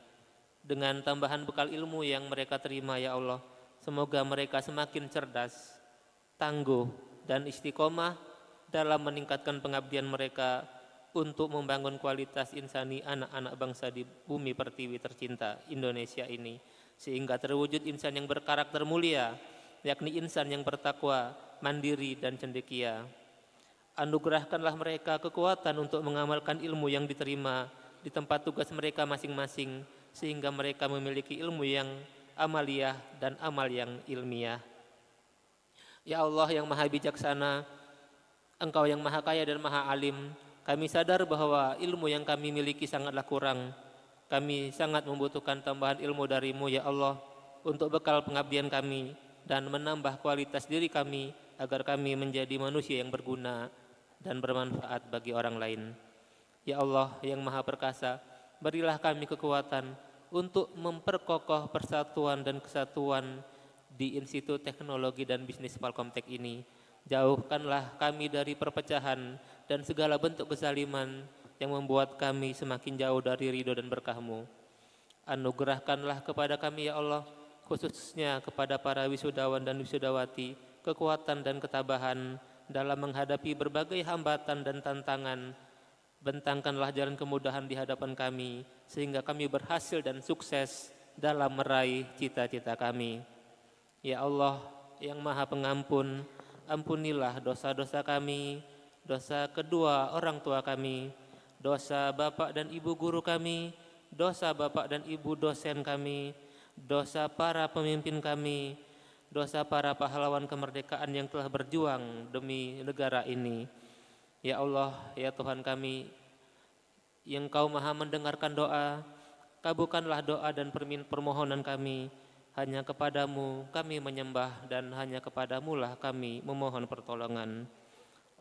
Dengan tambahan bekal ilmu yang mereka terima ya Allah, semoga mereka semakin cerdas, tangguh, dan istiqomah dalam meningkatkan pengabdian mereka untuk membangun kualitas insani anak-anak bangsa di bumi pertiwi tercinta Indonesia ini, sehingga terwujud insan yang berkarakter mulia, yakni insan yang bertakwa, mandiri, dan cendekia. Anugerahkanlah mereka kekuatan untuk mengamalkan ilmu yang diterima di tempat tugas mereka masing-masing, sehingga mereka memiliki ilmu yang amaliyah dan amal yang ilmiah. Ya Allah yang Maha Bijaksana, Engkau yang Maha Kaya dan Maha Alim, kami sadar bahwa ilmu yang kami miliki sangatlah kurang. Kami sangat membutuhkan tambahan ilmu dari-Mu ya Allah untuk bekal pengabdian kami dan menambah kualitas diri kami agar kami menjadi manusia yang berguna dan bermanfaat bagi orang lain. Ya Allah yang Maha Perkasa, berilah kami kekuatan untuk memperkokoh persatuan dan kesatuan di Institut Teknologi dan Bisnis Palkomtek ini. Jauhkanlah kami dari perpecahan dan segala bentuk kezaliman yang membuat kami semakin jauh dari ridho dan berkah-Mu. Anugerahkanlah kepada kami ya Allah, khususnya kepada para wisudawan dan wisudawati, kekuatan dan ketabahan dalam menghadapi berbagai hambatan dan tantangan. Bentangkanlah jalan kemudahan di hadapan kami, sehingga kami berhasil dan sukses dalam meraih cita-cita kami. Ya Allah yang Maha Pengampun, ampunilah dosa-dosa kami, dosa kedua orang tua kami, dosa bapak dan ibu guru kami, dosa bapak dan ibu dosen kami, dosa para pemimpin kami, dosa para pahlawan kemerdekaan yang telah berjuang demi negara ini. Ya Allah, ya Tuhan kami, yang Kau Maha mendengarkan doa, kabulkanlah doa dan permohonan kami. Hanya kepadamu kami menyembah dan hanya kepadamu lah kami memohon pertolongan.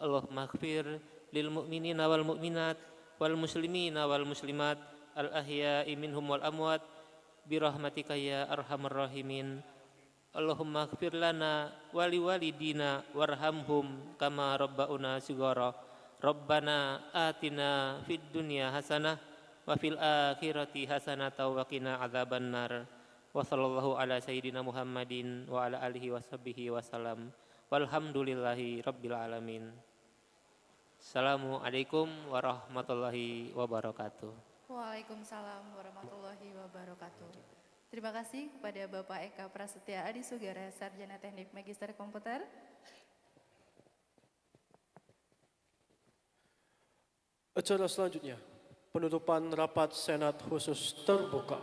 Allahumma ighfir lil mu'minina wal mu'minat wal muslimina wal muslimat al ahya'i minhum wal amwat birahmatika ya arhamar rahimin. Allahumma ighfir lana wali walidina warhamhum kama rabbauna shighara. Rabbana atina fid dunya hasanah wa fil akhirati hasanah wa qina adzabannar. Wa sallallahu ala sayyidina Muhammadin wa ala alihi washabbihi wasallam. Walhamdulillahi rabbil alamin. Assalamualaikum warahmatullahi wabarakatuh. Waalaikumsalam warahmatullahi wabarakatuh. Terima kasih kepada Bapak Eka Prasetya Adi Sugara, Sarjana Teknik Magister Komputer. Acara selanjutnya, penutupan rapat Senat khusus terbuka.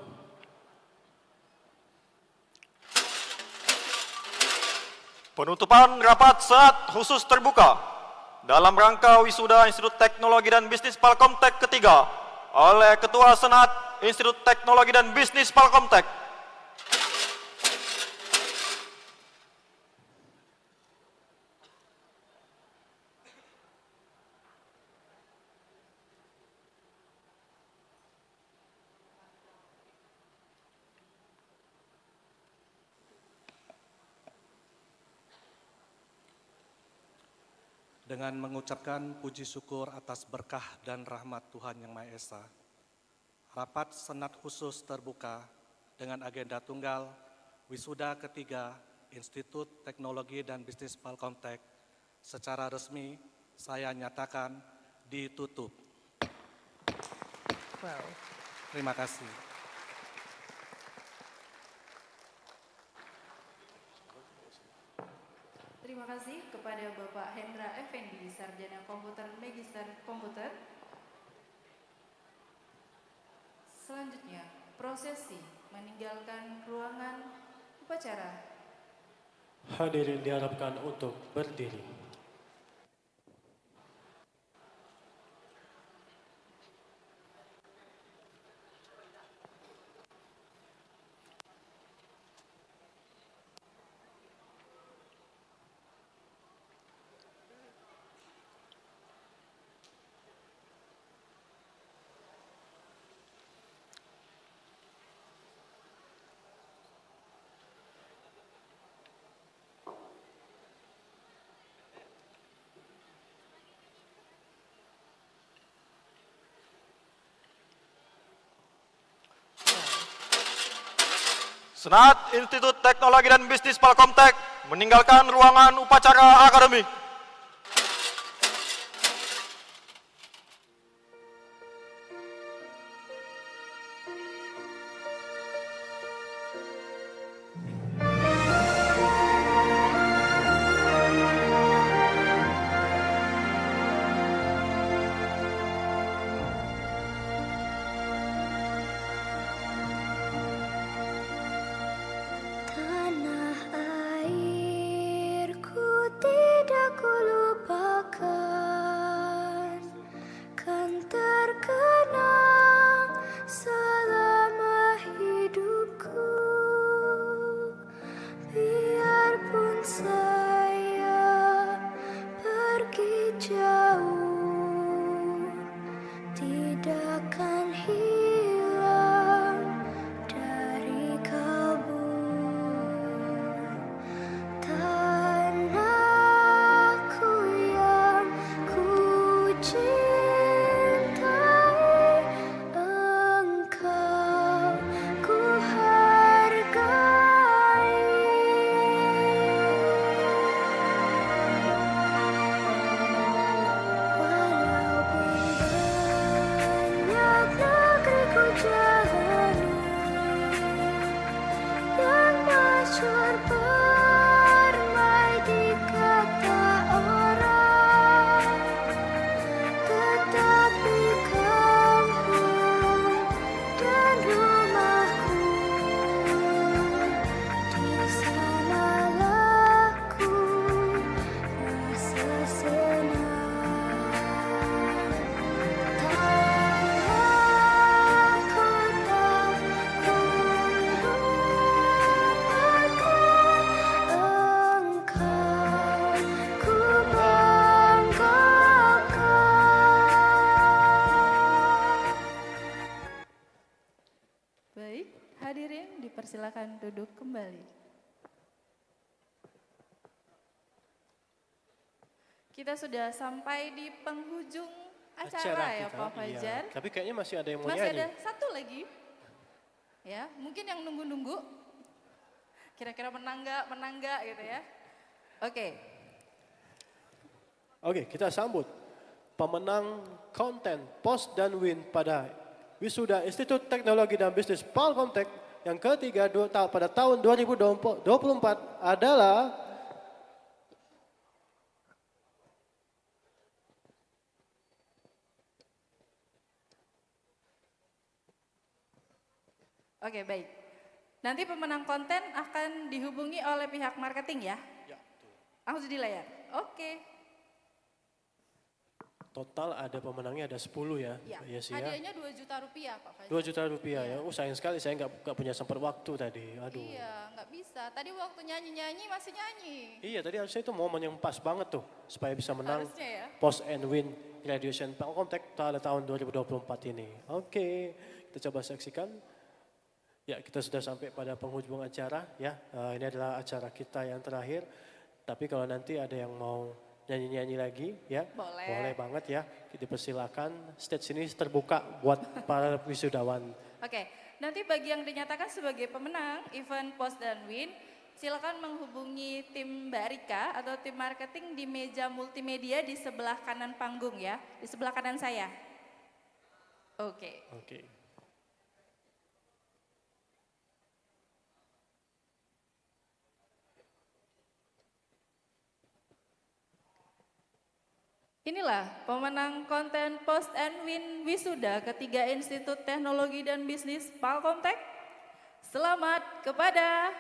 Penutupan rapat Senat khusus terbuka dalam rangka wisuda Institut Teknologi dan Bisnis Palkomtek ketiga oleh Ketua Senat Institut Teknologi dan Bisnis Palkomtek. Dengan mengucapkan puji syukur atas berkah dan rahmat Tuhan Yang Maha Esa, rapat Senat khusus terbuka dengan agenda tunggal wisuda ketiga Institut Teknologi dan Bisnis Palkomtek secara resmi saya nyatakan ditutup. Wow. Terima kasih. Terima kasih kepada Bapak Hendra Effendi, Sarjana Komputer Magister Komputer. Selanjutnya, prosesi meninggalkan ruangan upacara. Hadirin diharapkan untuk berdiri. Senat Institut Teknologi dan Bisnis Palkomtek meninggalkan ruangan upacara akademik. Tanah airku tidak kita sudah sampai di penghujung acara ya kita, Pak Fajar. Iya. Tapi kayaknya masih ada yang mau Masih nyanyi. ada satu lagi. Ya, mungkin yang nunggu-nunggu. Kira-kira menang nggak gitu ya. Oke. Oke, kita sambut pemenang konten Post dan Win pada Wisuda Institut Teknologi dan Bisnis Palcomtech yang ketiga pada tahun 2024 adalah Oke, baik. Nanti pemenang konten akan dihubungi oleh pihak marketing ya? Ya, langsung di layar. Oke. total ada pemenangnya ada 10 ya. Ya, Iya sih ya. hadiahnya 2 juta rupiah Pak Fajar. 2 juta rupiah ya. Sayang sekali saya nggak punya sempat waktu tadi. Aduh. Iya, nggak bisa. Tadi waktu nyanyi-nyanyi masih nyanyi. Iya, tadi harusnya itu momen yang pas banget tuh supaya bisa menang Harusnya ya. Post and Win Graduation Palcomtech pada tahun 2024 ini. Oke, kita coba saksikan. Ya, kita sudah sampai pada penghujung acara ya. Ini adalah acara kita yang terakhir. Tapi kalau nanti ada yang mau nyanyi-nyanyi lagi ya, boleh banget ya. Dipersilakan, stage ini terbuka buat para wisudawan. Oke, nanti bagi yang dinyatakan sebagai pemenang event Post dan Win, silakan menghubungi tim Mbak Rika atau tim marketing di meja multimedia di sebelah kanan panggung ya, di sebelah kanan saya. Oke. Oke. Inilah pemenang konten Post and Win Wisuda ketiga Institut Teknologi dan Bisnis Palcomtech. Selamat kepada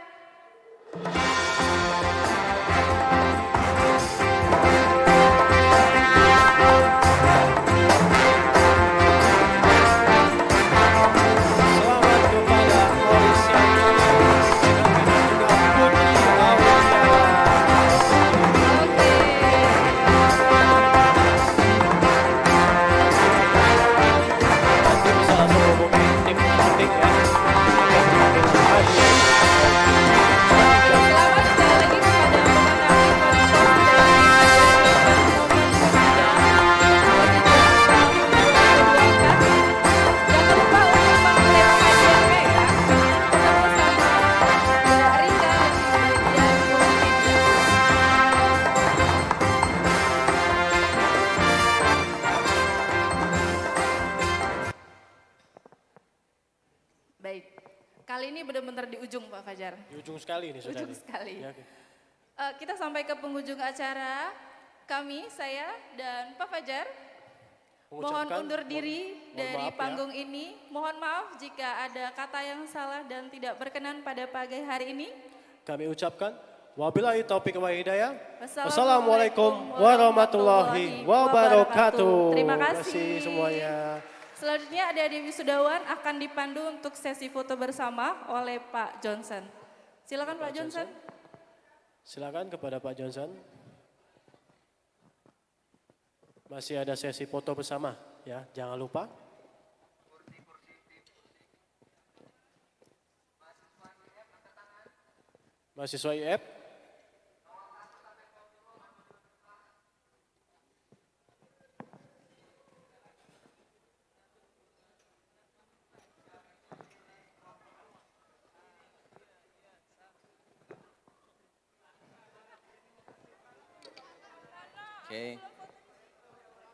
kali ini benar-benar di ujung Pak Fajar. Di ujung sekali ini sudah. Ujung sekali. Ya, okay. Kita sampai ke penghujung acara. Kami, saya dan Pak Fajar mohon undur diri dari panggung ini. Mohon maaf jika ada kata yang salah dan tidak berkenan pada pagi hari ini. Kami ucapkan wabillahi taufiq wa hidayah. Wassalamualaikum warahmatullahi wabarakatuh. Terima kasih semuanya. Selanjutnya adik-adik wisudawan akan dipandu untuk sesi foto bersama oleh Pak Johnson. Silakan Pak Johnson. Silakan kepada Pak Johnson. Masih ada sesi foto bersama ya, jangan lupa. Mahasiswa IF. Okay.